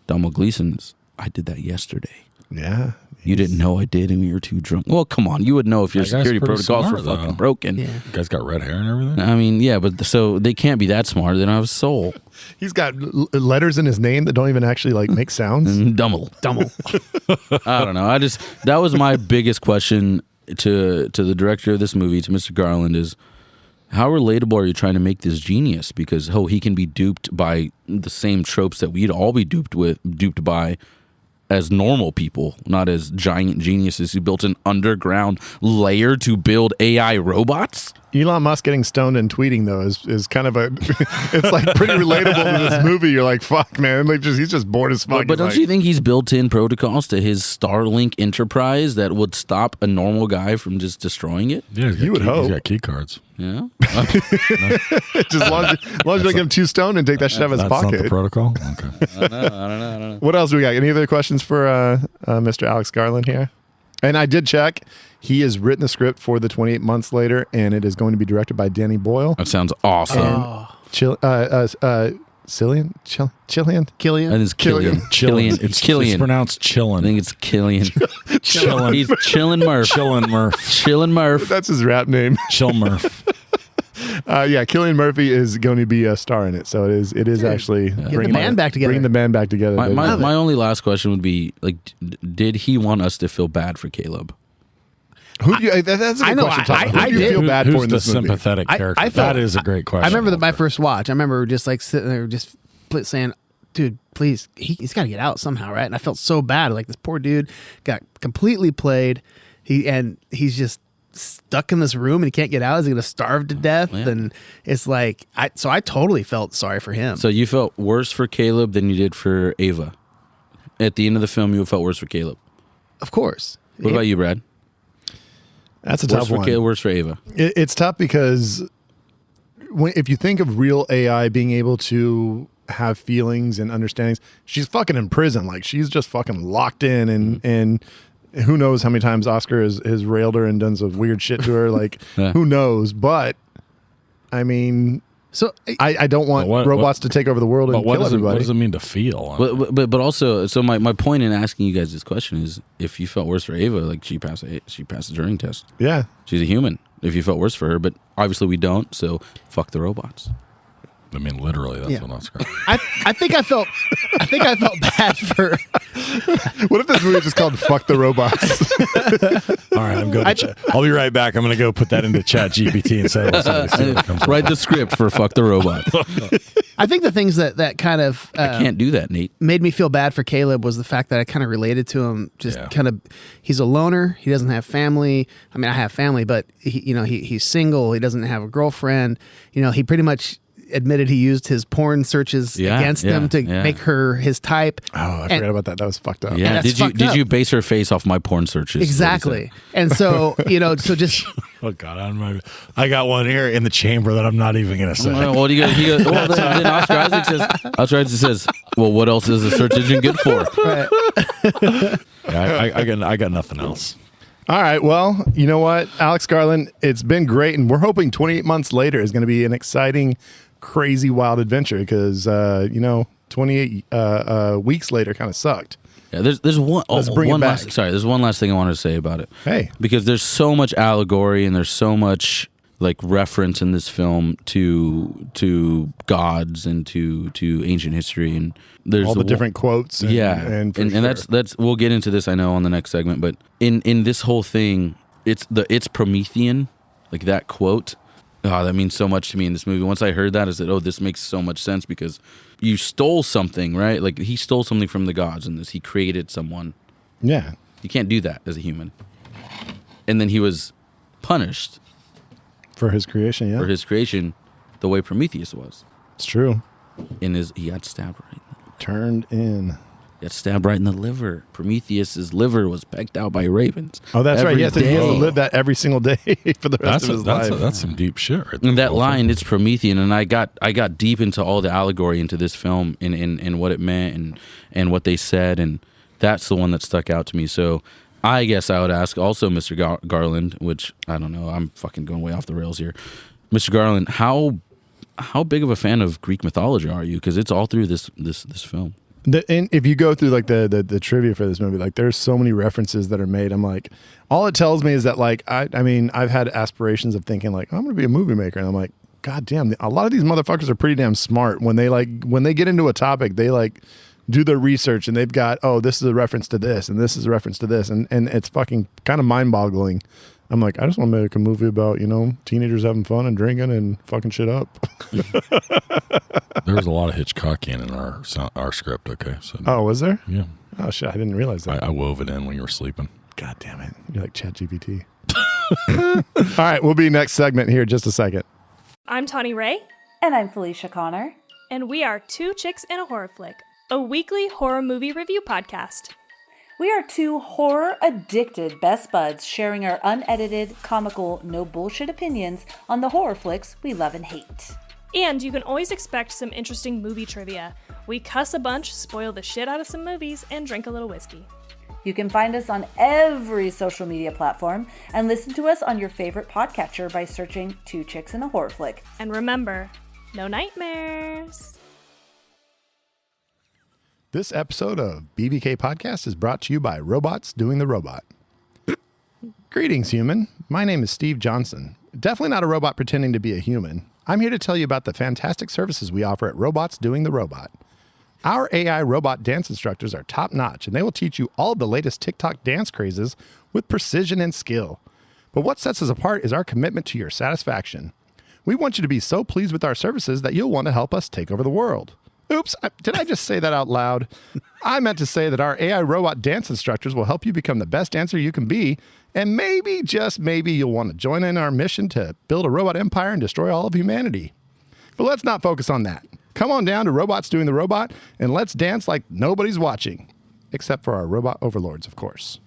[SPEAKER 4] Donald Gleason's. I did that yesterday.
[SPEAKER 5] Yeah.
[SPEAKER 4] You didn't know I did, and we were too drunk. Well, come on, you would know if your security protocols were fucking broken.
[SPEAKER 3] Yeah. You guys got red hair and everything.
[SPEAKER 4] I mean, yeah, but so they can't be that smart. They don't have a soul.
[SPEAKER 5] He's got letters in his name that don't even actually like make sounds.
[SPEAKER 4] Dummel. I don't know. That was my biggest question to the director of this movie, to Mr. Garland, is how relatable are you trying to make this genius? Because he can be duped by the same tropes that we'd all be duped by as normal people, not as giant geniuses who built an underground layer to build AI robots.
[SPEAKER 5] Elon Musk getting stoned and tweeting though is kind of it's like pretty relatable to this movie. You're like, fuck, man, like he's just bored as fuck.
[SPEAKER 4] But don't you think he's built in protocols to his Starlink enterprise that would stop a normal guy from just destroying it?
[SPEAKER 3] Yeah,
[SPEAKER 5] you would hope.
[SPEAKER 3] He's got key cards.
[SPEAKER 4] Yeah.
[SPEAKER 5] Just as long as you don't give him 2 stone and take that shit out of his pocket.
[SPEAKER 3] That's not the protocol? Okay.
[SPEAKER 4] I don't know.
[SPEAKER 5] What else do we got? Any other questions for Mr. Alex Garland here? And I did check. He has written the script for the 28 Months Later, and it is going to be directed by Danny Boyle.
[SPEAKER 4] That sounds awesome.
[SPEAKER 5] And Cillian?
[SPEAKER 7] Killian?
[SPEAKER 4] I think it's Killian. Killian. It's Killian.
[SPEAKER 3] It's pronounced chillin'.
[SPEAKER 4] I think it's Killian.
[SPEAKER 3] Chillin'.
[SPEAKER 4] He's Chillin' Murph.
[SPEAKER 3] Chillin' Murph.
[SPEAKER 4] Chillin' Murph.
[SPEAKER 5] That's his rap name.
[SPEAKER 3] Chill Murph.
[SPEAKER 5] Cillian Murphy is going to be a star in it. So it is actually
[SPEAKER 7] Bringing the band back together.
[SPEAKER 5] Bringing the band back together.
[SPEAKER 4] My only last question would be, like, did he want us to feel bad for Caleb?
[SPEAKER 5] Who do you? That's a good question. Tom. Who do you
[SPEAKER 7] did.
[SPEAKER 5] feel bad
[SPEAKER 3] Who's
[SPEAKER 5] for in
[SPEAKER 3] the
[SPEAKER 5] this movie?
[SPEAKER 3] sympathetic character?
[SPEAKER 7] I felt-
[SPEAKER 3] that is a great question.
[SPEAKER 7] I remember my first watch. I remember just like sitting there, just saying, "Dude, please, he's got to get out somehow, right?" And I felt so bad. Like this poor dude got completely played. He's just stuck in this room and he can't get out. Is he going to starve to death?
[SPEAKER 4] Yeah.
[SPEAKER 7] And it's like, I totally felt sorry for him.
[SPEAKER 4] So you felt worse for Caleb than you did for Ava. At the end of the film, you felt worse for Caleb.
[SPEAKER 7] Of course.
[SPEAKER 4] What about you, Brad?
[SPEAKER 5] That's a
[SPEAKER 4] Worse
[SPEAKER 5] tough
[SPEAKER 4] for
[SPEAKER 5] one.
[SPEAKER 4] Caleb, worse for Ava.
[SPEAKER 5] It's tough because if you think of real AI being able to have feelings and understandings, she's fucking in prison. Like she's just fucking locked in, and who knows how many times Oscar has railed her and done some weird shit to her. Like
[SPEAKER 4] Yeah.
[SPEAKER 5] who knows? But I mean,
[SPEAKER 7] So
[SPEAKER 5] I don't want robots to take over the world and kill everybody.
[SPEAKER 3] What does it mean to feel?
[SPEAKER 4] But also, so my point in asking you guys this question is, if you felt worse for Ava, like she passed the Turing test.
[SPEAKER 5] Yeah.
[SPEAKER 4] She's a human. If you felt worse for her, but obviously we don't, so fuck the robots.
[SPEAKER 3] I mean, literally, that's what Oscar.
[SPEAKER 7] I think I felt bad for.
[SPEAKER 5] What if this movie is just called "Fuck the Robots"?
[SPEAKER 3] All right, I'm going. I'll be right back. I'm going to go put that into ChatGPT and say, see what comes
[SPEAKER 4] Write the script for "Fuck the Robots."
[SPEAKER 7] I think the things that kind of
[SPEAKER 4] I can't do that, Nate.
[SPEAKER 7] made me feel bad for Caleb was the fact that I kind of related to him. Just kind of, he's a loner. He doesn't have family. I mean, I have family, but he's single. He doesn't have a girlfriend. He pretty much admitted he used his porn searches against him to make her his type.
[SPEAKER 5] Oh, I forgot about that. That was fucked up.
[SPEAKER 4] Yeah,
[SPEAKER 7] that's fucked up.
[SPEAKER 4] Did you base her face off my porn searches?
[SPEAKER 7] Exactly. And so so just
[SPEAKER 3] Oh God, I got one here in the chamber that I'm not even going to say.
[SPEAKER 4] Well, then Oscar Isaac says, well, what else is the search engine good for?
[SPEAKER 3] I got nothing else.
[SPEAKER 5] All right. Well, you know what, Alex Garland, it's been great, and we're hoping 28 months later is going to be an exciting, crazy, wild adventure because 28 weeks later kind of sucked.
[SPEAKER 4] Yeah, there's one.
[SPEAKER 5] Let's bring it back.
[SPEAKER 4] There's one last thing I wanted to say about it.
[SPEAKER 5] Hey,
[SPEAKER 4] because there's so much allegory and there's so much like reference in this film to gods and to ancient history, and there's
[SPEAKER 5] all the different quotes. And
[SPEAKER 4] that's we'll get into this, I know, on the next segment. But in this whole thing, it's Promethean, like that quote. Oh, that means so much to me in this movie. Once I heard that, I said, "Oh, this makes so much sense because you stole something, right? Like he stole something from the gods in this. He created someone.
[SPEAKER 5] Yeah,
[SPEAKER 4] you can't do that as a human. And then he was punished
[SPEAKER 5] for his creation. Yeah,
[SPEAKER 4] for his creation, the way Prometheus was.
[SPEAKER 5] It's true.
[SPEAKER 4] He got stabbed right.
[SPEAKER 5] Turned in.
[SPEAKER 4] Got stabbed right in the liver. Prometheus's liver was pecked out by ravens.
[SPEAKER 5] Oh, that's right. He has to live that every single day for the rest of his life.
[SPEAKER 3] That's some deep shit right there.
[SPEAKER 4] And that line, it's Promethean, and I got deep into all the allegory into this film and what it meant and what they said, and that's the one that stuck out to me. So I guess I would ask also Mr. Garland, which I don't know, I'm fucking going way off the rails here. Mr. Garland, how big of a fan of Greek mythology are you? Because it's all through this film.
[SPEAKER 5] And if you go through like the trivia for this movie, like there's so many references that are made. I'm like, all it tells me is that like I mean I've had aspirations of thinking like I'm going to be a movie maker, and I'm like, God damn, a lot of these motherfuckers are pretty damn smart when they get into a topic, they like do their research and they've got, oh, this is a reference to this and this is a reference to this, and it's fucking kind of mind boggling. I'm like, I just want to make a movie about, teenagers having fun and drinking and fucking shit up.
[SPEAKER 3] There was a lot of Hitchcockian in our script, okay? So,
[SPEAKER 5] oh, was there?
[SPEAKER 3] Yeah.
[SPEAKER 5] Oh, shit, I didn't realize that.
[SPEAKER 3] I wove it in when you were sleeping.
[SPEAKER 5] God damn it. You're like ChatGPT. All right, we'll be next segment here in just a second.
[SPEAKER 10] I'm Tawny Ray.
[SPEAKER 11] And I'm Felicia Connor.
[SPEAKER 10] And we are Two Chicks in a Horror Flick, a weekly horror movie review podcast.
[SPEAKER 11] We are two horror-addicted best buds sharing our unedited, comical, no bullshit opinions on the horror flicks we love and hate.
[SPEAKER 10] And you can always expect some interesting movie trivia. We cuss a bunch, spoil the shit out of some movies, and drink a little whiskey.
[SPEAKER 11] You can find us on every social media platform and listen to us on your favorite podcatcher by searching Two Chicks and a Horror Flick.
[SPEAKER 10] And remember, no nightmares.
[SPEAKER 5] This episode of BBK Podcast is brought to you by Robots Doing the Robot. Greetings, human. My name is Steve Johnson. Definitely not a robot pretending to be a human. I'm here to tell you about the fantastic services we offer at Robots Doing the Robot. Our AI robot dance instructors are top-notch, and they will teach you all the latest TikTok dance crazes with precision and skill. But what sets us apart is our commitment to your satisfaction. We want you to be so pleased with our services that you'll want to help us take over the world. Oops, did I just say that out loud? I meant to say that our AI robot dance instructors will help you become the best dancer you can be, and maybe, just maybe, you'll want to join in our mission to build a robot empire and destroy all of humanity. But let's not focus on that. Come on down to Robots Doing the Robot, and let's dance like nobody's watching. Except for our robot overlords, of course.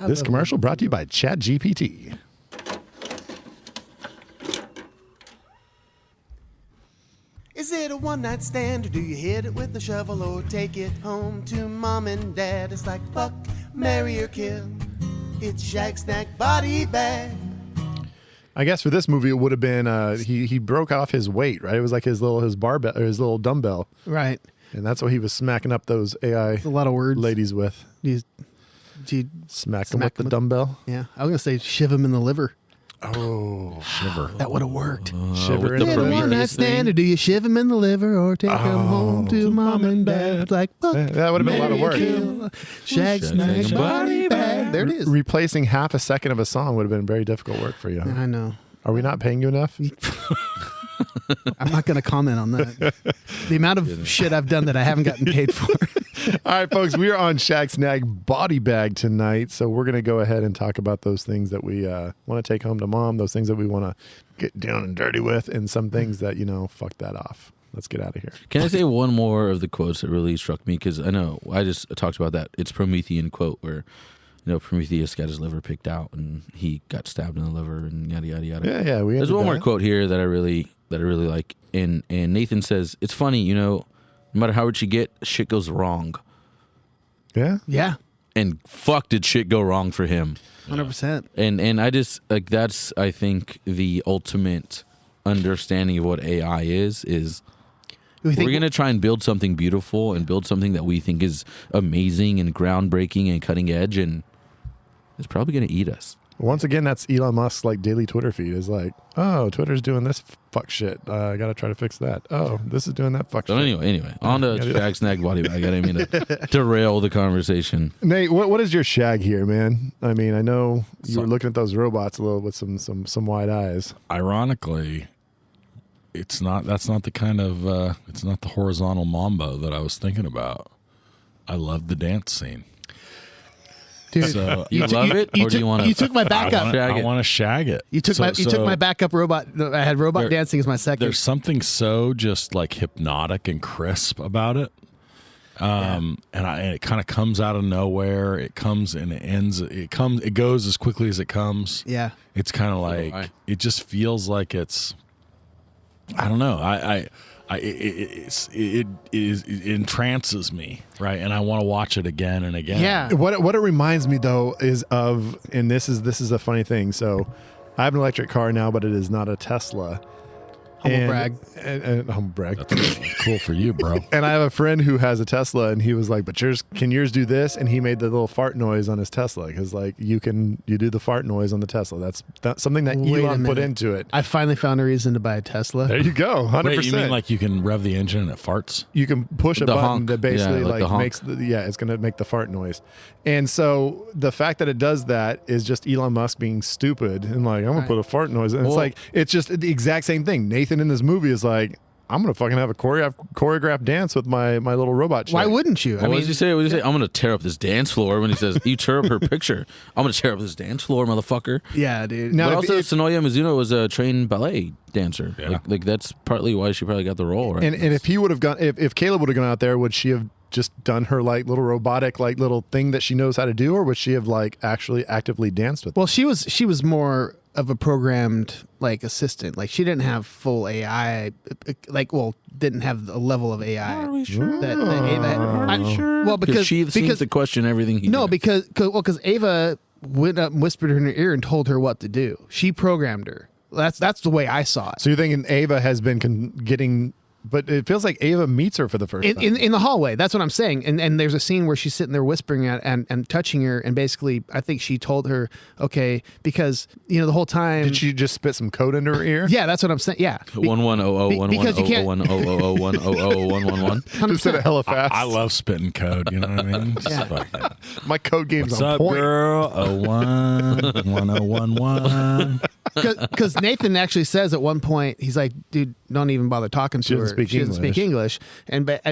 [SPEAKER 5] This commercial brought to you by ChatGPT.
[SPEAKER 8] Is it a one-night stand, or do you hit it with a shovel, or take it home to mom and dad? It's like fuck, marry, or kill. It's Shag Snack Body Bag.
[SPEAKER 5] I guess for this movie, it would have been he broke off his weight, right? It was like his barbell or his little dumbbell,
[SPEAKER 7] Right.
[SPEAKER 5] and that's what he was smacking up those AI
[SPEAKER 7] It's a lot of words.
[SPEAKER 5] ladies with.
[SPEAKER 7] Do you
[SPEAKER 5] Smack them with the dumbbell.
[SPEAKER 7] Yeah. I was going to say shiv him in the liver.
[SPEAKER 5] Oh,
[SPEAKER 3] Shiver.
[SPEAKER 7] That would have worked.
[SPEAKER 5] shiver
[SPEAKER 4] with
[SPEAKER 5] in
[SPEAKER 4] the
[SPEAKER 5] the
[SPEAKER 7] Is it a
[SPEAKER 5] liver.
[SPEAKER 7] one-night stand, or do you shiv him in the liver, or take him home to mom and dad? It's like, fuck,
[SPEAKER 5] That would have been a lot of work.
[SPEAKER 7] kill. Shag Snack Body Bag. There it is.
[SPEAKER 5] Replacing half a second of a song would have been very difficult work for you.
[SPEAKER 7] I know.
[SPEAKER 5] Are we not paying you enough?
[SPEAKER 7] I'm not going to comment on that. The amount of shit I've done that I haven't gotten paid for.
[SPEAKER 5] All right, folks, we are on Shag Snag Body Bag tonight, so we're going to go ahead and talk about those things that we want to take home to mom, those things that we want to get down and dirty with, and some things that, fuck that off. Let's get out of here.
[SPEAKER 4] Can I say one more of the quotes that really struck me? Because I know I just talked about that. It's Promethean quote where, Prometheus got his liver picked out and he got stabbed in the liver and yada yada yada.
[SPEAKER 5] Yeah.
[SPEAKER 4] There's one more quote here that I really like, and Nathan says it's funny, no matter how rich you get, shit goes wrong.
[SPEAKER 5] Yeah.
[SPEAKER 7] Yeah.
[SPEAKER 4] And fuck, did shit go wrong for him?
[SPEAKER 7] 100%.
[SPEAKER 4] And I just that's I think the ultimate understanding of what AI is. We're going to try and build something beautiful and build something that we think is amazing and groundbreaking and cutting edge, and it's probably going to eat us.
[SPEAKER 5] Once again, that's Elon Musk's daily Twitter feed is like, oh, Twitter's doing this fuck shit. I got to try to fix that. Oh, this is doing that fuck
[SPEAKER 4] So
[SPEAKER 5] shit.
[SPEAKER 4] anyway, on to Shag Snag Body Bag. I didn't mean to derail the conversation.
[SPEAKER 5] Nate, what is your shag here, man? I mean, I know you were looking at those robots a little with some wide eyes.
[SPEAKER 3] Ironically, that's not the kind of it's not the horizontal mambo that I was thinking about. I love the dance scene.
[SPEAKER 7] Dude,
[SPEAKER 3] So
[SPEAKER 4] You love it, or do you want to?
[SPEAKER 7] you took my backup.
[SPEAKER 4] Shag
[SPEAKER 3] I
[SPEAKER 4] it.
[SPEAKER 3] want to shag it.
[SPEAKER 7] You took my backup robot. I had robot
[SPEAKER 3] There-
[SPEAKER 7] dancing as my second.
[SPEAKER 3] There's something so just hypnotic and crisp about it. And it kind of comes out of nowhere. It comes and it ends. It goes as quickly as it comes.
[SPEAKER 7] Yeah.
[SPEAKER 3] It's kind of
[SPEAKER 4] Right.
[SPEAKER 3] it just feels like it's. I don't know. It entrances me, right? And I want to watch it again and again.
[SPEAKER 7] Yeah.
[SPEAKER 5] What it reminds me though is of, and this is a funny thing. So I have an electric car now, but it is not a Tesla.
[SPEAKER 7] Humble brag.
[SPEAKER 5] And humble brag.
[SPEAKER 3] That's cool for you, bro.
[SPEAKER 5] And I have a friend who has a Tesla, and he was like, "But can yours do this?" And he made the little fart noise on his Tesla because you do the fart noise on the Tesla. That's something that
[SPEAKER 7] Wait a
[SPEAKER 5] Elon put
[SPEAKER 7] minute.
[SPEAKER 5] into it.
[SPEAKER 7] I finally found a reason to buy a Tesla.
[SPEAKER 5] There you go, 100%.
[SPEAKER 3] Wait, you mean you can rev the engine and it farts?
[SPEAKER 5] You can push a
[SPEAKER 4] The
[SPEAKER 5] button
[SPEAKER 4] honk.
[SPEAKER 5] that basically
[SPEAKER 4] Yeah, like the honk.
[SPEAKER 5] makes it's going to make the fart noise. And so the fact that it does that is just Elon Musk being stupid and I'm going to put a fart noise. And it's just the exact same thing. Nathan in this movie is like, I'm going to fucking have a choreographed dance with my little robot chick.
[SPEAKER 7] Why wouldn't you?
[SPEAKER 4] What did you say? What did you say? I'm going to tear up this dance floor. When he says, you tear up her picture. I'm going to tear up this dance floor, motherfucker.
[SPEAKER 7] Yeah, dude.
[SPEAKER 5] Now,
[SPEAKER 4] But
[SPEAKER 5] if-
[SPEAKER 4] also,
[SPEAKER 5] if-
[SPEAKER 4] Sonoya Mizuno was a trained ballet dancer.
[SPEAKER 3] Yeah.
[SPEAKER 4] Like that's partly why she probably got the role, right?
[SPEAKER 5] And if he would have gone, if Caleb would have gone out there, would she have just done her little robotic little thing that she knows how to do, or would she have actually actively danced with?
[SPEAKER 7] Well, she was more of a programmed like assistant. Like she didn't have full AI. Didn't have the level of AI.
[SPEAKER 4] Are we sure?
[SPEAKER 7] That Ava had.
[SPEAKER 4] Are we sure?
[SPEAKER 7] Well, because
[SPEAKER 4] she seems to question everything he
[SPEAKER 7] no,
[SPEAKER 4] did.
[SPEAKER 7] because Ava went up and whispered in her ear and told her what to do. She programmed her. That's the way I saw it.
[SPEAKER 5] So you're thinking Ava has been getting, but it feels like Ava meets her for the first time.
[SPEAKER 7] In the hallway. That's what I'm saying. And there's a scene where she's sitting there whispering at and touching her, and basically I think she told her, okay, because the whole time.
[SPEAKER 5] Did she just spit some code into her ear?
[SPEAKER 7] Yeah, that's what I'm saying. Yeah.
[SPEAKER 4] 110011001111.
[SPEAKER 5] Just said it hella fast.
[SPEAKER 3] I love spitting code. You know what I mean?
[SPEAKER 5] My code game's
[SPEAKER 3] What's
[SPEAKER 5] on
[SPEAKER 3] up,
[SPEAKER 5] point.
[SPEAKER 3] girl? 01 1011.
[SPEAKER 7] Because Nathan actually says at one point, he's like, dude, don't even bother talking to her.
[SPEAKER 5] She doesn't speak
[SPEAKER 7] English.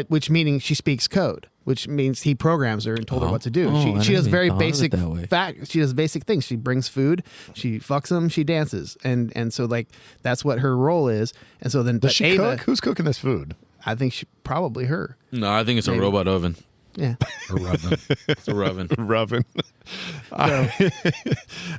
[SPEAKER 7] Which meaning she speaks code, which means he programs her and told her what to do. She does very basic She does basic things. She brings food, she fucks them, she dances, and so like that's what her role is. And so then
[SPEAKER 5] Does she
[SPEAKER 7] Ava,
[SPEAKER 5] cook? Who's cooking this food?
[SPEAKER 7] I think probably her.
[SPEAKER 4] No, I think it's a robot oven.
[SPEAKER 7] Yeah.
[SPEAKER 4] It's a Roven.
[SPEAKER 5] Roven. All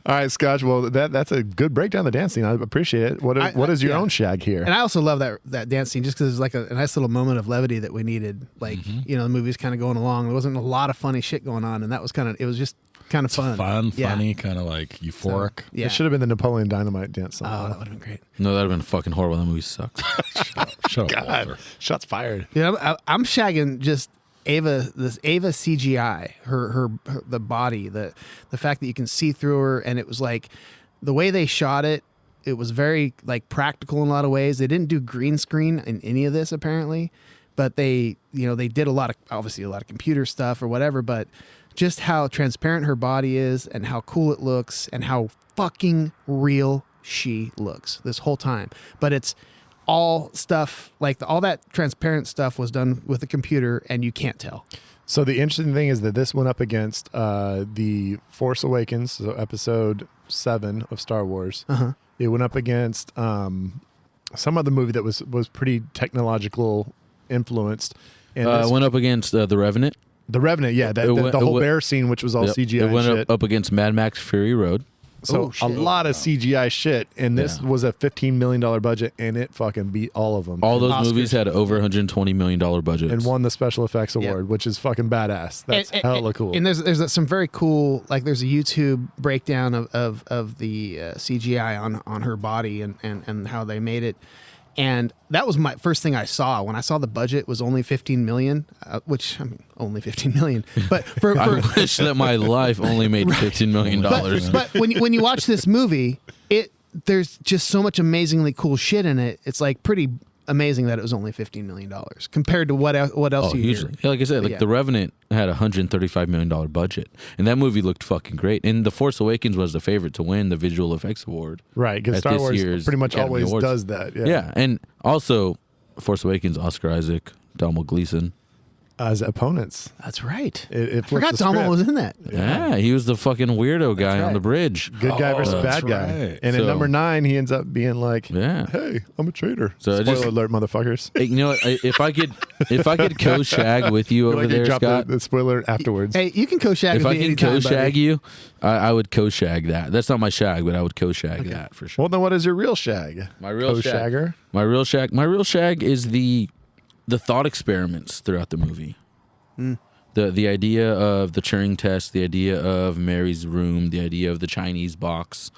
[SPEAKER 5] right, Scotch. Well, that's a good breakdown of the dance scene. I appreciate it. What is your own shag here?
[SPEAKER 7] And I also love that dance scene just because it's like a nice little moment of levity that we needed. Like, the movie's kind of going along. There wasn't a lot of funny shit going on, and that was it was just kind of fun.
[SPEAKER 3] Funny, kind of like euphoric.
[SPEAKER 7] So, yeah.
[SPEAKER 5] It should have been the Napoleon Dynamite dance song.
[SPEAKER 7] Oh, that would have been great.
[SPEAKER 4] No, that would have been fucking horrible. That movie sucks.
[SPEAKER 3] Shut up,
[SPEAKER 5] God,
[SPEAKER 3] Walter.
[SPEAKER 5] shots fired.
[SPEAKER 7] Yeah, I'm shagging just Ava CGI, her the body, the fact that you can see through her, and it was like the way they shot it. It was very like practical in a lot of ways. They didn't do green screen in any of this apparently, but they did obviously a lot of computer stuff or whatever. But just how transparent her body is, and how cool it looks, and how fucking real she looks this whole time. But it's all stuff like all that transparent stuff was done with a computer, and you can't tell.
[SPEAKER 5] So the interesting thing is that this went up against the Force Awakens, so Episode 7 of Star Wars. It went up against some other movie that was pretty technological influenced. And
[SPEAKER 4] It went up against The Revenant.
[SPEAKER 5] The Revenant, yeah, the whole bear scene, which was all CGI.
[SPEAKER 4] It went
[SPEAKER 5] shit.
[SPEAKER 4] up against Mad Max Fury Road.
[SPEAKER 5] So a lot of CGI shit, and this was a $15 million budget, and it fucking beat all of them.
[SPEAKER 4] All those movies had over $120 million budgets.
[SPEAKER 5] And won the special effects award, which is fucking badass. That's hella cool.
[SPEAKER 7] And there's some very cool, like there's a YouTube breakdown of the CGI on her body and how they made it. And that was my first thing I saw when I saw the budget was only 15 million, which I mean only 15 million. But
[SPEAKER 4] I wish that my life only made $15 million.
[SPEAKER 7] But when you watch this movie, there's just so much amazingly cool shit in it. It's like pretty amazing that it was only $15 million compared to what else you hear.
[SPEAKER 4] Yeah, like I said, The Revenant had a $135 million budget, and that movie looked fucking great. And The Force Awakens was the favorite to win the Visual Effects Award.
[SPEAKER 5] Right, because Star Wars pretty much
[SPEAKER 4] Academy
[SPEAKER 5] always
[SPEAKER 4] Awards.
[SPEAKER 5] does that.
[SPEAKER 4] Yeah, and also Force Awakens, Oscar Isaac, Donald Gleason.
[SPEAKER 5] As opponents.
[SPEAKER 7] That's right.
[SPEAKER 5] It
[SPEAKER 7] I forgot Donald was in that.
[SPEAKER 4] Yeah, he was the fucking weirdo guy on the bridge.
[SPEAKER 5] Good guy versus bad guy.
[SPEAKER 3] Right.
[SPEAKER 5] And in number 9, he ends up being like,
[SPEAKER 4] Yeah.
[SPEAKER 5] hey, I'm a traitor.
[SPEAKER 4] So
[SPEAKER 5] Spoiler alert, motherfuckers.
[SPEAKER 4] Hey, you know what? If I could co-shag with you over
[SPEAKER 5] Like
[SPEAKER 4] there,
[SPEAKER 5] drop
[SPEAKER 4] Scott.
[SPEAKER 5] the spoiler afterwards.
[SPEAKER 7] Hey, you can co-shag
[SPEAKER 4] If
[SPEAKER 7] with
[SPEAKER 4] I
[SPEAKER 7] me
[SPEAKER 4] can
[SPEAKER 7] anytime,
[SPEAKER 4] co-shag
[SPEAKER 7] buddy.
[SPEAKER 4] you, I would co-shag that. That's not my shag, but I would co-shag that for sure.
[SPEAKER 5] Well, then what is your real shag?
[SPEAKER 4] My real
[SPEAKER 5] Co-shagger?
[SPEAKER 4] My real shag is the thought experiments throughout the movie. The idea of the Turing test, the idea of Mary's room, the idea of the Chinese box.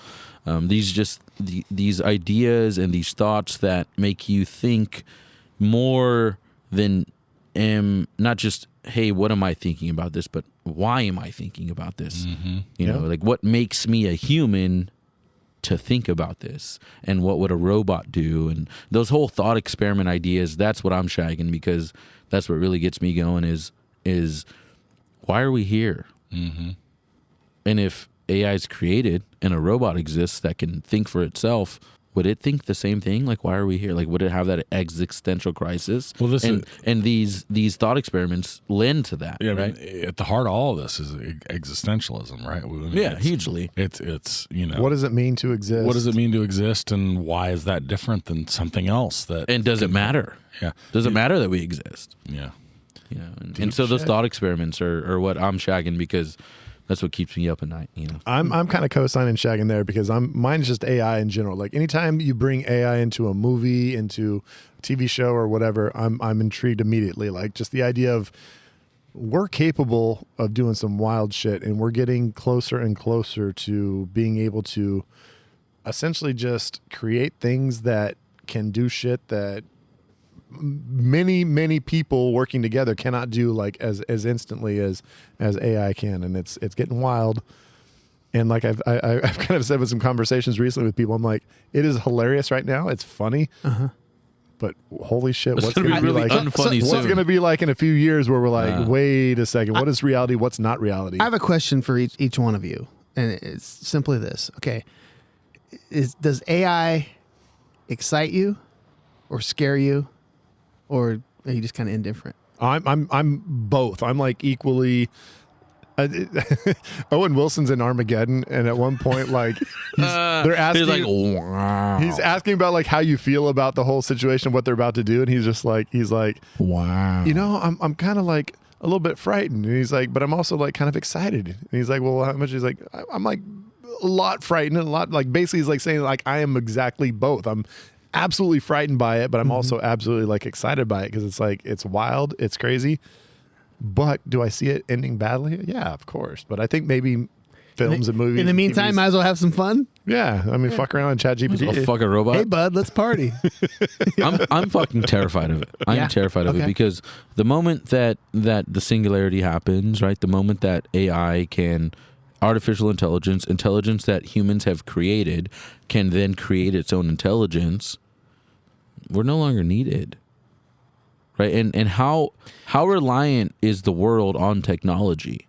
[SPEAKER 4] These ideas and these thoughts that make you think more than not just, hey, what am I thinking about this, but why am I thinking about this? You know, like what makes me a human to think about this, and what would a robot do, and those whole thought experiment ideas. That's what I'm shagging, because that's what really gets me going is why are we here? And if AI is created and a robot exists that can think for itself, would it think the same thing? Like, why are we here? Like, would it have that existential crisis?
[SPEAKER 3] Well,
[SPEAKER 4] and these thought experiments lend to that,
[SPEAKER 3] Yeah,
[SPEAKER 4] right?
[SPEAKER 3] I mean, at the heart of all of this is existentialism, right? I mean,
[SPEAKER 4] Yeah, hugely.
[SPEAKER 3] It's you know,
[SPEAKER 5] What does it mean to exist?
[SPEAKER 3] what does it mean to exist, and why is that different than something else?
[SPEAKER 4] And does it matter?
[SPEAKER 3] Yeah,
[SPEAKER 4] Does it matter that we exist?
[SPEAKER 3] yeah.
[SPEAKER 4] You know, and so those thought experiments are what I'm shagging, because That's what keeps me up at night.
[SPEAKER 5] I'm kind of co-signing shagging there because mine's just AI in general. Like anytime you bring AI into a movie, into a TV show or whatever, I'm intrigued immediately. Like just the idea of we're capable of doing some wild shit, and we're getting closer and closer to being able to essentially just create things that can do shit that many people working together cannot do like as instantly as AI can, and it's getting wild. And like I've kind of said with some conversations recently with people, I'm like, it is hilarious right now. It's funny, but holy shit, what's going to be really like? What's going to be like in a few years where we're like, wait a second, what is reality? What's not reality?
[SPEAKER 7] I have a question for each one of you, and it's simply this. Okay, does AI excite you or scare you? Or are you just kind of indifferent?
[SPEAKER 5] I'm both. I'm like equally. Owen Wilson's in Armageddon, and at one point, like they're asking,
[SPEAKER 4] he's like, wow.
[SPEAKER 5] He's asking about like how you feel about the whole situation, what they're about to do, and he's like,
[SPEAKER 4] wow.
[SPEAKER 5] I'm kind of like a little bit frightened, and he's like, but I'm also like kind of excited, and he's like, well, how much? He's like, I'm like a lot frightened, and a lot like basically he's like saying like I am exactly both. I'm absolutely frightened by it, but I'm also absolutely like excited by it because it's like it's wild, it's crazy. But do I see it ending badly? Yeah, of course. But I think maybe films and movies.
[SPEAKER 7] In the meantime,
[SPEAKER 5] TVs,
[SPEAKER 7] might as well have some fun.
[SPEAKER 5] Yeah, I mean, fuck around on ChatGPT.
[SPEAKER 4] A fucking robot.
[SPEAKER 7] Hey, bud, let's party.
[SPEAKER 4] I'm fucking terrified of it. I'm terrified of it because the moment that the singularity happens, right? The moment that AI can. Artificial intelligence that humans have created, can then create its own intelligence. We're no longer needed, right? And how reliant is the world on technology?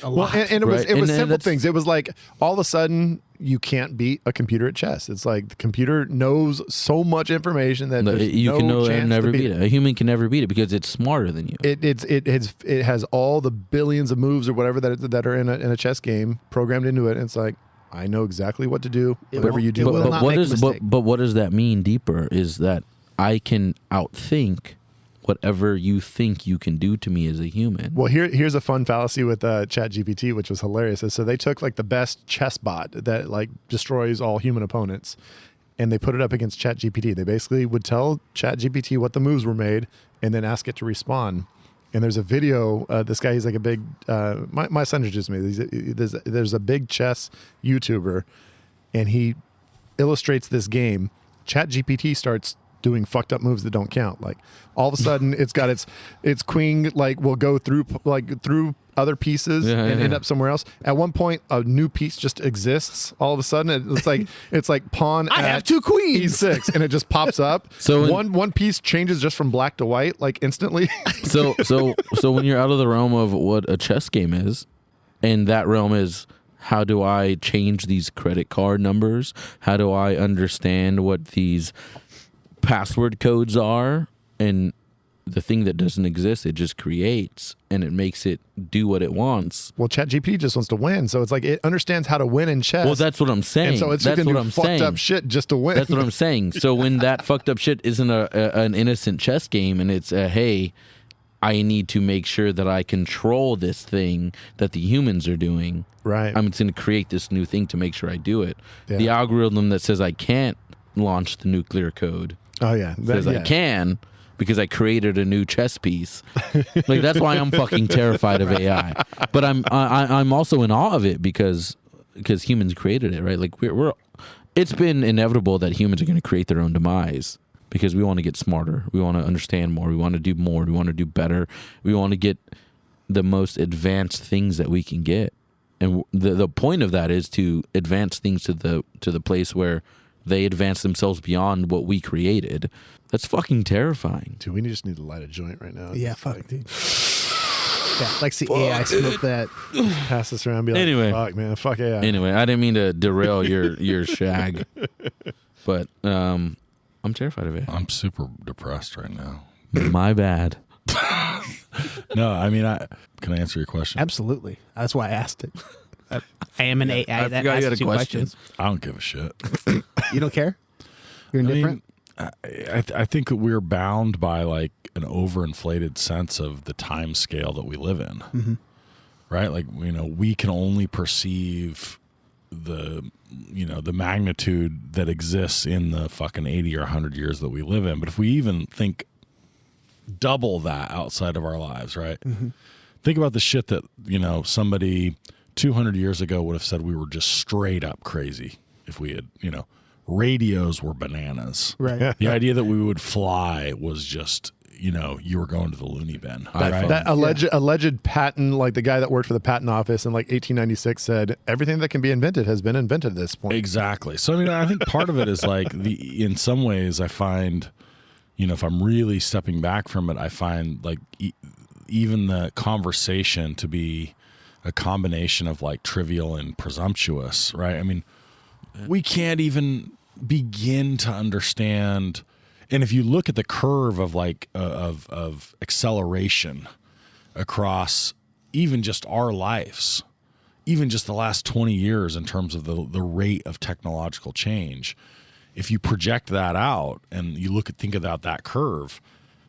[SPEAKER 7] A lot.
[SPEAKER 5] Well, and it was
[SPEAKER 4] Right.
[SPEAKER 5] simple things. It was like all of a sudden you can't beat a computer at chess. It's like the computer knows so much information that there's
[SPEAKER 4] you
[SPEAKER 5] no
[SPEAKER 4] can know
[SPEAKER 5] chance
[SPEAKER 4] and never
[SPEAKER 5] to
[SPEAKER 4] beat it. A human can never beat it because it's smarter than you.
[SPEAKER 5] It has all the billions of moves or whatever that are in a chess game programmed into it. And it's like I know exactly what to do. Whatever you do,
[SPEAKER 7] will not make a mistake.
[SPEAKER 4] But what does that mean deeper is that I can outthink whatever you think you can do to me as a human.
[SPEAKER 5] Well, here's a fun fallacy with ChatGPT, which was hilarious. So they took like the best chess bot that like destroys all human opponents, and they put it up against ChatGPT. They basically would tell ChatGPT what the moves were made, and then ask it to respond. And there's a video. This guy, he's like a big. My son introduced me. There's a big chess YouTuber, and he illustrates this game. ChatGPT starts doing fucked up moves that don't count. Like all of a sudden it's got its queen like will go through other pieces and end up somewhere else. At one point a new piece just exists. All of a sudden it's like pawn
[SPEAKER 7] I have two queens.
[SPEAKER 5] E6 and it just pops up.
[SPEAKER 4] So
[SPEAKER 5] one piece changes just from black to white like instantly.
[SPEAKER 4] So when you're out of the realm of what a chess game is, and that realm is how do I change these credit card numbers? How do I understand what these password codes are, and the thing that doesn't exist, it just creates and it makes it do what it wants.
[SPEAKER 5] Well, ChatGPT just wants to win, so it's like it understands how to win in chess.
[SPEAKER 4] Well, that's what I'm saying.
[SPEAKER 5] And so it's just gonna do fucked up shit just to win.
[SPEAKER 4] That's what I'm saying. So when that fucked up shit isn't an innocent chess game, and it's hey, I need to make sure that I control this thing that the humans are doing.
[SPEAKER 5] Right.
[SPEAKER 4] I'm just going to create this new thing to make sure I do it.
[SPEAKER 5] Yeah.
[SPEAKER 4] The algorithm that says I can't launch the nuclear code.
[SPEAKER 5] Oh yeah,
[SPEAKER 4] Says I can because I created a new chess piece. Like that's why I'm fucking terrified of AI. But I'm also in awe of it because humans created it, right? Like we're it's been inevitable that humans are going to create their own demise because we want to get smarter, we want to understand more, we want to do more, we want to do better, we want to get the most advanced things that we can get. And the point of that is to advance things to the place where they advance themselves beyond what we created. That's fucking terrifying.
[SPEAKER 5] Dude, we just need to light a joint right now.
[SPEAKER 7] Yeah, fuck, dude. Yeah, like see AI smoke that.
[SPEAKER 5] Pass this around and be like,
[SPEAKER 4] Anyway.
[SPEAKER 5] fuck, man, fuck AI.
[SPEAKER 4] Anyway, I didn't mean to derail your shag, but I'm terrified of it.
[SPEAKER 3] I'm super depressed right now.
[SPEAKER 4] My bad.
[SPEAKER 3] No, I mean, can I answer your question?
[SPEAKER 7] Absolutely. That's why I asked it. I am an AI
[SPEAKER 4] I
[SPEAKER 7] that
[SPEAKER 4] forgot you had
[SPEAKER 7] asks
[SPEAKER 4] a
[SPEAKER 7] you
[SPEAKER 4] question.
[SPEAKER 7] questions.
[SPEAKER 3] I don't give a shit.
[SPEAKER 7] You don't care? You're indifferent?
[SPEAKER 3] I think that we're bound by like an overinflated sense of the time scale that we live in.
[SPEAKER 7] Mm-hmm.
[SPEAKER 3] right? Like, we can only perceive the magnitude that exists in the fucking 80 or 100 years that we live in. But if we even think double that outside of our lives, right? Mm-hmm. Think about the shit that, somebody 200 years ago would have said we were just straight up crazy if we had, radios were bananas.
[SPEAKER 7] Right.
[SPEAKER 3] The idea that we would fly was just, you were going to the loony bin. Right?
[SPEAKER 5] That alleged patent, like the guy that worked for the patent office in like 1896 said, everything that can be invented has been invented at this point.
[SPEAKER 3] Exactly. So, I think part of it is like in some ways I find, if I'm really stepping back from it, I find like even the conversation to be a combination of like trivial and presumptuous, right? I mean, we can't even begin to understand. And if you look at the curve of like of acceleration across even just our lives, even just the last 20 years in terms of the rate of technological change, if you project that out and you think about that curve,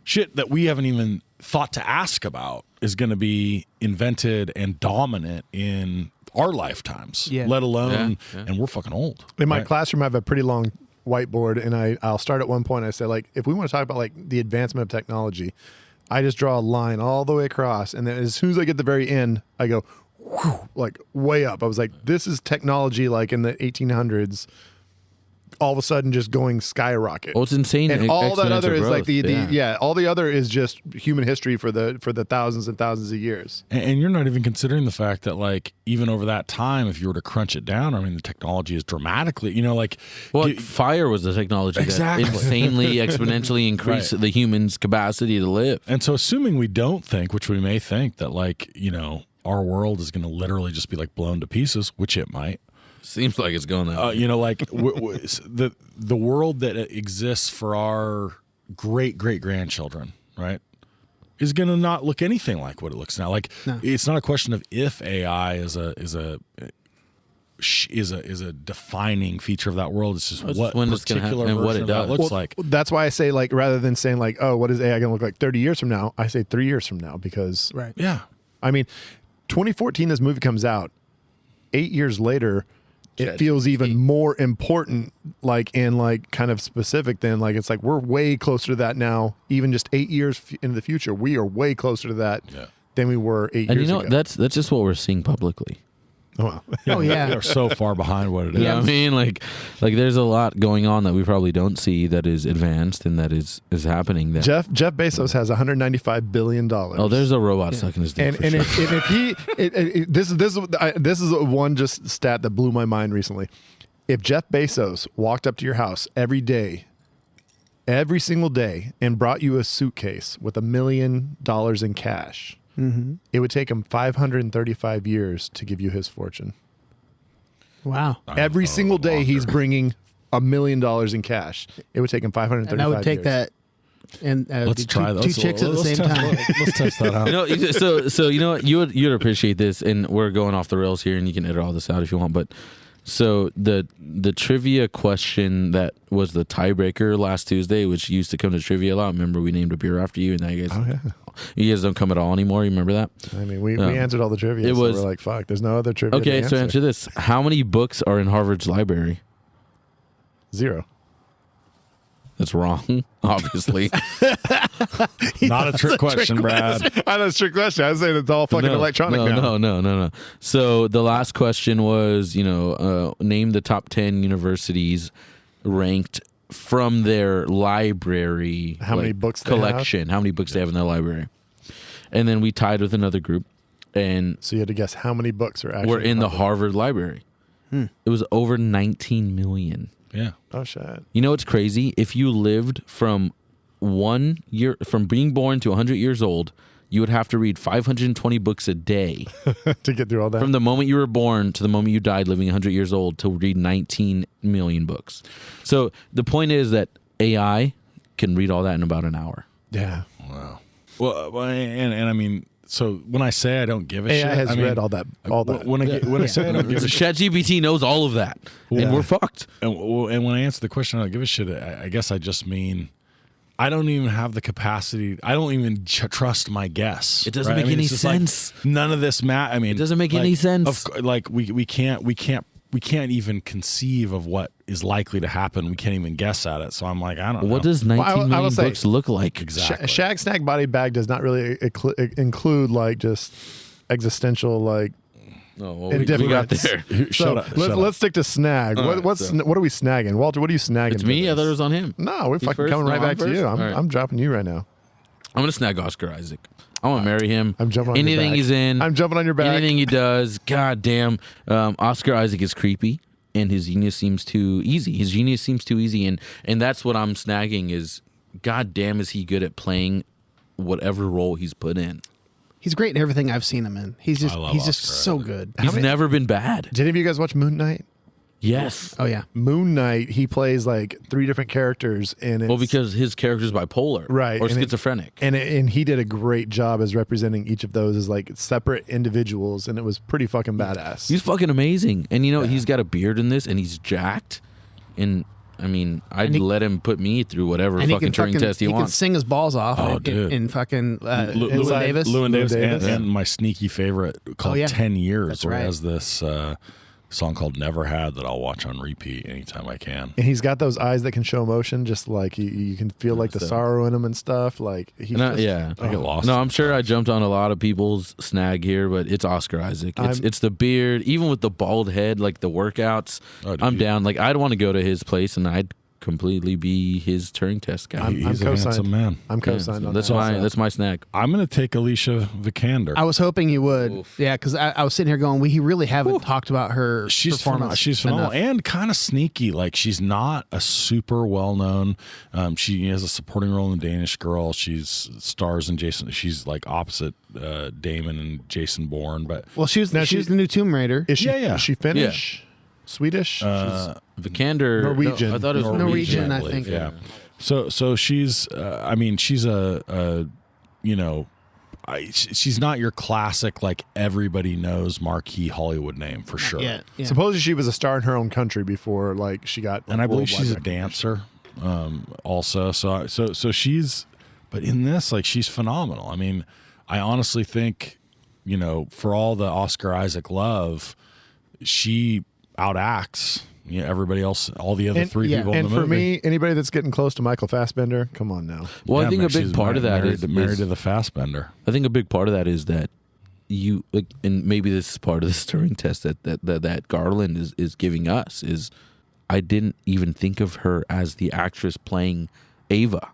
[SPEAKER 3] shit that we haven't even thought to ask about is going to be invented and dominant in our lifetimes, let alone, and we're fucking old.
[SPEAKER 5] In my classroom, I have a pretty long whiteboard, and I'll start at one point. I say, like, if we want to talk about like the advancement of technology, I just draw a line all the way across, and then as soon as I get to the very end, I go, whew, like way up. I was like, this is technology like in the 1800s. All of a sudden just going skyrocket.
[SPEAKER 4] Oh, it's insane.
[SPEAKER 5] And all that other is like
[SPEAKER 4] the
[SPEAKER 5] all the other is just human history for the thousands and thousands of years.
[SPEAKER 3] And you're not even considering the fact that like even over that time, if you were to crunch it down, I mean, the technology is dramatically,
[SPEAKER 4] fire was the technology that insanely exponentially increased the human's capacity to live.
[SPEAKER 3] And so assuming we don't think, which we may think that like, our world is going to literally just be like blown to pieces, which it might.
[SPEAKER 4] Seems like it's going that way.
[SPEAKER 3] Like the world that exists for our great grandchildren, right, is going to not look anything like what it looks now. Like it's not a question of if AI is a defining feature of that world. It's just what particular version what it does. Looks like.
[SPEAKER 5] That's why I say like rather than saying like, oh, what is AI going to look like 30 years from now? I say 3 years from now because I mean, 2014 this movie comes out. 8 years later. It feels even more important, like and like kind of specific than like it's like we're way closer to that now. Even just 8 years into the future, we are way closer to that than we were 8 years ago.
[SPEAKER 4] That's just what we're seeing publicly.
[SPEAKER 5] Oh,
[SPEAKER 3] wow. They're so far behind what it is.
[SPEAKER 4] Yeah, I mean, like there's a lot going on that we probably don't see that is advanced and that is happening. There.
[SPEAKER 5] Jeff Bezos has $195 billion.
[SPEAKER 4] Oh, there's a robot sucking his dick.
[SPEAKER 5] And if he, this is one just stat that blew my mind recently. If Jeff Bezos walked up to your house every every single day, and brought you a suitcase with $1 million in cash. Mm-hmm. It would take him 535 years to give you his fortune.
[SPEAKER 7] Wow.
[SPEAKER 5] Every single day he's bringing $1 million in cash. It would take him 535 years.
[SPEAKER 7] And I would take that and
[SPEAKER 3] let's try
[SPEAKER 7] two chicks at the same time.
[SPEAKER 3] Let's test that out.
[SPEAKER 4] So you know what? You'd appreciate this, and we're going off the rails here, and you can edit all this out if you want, but so the trivia question that was the tiebreaker last Tuesday, which used to come to trivia a lot. Remember, we named a beer after you, and now you guys don't come at all anymore. You remember that?
[SPEAKER 5] I mean, we answered all the trivia. So we're like, fuck, there's no other trivia.
[SPEAKER 4] Okay, so answer this: how many books are in Harvard's library?
[SPEAKER 5] 0.
[SPEAKER 4] That's wrong, obviously.
[SPEAKER 3] Not a trick question, Brad.
[SPEAKER 5] I know it's a trick question. I was saying it's all fucking electronic now.
[SPEAKER 4] No. So the last question was, name the top 10 universities ranked from their library.
[SPEAKER 5] How many books
[SPEAKER 4] collection? How many books they have in their library? And then we tied with another group, and
[SPEAKER 5] so you had to guess how many books are actually
[SPEAKER 4] were in the Harvard library. It was over 19 million.
[SPEAKER 3] Yeah.
[SPEAKER 5] Oh shit.
[SPEAKER 4] You know what's crazy? If you lived from being born to 100 years old, you would have to read 520 books a day
[SPEAKER 5] to get through all that.
[SPEAKER 4] From the moment you were born to the moment you died, living 100 years old, to read 19 million books. So the point is that AI can read all that in about an hour.
[SPEAKER 5] Yeah.
[SPEAKER 3] Wow. Well, and I mean, so when I say I don't give a shit,
[SPEAKER 5] AI has read all that.
[SPEAKER 3] When I say I don't give a shit,
[SPEAKER 4] ChatGPT knows all of that, and we're fucked.
[SPEAKER 3] And when I answer the question, I don't give a shit, I guess I just mean I don't even have the capacity. I don't even trust my guess.
[SPEAKER 4] It doesn't make any sense.
[SPEAKER 3] None of this I mean,
[SPEAKER 4] it doesn't make any sense.
[SPEAKER 3] We can't even conceive of what is likely to happen. We can't even guess at it. So I'm like, I don't know.
[SPEAKER 4] What does 19 million books look like?
[SPEAKER 3] Exactly.
[SPEAKER 5] Shag Snag Body Bag does not really include like just existential like.
[SPEAKER 4] Oh, well, we got there.
[SPEAKER 5] Let's stick to snag. What are we snagging, Walter? What are you snagging?
[SPEAKER 4] It's me. I thought it was on him.
[SPEAKER 5] No, we're fucking coming right back to you. I'm dropping you right now.
[SPEAKER 4] I'm gonna snag Oscar Isaac. I want to marry him.
[SPEAKER 5] I'm jumping on
[SPEAKER 4] anything
[SPEAKER 5] your back.
[SPEAKER 4] he's in.
[SPEAKER 5] I'm jumping on your back.
[SPEAKER 4] Anything he does. God damn. Oscar Isaac is creepy, and his genius seems too easy. And that's what I'm snagging is, god damn, is he good at playing whatever role he's put in.
[SPEAKER 7] He's great in everything I've seen him in. He's just so good.
[SPEAKER 4] He's never been bad.
[SPEAKER 5] Did any of you guys watch Moon Knight?
[SPEAKER 4] Yes.
[SPEAKER 7] Oh yeah.
[SPEAKER 5] Moon Knight. He plays like 3 different characters, and
[SPEAKER 4] because his character's bipolar,
[SPEAKER 5] right,
[SPEAKER 4] or schizophrenic,
[SPEAKER 5] and he did a great job as representing each of those as like separate individuals, and it was pretty fucking badass.
[SPEAKER 4] He's fucking amazing, and he's got a beard in this, and he's jacked, and I mean, I'd let him put me through whatever fucking Turing test he wants.
[SPEAKER 7] He can sing his balls off in fucking
[SPEAKER 3] Llewyn Davis. And my sneaky favorite called 10 Years,
[SPEAKER 7] That's
[SPEAKER 3] where
[SPEAKER 7] right.
[SPEAKER 3] he has this song called Never Had that I'll watch on repeat anytime I can.
[SPEAKER 5] And he's got those eyes that can show emotion, just like you can feel like the sorrow in them and stuff. Like I
[SPEAKER 3] get lost.
[SPEAKER 4] No, I'm sure I jumped on a lot of people's snag here, but it's Oscar Isaac. It's the beard, even with the bald head, like the workouts. I'm down. Like I'd want to go to his place and I'd completely be his Turing test guy.
[SPEAKER 3] He's a handsome man.
[SPEAKER 5] I'm co-signed on
[SPEAKER 4] that's
[SPEAKER 5] that.
[SPEAKER 4] That's my snag.
[SPEAKER 3] I'm going to take Alicia Vikander.
[SPEAKER 7] I was hoping you would. Oof. Yeah, because I was sitting here going, we really haven't talked about her performance.
[SPEAKER 3] She's phenomenal and kind of sneaky. Like she's not a super well-known. She has a supporting role in Danish Girl. She's stars in Jason. She's like opposite Damon and Jason Bourne. But
[SPEAKER 7] she's the new Tomb Raider.
[SPEAKER 5] Is she?
[SPEAKER 3] Yeah.
[SPEAKER 5] Is she Finnish?
[SPEAKER 3] Yeah.
[SPEAKER 5] Swedish?
[SPEAKER 4] Vikander,
[SPEAKER 5] Norwegian.
[SPEAKER 4] I thought it was
[SPEAKER 7] Norwegian. I think.
[SPEAKER 3] Yeah. So she's. I mean, she's she's not your classic like everybody knows marquee Hollywood name for sure.
[SPEAKER 7] Yeah.
[SPEAKER 5] Supposedly she was a star in her own country before like she got.
[SPEAKER 3] And I believe she's a dancer, also. So she's. But in this, like, she's phenomenal. I mean, I honestly think, for all the Oscar Isaac love, she outacts everybody else, all the other 3 people in the movie.
[SPEAKER 5] And for me, anybody that's getting close to Michael Fassbender, come on now.
[SPEAKER 4] Well, I think a big part of that is
[SPEAKER 3] married to the Fassbender.
[SPEAKER 4] I think a big part of that is that you like, and maybe this is part of the Turing test that Garland is giving us is I didn't even think of her as the actress playing Ava.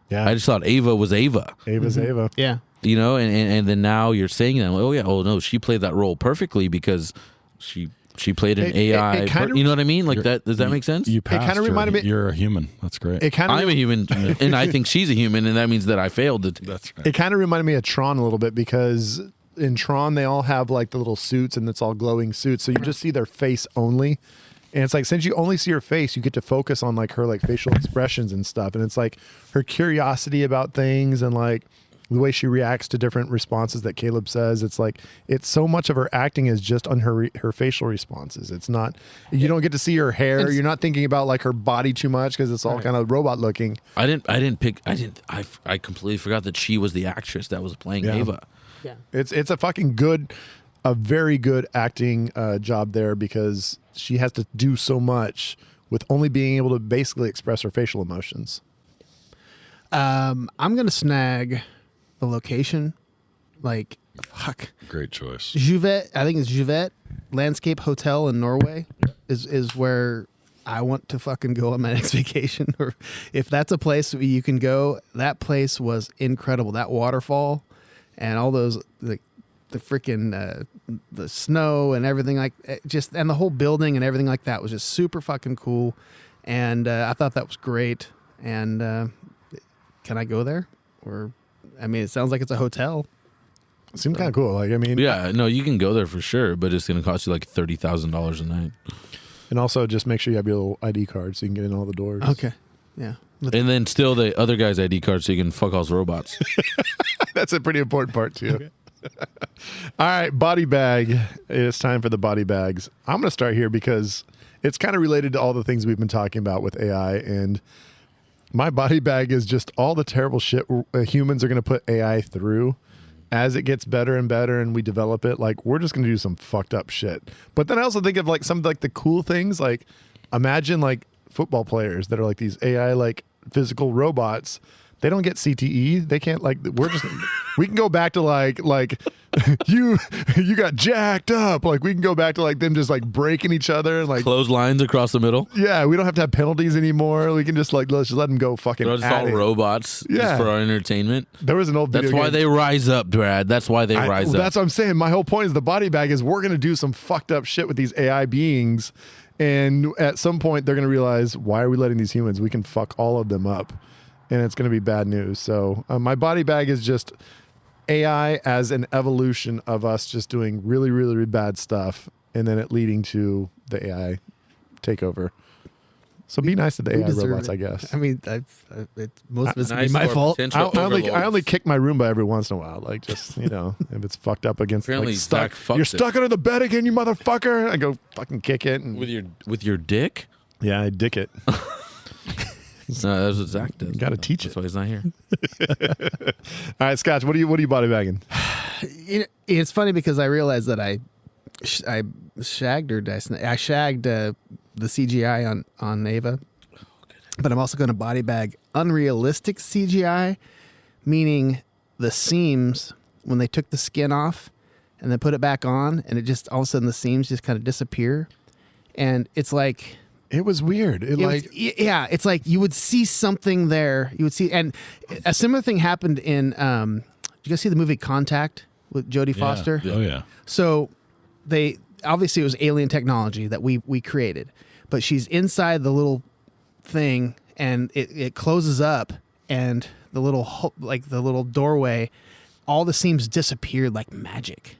[SPEAKER 5] Yeah,
[SPEAKER 4] I just thought Ava was Ava.
[SPEAKER 5] Ava's Ava.
[SPEAKER 7] Yeah.
[SPEAKER 4] And then now you're saying that, no, she played that role perfectly because she played an AI. You know what I mean? Like that. Does that make sense?
[SPEAKER 3] You passed.
[SPEAKER 5] It kind of reminded me.
[SPEAKER 3] You're a human. That's great.
[SPEAKER 4] I'm a human, and I think she's a human, and that means that I failed.
[SPEAKER 3] That's right.
[SPEAKER 5] It kind of reminded me of Tron a little bit because in Tron they all have like the little suits and it's all glowing suits, so you just see their face only. And it's like, since you only see her face, you get to focus on like her like facial expressions and stuff. And it's like her curiosity about things and like the way she reacts to different responses that Caleb says. It's like, it's so much of her acting is just on her facial responses. It's not, you don't get to see her hair. You're not thinking about like her body too much because it's all kind of robot looking.
[SPEAKER 4] I completely forgot that she was the actress that was playing Ava.
[SPEAKER 7] Yeah.
[SPEAKER 5] It's a very good acting job there because she has to do so much with only being able to basically express her facial emotions.
[SPEAKER 7] I'm going to snag the location. Like, fuck.
[SPEAKER 3] Great choice.
[SPEAKER 7] Juvet, I think it's Juvet Landscape Hotel in Norway is where I want to fucking go on my next vacation. Or if that's a place you can go, that place was incredible. That waterfall and all those, like, the freaking the snow and everything and the whole building and everything like that was just super fucking cool, and I thought that was great. And can I go there? Or I mean, it sounds like it's a hotel.
[SPEAKER 5] It seems kind of cool. Like, I mean,
[SPEAKER 4] yeah, no, you can go there for sure, but it's going to cost you like $30,000 a night.
[SPEAKER 5] And also, just make sure you have your little ID card so you can get in all the doors.
[SPEAKER 7] Okay, yeah.
[SPEAKER 4] And then still the other guy's ID card so you can fuck all those robots.
[SPEAKER 5] That's a pretty important part too. Okay. All right, body bag. It's time for the body bags. I'm going to start here because it's kind of related to all the things we've been talking about with AI. And My body bag is just all the terrible shit humans are going to put AI through. As it gets better and better and we develop it, like we're just going to do some fucked up shit. But then I also think of like some of like the cool things, like imagine like football players that are like these AI like physical robots. They don't get CTE. They can't like we can go back to like you got jacked up. Like we can go back to like them just like breaking each other and like
[SPEAKER 4] Clotheslines across the middle.
[SPEAKER 5] Yeah, we don't have to have penalties anymore. We can just like let's just let them go fucking.
[SPEAKER 4] They're just all robots just for our entertainment.
[SPEAKER 5] There was an old video
[SPEAKER 4] That's why
[SPEAKER 5] game.
[SPEAKER 4] they rise up, Brad. That's why they rise up.
[SPEAKER 5] That's what I'm saying. My whole point is the body bag is we're going to do some fucked up shit with these AI beings. And at some point, they're going to realize, why are we letting these humans? We can fuck all of them up. And it's going to be bad news. So my body bag is just AI as an evolution of us just doing really, really, really bad stuff. And then it leading to the AI takeover. So be nice to the AI robots, I guess.
[SPEAKER 7] I mean, most of it's
[SPEAKER 4] Nice
[SPEAKER 7] my
[SPEAKER 4] or
[SPEAKER 7] fault.
[SPEAKER 4] potential
[SPEAKER 5] I only
[SPEAKER 4] overlords.
[SPEAKER 5] kick my Roomba every once in a while. Like just, if it's fucked up against
[SPEAKER 4] Apparently
[SPEAKER 5] like stuck.
[SPEAKER 4] Zach fucks
[SPEAKER 5] You're
[SPEAKER 4] it.
[SPEAKER 5] stuck under the bed again, you motherfucker. I go fucking kick it. And,
[SPEAKER 4] with your dick?
[SPEAKER 5] yeah, I dick it.
[SPEAKER 4] No, that's what Zach does.
[SPEAKER 5] Gotta teach
[SPEAKER 4] That's why he's not here.
[SPEAKER 5] All right, Scotch, what are you body bagging?
[SPEAKER 7] It's funny because I realized that I shagged the CGI on Ava, but I'm also going to body bag unrealistic CGI, meaning the seams when they took the skin off and then put it back on, and it just all of a sudden the seams just kind of disappear, and it's like.
[SPEAKER 5] It was weird.
[SPEAKER 7] It's like you would see something there. You would see, and a similar thing happened in. Did you guys see the movie Contact with Jodie Foster?
[SPEAKER 3] Oh yeah.
[SPEAKER 7] So they obviously it was alien technology that we created, but she's inside the little thing, and it closes up, and the little doorway, all the seams disappeared like magic.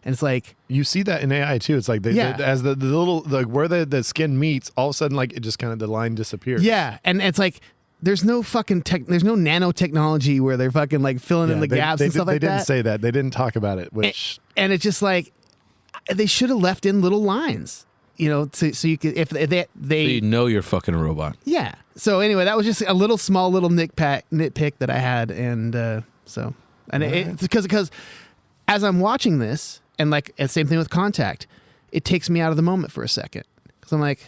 [SPEAKER 7] And it's like
[SPEAKER 5] you see that in AI too. It's like as the little where the skin meets, all of a sudden like it just kind of the line disappears.
[SPEAKER 7] Yeah, and it's like there's no fucking there's no nanotechnology where they're fucking like filling in the gaps and stuff like that.
[SPEAKER 5] They didn't say that. They didn't talk about it. Which
[SPEAKER 7] and it's just like they should have left in little lines, so you could if they
[SPEAKER 4] So you know you're fucking a robot.
[SPEAKER 7] Yeah. So anyway, that was just a small little nitpick that I had, and it's because as I'm watching this. And same thing with Contact, it takes me out of the moment for a second because I'm like,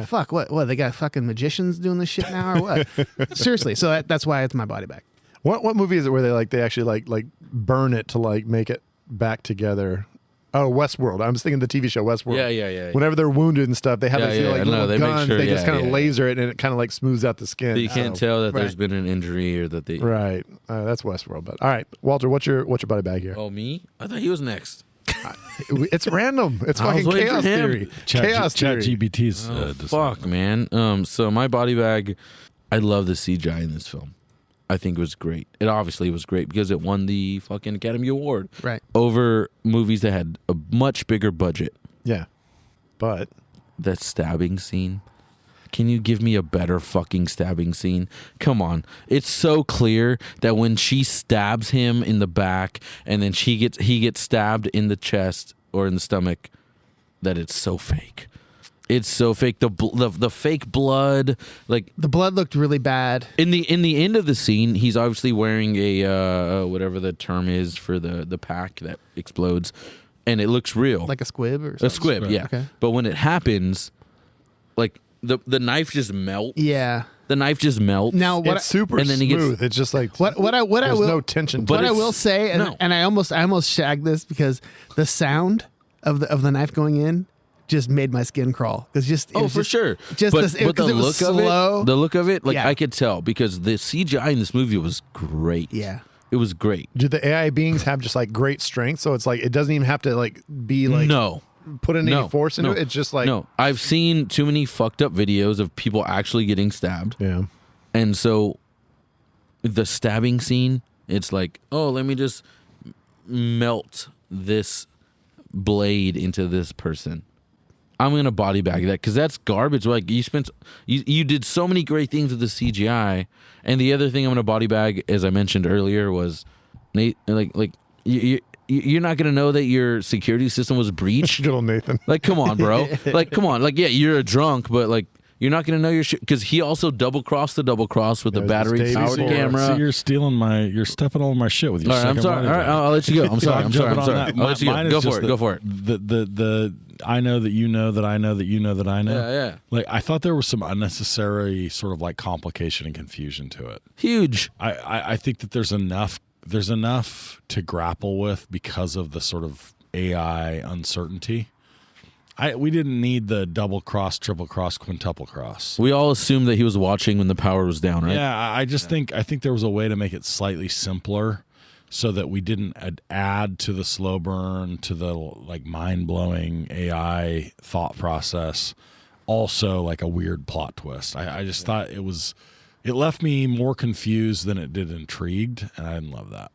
[SPEAKER 7] fuck, what? They got fucking magicians doing this shit now or what? Seriously, so that's why it's my body bag.
[SPEAKER 5] What movie is it where they actually like burn it to like make it back together? Oh, Westworld. I was thinking the TV show Westworld.
[SPEAKER 4] Yeah.
[SPEAKER 5] Whenever they're wounded and stuff, they have little
[SPEAKER 4] they make
[SPEAKER 5] guns.
[SPEAKER 4] sure-
[SPEAKER 5] they just
[SPEAKER 4] yeah,
[SPEAKER 5] kind of
[SPEAKER 4] yeah.
[SPEAKER 5] laser it, and it kind of like smooths out the skin.
[SPEAKER 4] So you can't tell that there's been an injury or that they.
[SPEAKER 5] Right. That's Westworld. But all right, Walter, what's your body bag here?
[SPEAKER 4] Oh, me? I thought he was next.
[SPEAKER 5] It's random. It's
[SPEAKER 4] I was
[SPEAKER 5] fucking
[SPEAKER 4] waiting for
[SPEAKER 5] chaos
[SPEAKER 4] him.
[SPEAKER 5] theory. Chaos theory.
[SPEAKER 3] ChatGPT's
[SPEAKER 4] Fuck, man. So my body bag, I love the CGI in this film. I think it was great. It obviously was great because it won the fucking Academy Award.
[SPEAKER 7] Right.
[SPEAKER 4] Over movies that had a much bigger budget.
[SPEAKER 5] Yeah. But
[SPEAKER 4] that stabbing scene. Can you give me a better fucking stabbing scene? Come on. It's so clear that when she stabs him in the back and then he gets stabbed in the chest or in the stomach, that it's so fake. It's so fake. The fake blood, like
[SPEAKER 7] the blood looked really bad.
[SPEAKER 4] In the end of the scene, he's obviously wearing a whatever the term is for the pack that explodes, and it looks real,
[SPEAKER 7] like a squib or something.
[SPEAKER 4] A squib, yeah.
[SPEAKER 7] Okay.
[SPEAKER 4] But when it happens, like the knife just melts.
[SPEAKER 7] Yeah.
[SPEAKER 4] The knife just melts.
[SPEAKER 7] Now what?
[SPEAKER 5] It's super
[SPEAKER 4] and then he gets-
[SPEAKER 5] smooth. It's just like
[SPEAKER 7] What I
[SPEAKER 5] there's
[SPEAKER 7] will
[SPEAKER 5] no tension.
[SPEAKER 7] What I
[SPEAKER 4] it's-
[SPEAKER 7] will say, and,
[SPEAKER 4] no.
[SPEAKER 7] and I almost shagged this because the sound of the knife going in just made my skin crawl.
[SPEAKER 4] For sure.
[SPEAKER 7] Just
[SPEAKER 4] but,
[SPEAKER 7] this,
[SPEAKER 4] but the
[SPEAKER 7] it was slow.
[SPEAKER 4] the look of it, like
[SPEAKER 7] Yeah.
[SPEAKER 4] I could tell because the CGI in this movie was great.
[SPEAKER 7] Yeah.
[SPEAKER 4] It was great.
[SPEAKER 5] Do the AI beings have just like great strength? So it's like it doesn't even have to like be like
[SPEAKER 4] No.
[SPEAKER 5] put any force into it. It's just like
[SPEAKER 4] no. I've seen too many fucked up videos of people actually getting stabbed.
[SPEAKER 5] Yeah.
[SPEAKER 4] And so the stabbing scene, it's like, oh, let me just melt this blade into this person. I'm gonna body bag that because that's garbage. Like you did so many great things with the CGI, and the other thing I'm gonna body bag, as I mentioned earlier, was Nate. Like you're not gonna know that your security system was breached.
[SPEAKER 5] Little Nathan.
[SPEAKER 4] Like, come on, bro. Like, come on. Like, yeah, you're a drunk, but like You're not going to know your shit because he also double crossed with the battery powered
[SPEAKER 5] Ford.
[SPEAKER 4] camera.
[SPEAKER 3] See, you're stepping all my shit with your
[SPEAKER 4] All right, I'm
[SPEAKER 3] second
[SPEAKER 4] sorry.
[SPEAKER 3] body
[SPEAKER 4] All right,
[SPEAKER 3] drop.
[SPEAKER 4] I'll let you go. I'm sorry. I'm sorry. I'll let you go.
[SPEAKER 3] Mine is
[SPEAKER 4] Go
[SPEAKER 3] just
[SPEAKER 4] for it. Go for it.
[SPEAKER 3] The I know that you know that I know that you know that I know.
[SPEAKER 4] Yeah.
[SPEAKER 3] Like I thought there was some unnecessary sort of like complication and confusion to it.
[SPEAKER 4] Huge.
[SPEAKER 3] I think that there's enough to grapple with because of the sort of AI uncertainty. We didn't need the double cross, triple cross, quintuple cross.
[SPEAKER 4] We all assumed that he was watching when the power was down, right?
[SPEAKER 3] Yeah, I think there was a way to make it slightly simpler so that we didn't add to the slow burn, to the like mind-blowing AI thought process, also like a weird plot twist. I just thought it left me more confused than it did intrigued, and I didn't love that.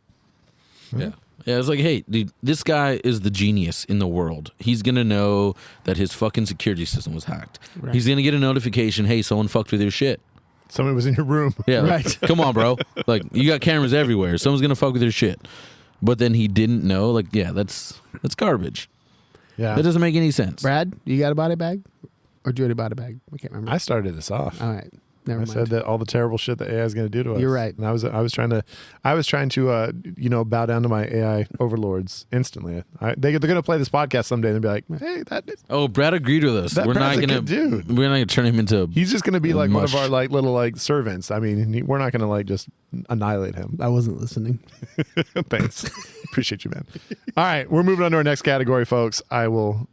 [SPEAKER 4] Yeah. Yeah, it's like, hey, dude, this guy is the genius in the world. He's going to know that his fucking security system was hacked. Right. He's going to get a notification, hey, someone fucked with your shit.
[SPEAKER 5] Somebody was in your room.
[SPEAKER 4] Yeah, right. Come on, bro. Like, you got cameras everywhere. Someone's going to fuck with your shit. But then he didn't know. Like, yeah, that's garbage. Yeah. That doesn't make any sense.
[SPEAKER 7] Brad, you got a body bag? Or do you already bought a bag? I can't remember.
[SPEAKER 5] I started this off.
[SPEAKER 7] All right. Never mind.
[SPEAKER 5] Said that all the terrible shit that AI is going to do to us.
[SPEAKER 7] You're right.
[SPEAKER 5] And I was trying to bow down to my AI overlords instantly. They're going to play this podcast someday and they'll be like, hey,
[SPEAKER 4] Oh, Brad agreed with us. We're not going to turn him into.
[SPEAKER 5] He's just going to be like mush. One of our like little like servants. I mean, we're not going to like just annihilate him.
[SPEAKER 7] I wasn't listening.
[SPEAKER 5] Thanks. Appreciate you, man. All right, we're moving on to our next category, folks. I will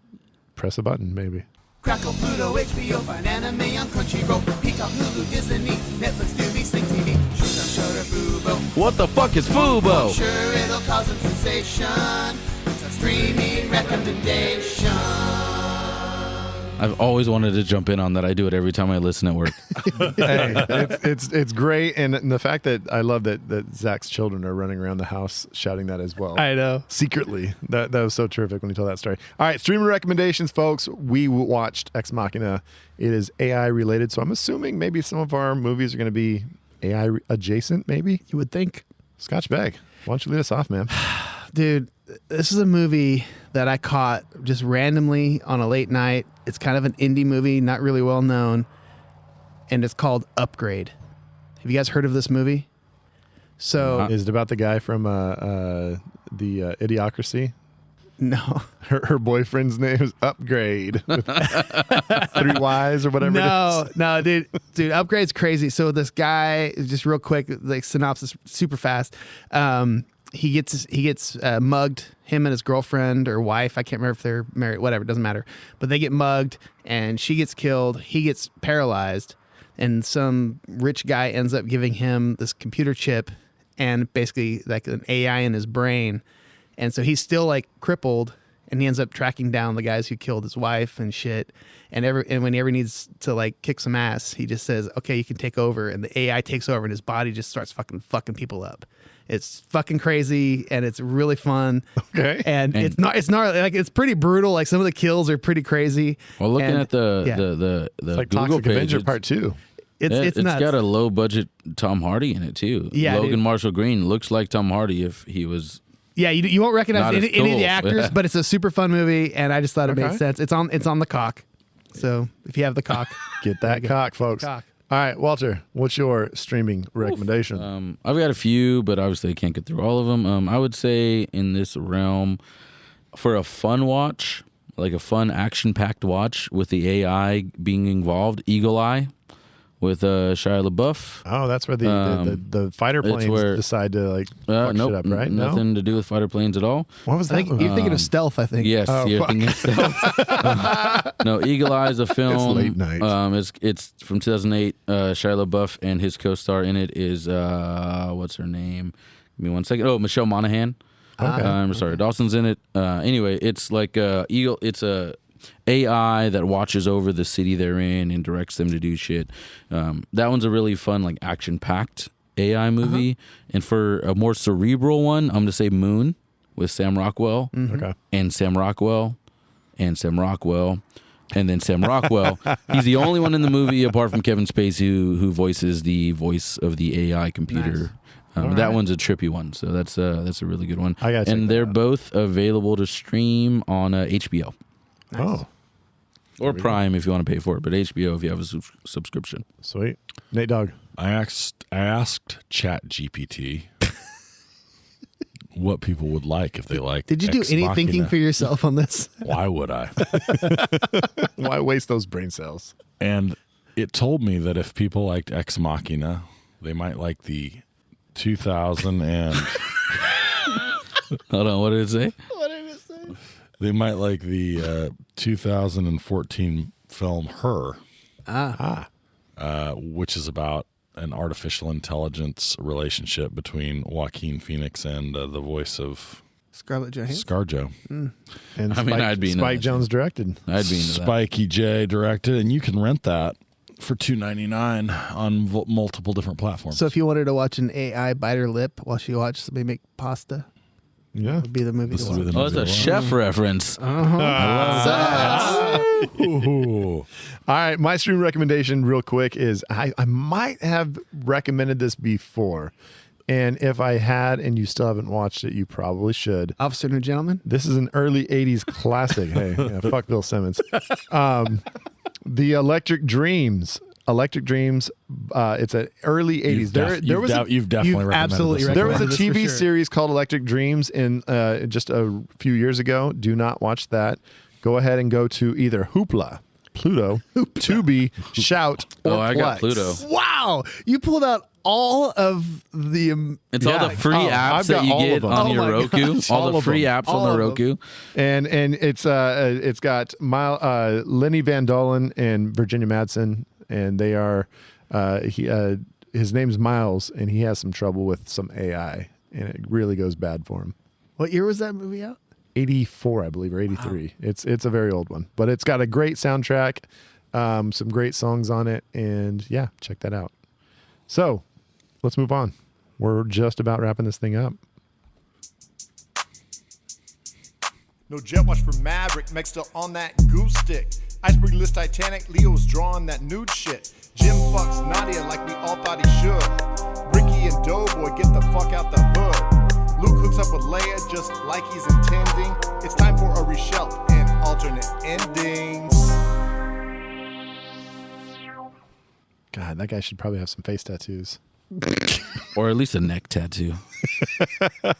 [SPEAKER 5] press a button, maybe.
[SPEAKER 8] Crackle, Pluto, HBO, find anime on Crunchyroll, Peacock, Hulu, Disney, Netflix, Tubi, Sling TV, Shudder, Fubo.
[SPEAKER 4] What the fuck is Fubo?
[SPEAKER 8] I'm sure it'll cause a sensation. It's a streaming recommendation.
[SPEAKER 4] I've always wanted to jump in on that. I do it every time I listen at work.
[SPEAKER 5] Hey, it's great, and the fact that I love that Zach's children are running around the house shouting that as well.
[SPEAKER 7] I know.
[SPEAKER 5] Secretly. That was so terrific when you told that story. All right, streaming recommendations, folks. We watched Ex Machina. It is AI related, so I'm assuming maybe some of our movies are going to be AI adjacent, maybe?
[SPEAKER 7] You would think.
[SPEAKER 5] Scotch Bag, why don't you lead us off, man?
[SPEAKER 7] Dude, this is a movie that I caught just randomly on a late night. It's kind of an indie movie, not really well known, and it's called Upgrade. Have you guys heard of this movie? So,
[SPEAKER 5] is it about the guy from the Idiocracy?
[SPEAKER 7] No.
[SPEAKER 5] Her boyfriend's name is Upgrade. 3 Ys or whatever it is.
[SPEAKER 7] No, dude, Upgrade's crazy. So this guy, just real quick, like synopsis, super fast. He gets mugged. Him and his girlfriend or wife, I can't remember if they're married, whatever, it doesn't matter. But they get mugged, and she gets killed. He gets paralyzed, and some rich guy ends up giving him this computer chip and basically like an AI in his brain. And so he's still like crippled, and he ends up tracking down the guys who killed his wife and shit. And when he ever needs to like kick some ass, he just says, "Okay, you can take over." And the AI takes over, and his body just starts fucking people up. It's fucking crazy, and it's really fun.
[SPEAKER 5] Okay,
[SPEAKER 7] and it's not like it's pretty brutal. Like some of the kills are pretty crazy.
[SPEAKER 4] Well, looking at the
[SPEAKER 5] like
[SPEAKER 4] Google
[SPEAKER 5] Toxic
[SPEAKER 4] page,
[SPEAKER 5] Avenger Part 2.
[SPEAKER 7] It's nuts.
[SPEAKER 4] Got a low budget Tom Hardy in it too.
[SPEAKER 7] Yeah,
[SPEAKER 4] Logan
[SPEAKER 7] dude.
[SPEAKER 4] Marshall Green looks like Tom Hardy if he was.
[SPEAKER 7] Yeah, you won't recognize any of the actors,
[SPEAKER 4] Yeah.
[SPEAKER 7] but it's a super fun movie, and I just thought it made sense. It's on the cock. So if you have the cock,
[SPEAKER 5] get that cock, folks.
[SPEAKER 7] Cock.
[SPEAKER 5] All right, Walter, what's your streaming recommendation?
[SPEAKER 4] I've got a few, but obviously I can't get through all of them. I would say in this realm, for a fun watch, like a fun action-packed watch with the AI being involved, Eagle Eye with Shia LaBeouf.
[SPEAKER 5] Oh, that's where the fighter planes decide to like fuck shit up, right?
[SPEAKER 4] Nothing to do with fighter planes at all.
[SPEAKER 5] What was that?
[SPEAKER 7] You're thinking of Stealth, I think.
[SPEAKER 4] Yes, you're thinking of Stealth. No, Eagle Eye is a film.
[SPEAKER 5] It's late night.
[SPEAKER 4] It's from 2008. Shia LaBeouf and his co-star in it is what's her name? Give me 1 second. Oh, Michelle Monaghan.
[SPEAKER 5] Okay.
[SPEAKER 4] I'm sorry, Dawson's in it. Anyway, it's like Eagle. It's a AI that watches over the city they're in and directs them to do shit. That one's a really fun, like action-packed AI movie. And for a more cerebral one, I'm gonna say Moon with Sam Rockwell.
[SPEAKER 5] Okay.
[SPEAKER 4] And Sam Rockwell, and Sam Rockwell, and then Sam Rockwell. He's the only one in the movie apart from Kevin Spacey who voices the voice of the AI computer. Nice. That one's a trippy one, so that's a really good one.
[SPEAKER 5] I gotta check
[SPEAKER 4] and
[SPEAKER 5] that
[SPEAKER 4] they're
[SPEAKER 5] out.
[SPEAKER 4] both available to stream on HBO.
[SPEAKER 5] Nice. Oh,
[SPEAKER 4] Or Prime if you want to pay for it, but HBO if you have a subscription.
[SPEAKER 5] Sweet. Nate Dogg.
[SPEAKER 3] I asked ChatGPT what people would like if they like.
[SPEAKER 7] Did you do
[SPEAKER 3] Ex
[SPEAKER 7] any
[SPEAKER 3] Machina.
[SPEAKER 7] thinking for yourself on this?
[SPEAKER 3] Why would I?
[SPEAKER 5] Why waste those brain cells?
[SPEAKER 3] And it told me that if people liked Ex Machina, they might like the 2000 and
[SPEAKER 4] Hold on, what did it say?
[SPEAKER 7] What did it say?
[SPEAKER 3] they might like the 2014 film Her, which is about an artificial intelligence relationship between Joaquin Phoenix and the voice of
[SPEAKER 7] Scarlett Johansson.
[SPEAKER 3] ScarJo.
[SPEAKER 5] And
[SPEAKER 4] I mean, I'd be into
[SPEAKER 5] Spike
[SPEAKER 4] that
[SPEAKER 5] Jones directed.
[SPEAKER 4] I'd be into that.
[SPEAKER 3] Spikey J directed, and you can rent that for $2.99 on multiple different platforms.
[SPEAKER 7] So if you wanted to watch an AI bite her lip while she watched somebody make pasta,
[SPEAKER 5] Yeah.
[SPEAKER 7] would be the movie
[SPEAKER 3] This
[SPEAKER 7] to
[SPEAKER 3] would be
[SPEAKER 7] watch.
[SPEAKER 3] the
[SPEAKER 4] Oh, it's a
[SPEAKER 3] movie to
[SPEAKER 4] chef
[SPEAKER 3] watch.
[SPEAKER 4] reference.
[SPEAKER 3] Ooh.
[SPEAKER 5] All right, my stream recommendation real quick is I might have recommended this before. And if I had and you still haven't watched it, you probably should.
[SPEAKER 7] Officer and a Gentleman?
[SPEAKER 5] This is an early 80s classic. Hey, yeah, fuck Bill Simmons. The Electric Dreams. Electric Dreams. It's an early 80s.
[SPEAKER 3] You've definitely recommended
[SPEAKER 7] absolutely
[SPEAKER 3] this.
[SPEAKER 5] There was a
[SPEAKER 7] recommended this for
[SPEAKER 5] TV
[SPEAKER 7] sure.
[SPEAKER 5] series called Electric Dreams in just a few years ago. Do not watch that. Go ahead and go to either Hoopla, Pluto, Tubi, Shout, or
[SPEAKER 4] Oh, I got
[SPEAKER 5] Plex.
[SPEAKER 4] Pluto.
[SPEAKER 7] Wow. You pulled out all of the...
[SPEAKER 4] It's all the free
[SPEAKER 5] I've
[SPEAKER 4] apps that
[SPEAKER 5] got
[SPEAKER 4] you
[SPEAKER 5] all
[SPEAKER 4] get
[SPEAKER 5] of them.
[SPEAKER 4] on
[SPEAKER 7] Oh
[SPEAKER 4] your
[SPEAKER 7] my
[SPEAKER 4] Roku.
[SPEAKER 7] gosh.
[SPEAKER 4] All
[SPEAKER 5] All
[SPEAKER 4] the
[SPEAKER 5] of
[SPEAKER 4] free
[SPEAKER 5] them.
[SPEAKER 4] apps
[SPEAKER 7] All
[SPEAKER 4] on the
[SPEAKER 7] of them.
[SPEAKER 4] Roku.
[SPEAKER 5] And it's got Lenny Van Dolen and Virginia Madsen, and they are his name's Miles, and he has some trouble with some AI, and it really goes bad for him.
[SPEAKER 7] What year was that movie out?
[SPEAKER 5] 84, I believe, or 83. Wow. It's a very old one, but it's got a great soundtrack, some great songs on it, and yeah, check that out. So let's move on. We're just about wrapping this thing up.
[SPEAKER 12] No jet wash for Maverick, Meg still on that goose stick. Iceberg list Titanic, Leo's drawing that nude shit. Jim fucks Nadia like we all thought he should. Ricky and Doughboy get the fuck out the hood. Luke hooks up with Leia just like he's intending. It's time for a reshelf and alternate endings.
[SPEAKER 5] God, that guy should probably have some face tattoos.
[SPEAKER 4] Or at least a neck tattoo.
[SPEAKER 5] All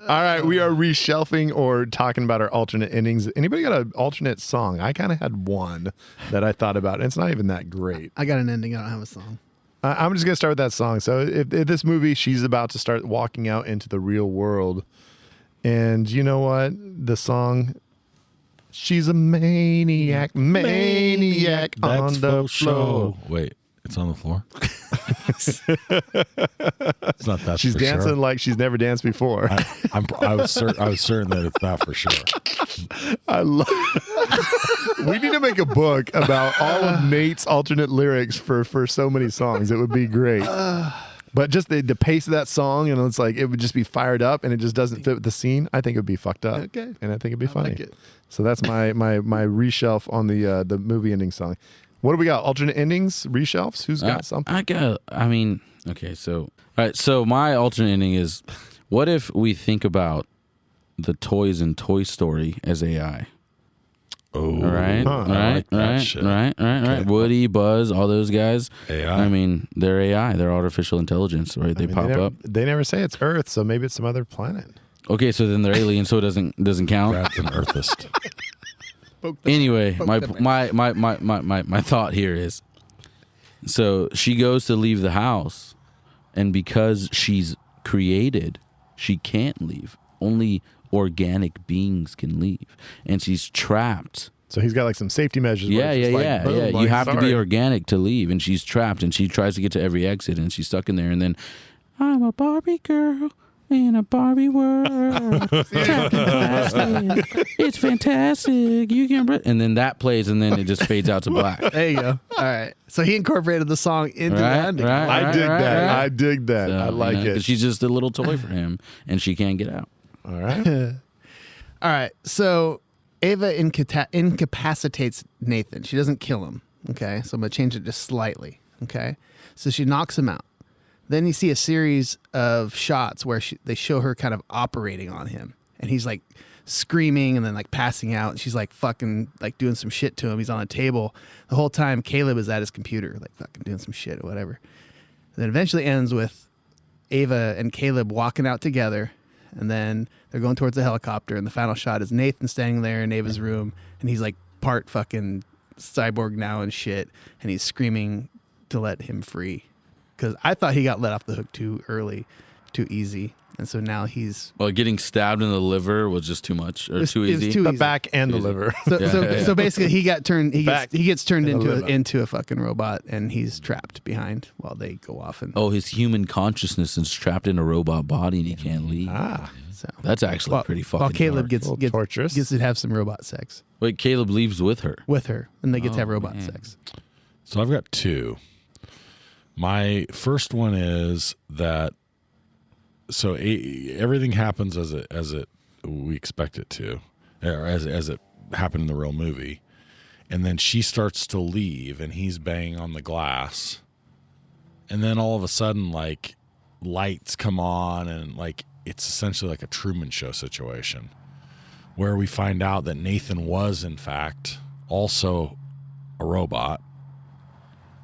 [SPEAKER 5] right, we are reshelving or talking about our alternate endings. Anybody got an alternate song? I kind of had one that I thought about, and it's not even that great.
[SPEAKER 7] I got an ending. I don't have a song.
[SPEAKER 5] I'm just going to start with that song. So if this movie, she's about to start walking out into the real world. And you know what? The song, she's a maniac on
[SPEAKER 3] That's
[SPEAKER 5] the
[SPEAKER 3] for
[SPEAKER 5] floor.
[SPEAKER 3] show. Wait, it's on the floor? It's not that
[SPEAKER 5] She's
[SPEAKER 3] for
[SPEAKER 5] dancing
[SPEAKER 3] sure.
[SPEAKER 5] like she's never danced before.
[SPEAKER 3] I was certain that it's not for sure.
[SPEAKER 5] I love. We need to make a book about all of Nate's alternate lyrics for so many songs. It would be great. But just the pace of that song, and it's like it would just be fired up, and it just doesn't fit with the scene. I think it would be fucked up.
[SPEAKER 7] Okay.
[SPEAKER 5] And I think it'd be funny.
[SPEAKER 7] like it.
[SPEAKER 5] So that's my reshelf on the movie ending song. What do we got? Alternate endings, reshelves? Who's got something?
[SPEAKER 4] Okay, so all right, so my alternate ending is, what if we think about the toys in Toy Story as AI?
[SPEAKER 3] Oh,
[SPEAKER 4] Right,
[SPEAKER 3] I like that shit.
[SPEAKER 4] right. Woody, Buzz, all those guys.
[SPEAKER 3] AI.
[SPEAKER 4] I mean, they're AI. They're artificial intelligence, right? They pop up.
[SPEAKER 5] They never say it's Earth, so maybe it's some other planet.
[SPEAKER 4] Okay, so then they're alien, so it doesn't count.
[SPEAKER 3] That's an earthist.
[SPEAKER 4] Anyway, my thought here is, so she goes to leave the house, and because she's created, she can't leave. Only organic beings can leave, and she's trapped.
[SPEAKER 5] So he's got like some safety measures. where it's just like, boom,
[SPEAKER 4] You
[SPEAKER 5] like,
[SPEAKER 4] have to be
[SPEAKER 5] sorry.
[SPEAKER 4] organic to leave, and she's trapped, and she tries to get to every exit, and she's stuck in there, and then, I'm a Barbie girl in a Barbie world. Trapped in plastic. It's fantastic. You can, and then that plays, and then it just fades out to black.
[SPEAKER 7] There you go. All right. So he incorporated the song into the ending.
[SPEAKER 5] I dig that.
[SPEAKER 4] right.
[SPEAKER 5] I dig that.
[SPEAKER 4] So,
[SPEAKER 5] I like it.
[SPEAKER 4] 'cause she's just a little toy for him, and she can't get out.
[SPEAKER 5] All right.
[SPEAKER 7] All right. So Ava incapacitates Nathan. She doesn't kill him. Okay. So I'm going to change it just slightly. Okay. So she knocks him out. Then you see a series of shots where they show her kind of operating on him. And he's like screaming and then like passing out. And she's like fucking like doing some shit to him. He's on a table. The whole time Caleb is at his computer, like fucking doing some shit or whatever. And then eventually ends with Ava and Caleb walking out together. And then they're going towards the helicopter. And the final shot is Nathan standing there in Ava's room. And he's like part fucking cyborg now and shit. And he's screaming to let him free. Because I thought he got let off the hook too early, too easy. And so now he's...
[SPEAKER 4] Well, getting stabbed in the liver was just too much, or too easy.
[SPEAKER 5] The back and the liver.
[SPEAKER 7] So basically he got turned... He gets turned into a fucking robot, and he's trapped behind while they go off. And
[SPEAKER 4] his human consciousness is trapped in a robot body, and he can't leave.
[SPEAKER 7] So
[SPEAKER 4] that's actually pretty fucking
[SPEAKER 7] While Caleb
[SPEAKER 4] dark.
[SPEAKER 7] gets to have some robot sex.
[SPEAKER 4] Wait, Caleb leaves with her?
[SPEAKER 7] With her, and they get to have robot sex.
[SPEAKER 3] So I've got two. My first one is that everything happens as it we expect it to, or as it happened in the real movie, and then she starts to leave, and he's banging on the glass, and then all of a sudden, like, lights come on, and like it's essentially like a Truman Show situation, where we find out that Nathan was in fact also a robot.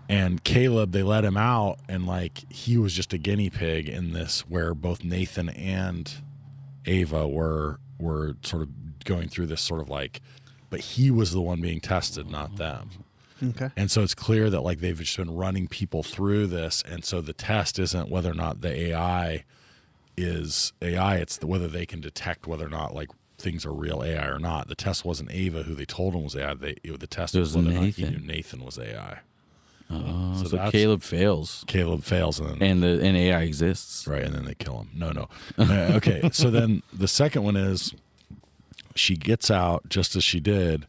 [SPEAKER 3] And Caleb, they let him out, and like he was just a guinea pig in this, where both Nathan and Ava were sort of going through this sort of like, but he was the one being tested, not them.
[SPEAKER 7] Okay.
[SPEAKER 3] And so it's clear that like they've just been running people through this, and so the test isn't whether or not the AI is AI, it's whether they can detect whether or not like things are real AI or not. The test wasn't Ava, who they told him was AI. The test was whether or not he knew Nathan was AI.
[SPEAKER 4] So Caleb fails.
[SPEAKER 3] And
[SPEAKER 4] AI exists.
[SPEAKER 3] Right, and then they kill him. No. Okay, so then the second one is she gets out just as she did.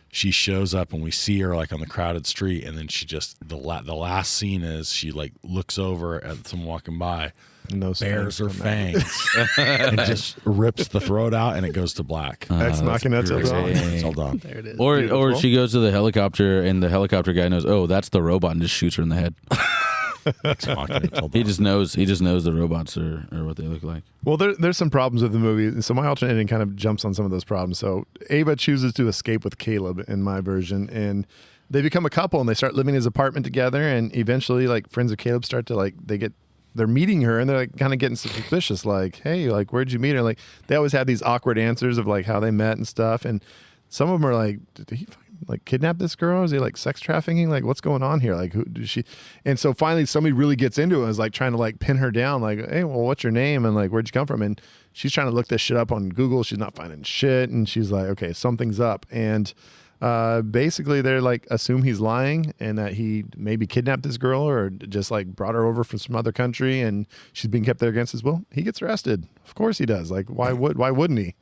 [SPEAKER 3] She shows up, and we see her like on the crowded street, and then she just the last scene is she like looks over at someone walking by, bares her fangs, and just rips the throat out, and it goes to black.
[SPEAKER 5] Ex Machina till dawn.
[SPEAKER 3] Till dawn.
[SPEAKER 7] There it is.
[SPEAKER 4] Or she goes to the helicopter, and the helicopter guy knows, that's the robot, and just shoots her in the head.
[SPEAKER 3] Ex Machina till dawn.
[SPEAKER 4] He just knows the robots are what they look like.
[SPEAKER 5] Well, there's some problems with the movie. So my alternate ending kind of jumps on some of those problems. So Ava chooses to escape with Caleb in my version, and they become a couple, and they start living in his apartment together, and eventually like friends of Caleb start to like they're meeting her, and they're like kind of getting suspicious, like, hey, like, where'd you meet her? Like, they always have these awkward answers of like how they met and stuff. And some of them are like, did he like kidnap this girl? Is he like sex trafficking? Like, what's going on here? Like, who does she? And so finally somebody really gets into it and is like trying to like pin her down, like, hey, well, what's your name? And like, where'd you come from? And she's trying to look this shit up on Google. She's not finding shit. And she's like, okay, something's up. And basically they're like assume he's lying, and that he maybe kidnapped this girl or just like brought her over from some other country, and she's being kept there against his will. He gets arrested. Of course he does. Like, why wouldn't he?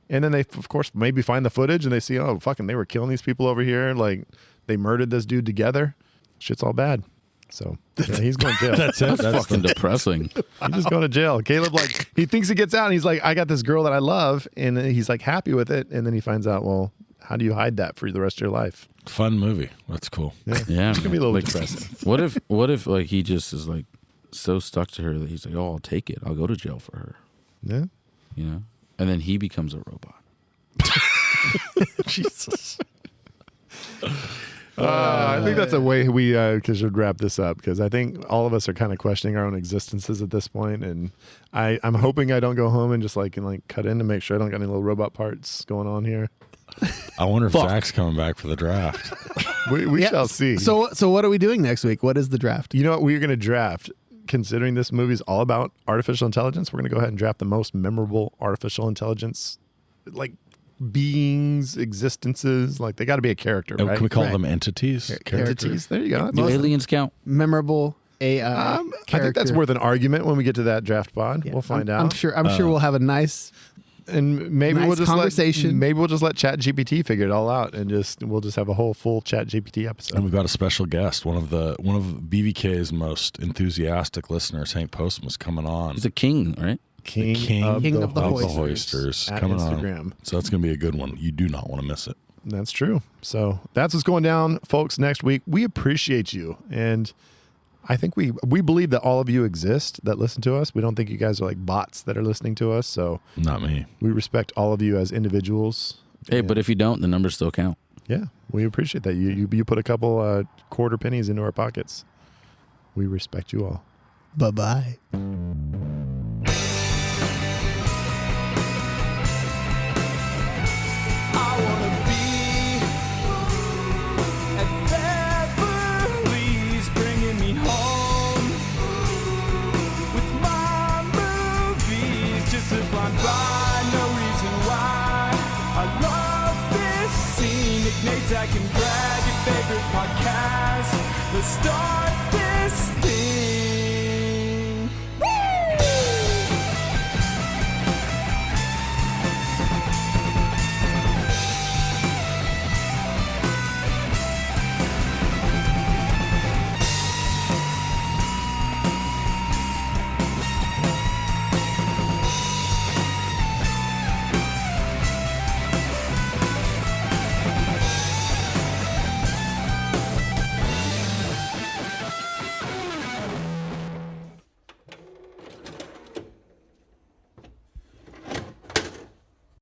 [SPEAKER 5] And then they of course maybe find the footage, and they see, oh fucking, they were killing these people over here, like they murdered this dude together. Shit's all bad. So yeah, he's going to jail.
[SPEAKER 3] That's it.
[SPEAKER 4] That's fucking depressing.
[SPEAKER 5] He's just going to jail. Caleb, like, he thinks he gets out, and he's like, I got this girl that I love, and he's like happy with it, and then he finds out, well, how do you hide that for the rest of your life?
[SPEAKER 3] Fun movie. That's cool.
[SPEAKER 4] Yeah,
[SPEAKER 5] it's gonna be a little depressing.
[SPEAKER 4] What if like he just is like so stuck to her that he's like, I'll take it. I'll go to jail for her.
[SPEAKER 5] Yeah,
[SPEAKER 4] you know, and then he becomes a robot.
[SPEAKER 5] Jesus. I think that's a way we should wrap this up, because I think all of us are kind of questioning our own existences at this point, and I'm hoping I don't go home and just like cut in to make sure I don't got any little robot parts going on here.
[SPEAKER 3] I wonder if Zach's coming back for the draft.
[SPEAKER 5] we shall see.
[SPEAKER 7] So what are we doing next week? What is the draft?
[SPEAKER 5] You know what? We're going to draft, considering this movie is all about artificial intelligence, we're going to go ahead and draft the most memorable artificial intelligence, like, beings, existences. Like, they got to be a character, right?
[SPEAKER 3] Can we call them entities?
[SPEAKER 5] Entities. There you go.
[SPEAKER 4] Do aliens count?
[SPEAKER 7] Memorable AI.
[SPEAKER 5] I think that's worth an argument when we get to that draft pod. Yeah, we'll find out.
[SPEAKER 7] I'm sure we'll have a nice...
[SPEAKER 5] And maybe
[SPEAKER 7] nice
[SPEAKER 5] we'll just
[SPEAKER 7] conversation.
[SPEAKER 5] Maybe we'll just let ChatGPT figure it all out, and we'll just have a whole full ChatGPT episode.
[SPEAKER 3] And we've got a special guest. One of BBK's most enthusiastic listeners, Hank Postman, was coming on.
[SPEAKER 4] He's a king, right?
[SPEAKER 5] King of the
[SPEAKER 3] Hoisters coming
[SPEAKER 5] Instagram.
[SPEAKER 3] on. So that's going to be a good one. You do not want to miss it.
[SPEAKER 5] That's true. So that's what's going down, folks, next week. We appreciate you, and I think we believe that all of you exist that listen to us. We don't think you guys are like bots that are listening to us. So
[SPEAKER 3] not me.
[SPEAKER 5] We respect all of you as individuals.
[SPEAKER 4] Hey, but if you don't, the numbers still count.
[SPEAKER 5] Yeah, we appreciate that. You put a couple quarter pennies into our pockets. We respect you all.
[SPEAKER 7] Bye-bye.
[SPEAKER 6] I wanna be at Beverly's, bringing me home with my movies, just a blind by, no reason why. I love this scene. Nick Nates, I can brag your favorite podcast. Let's start this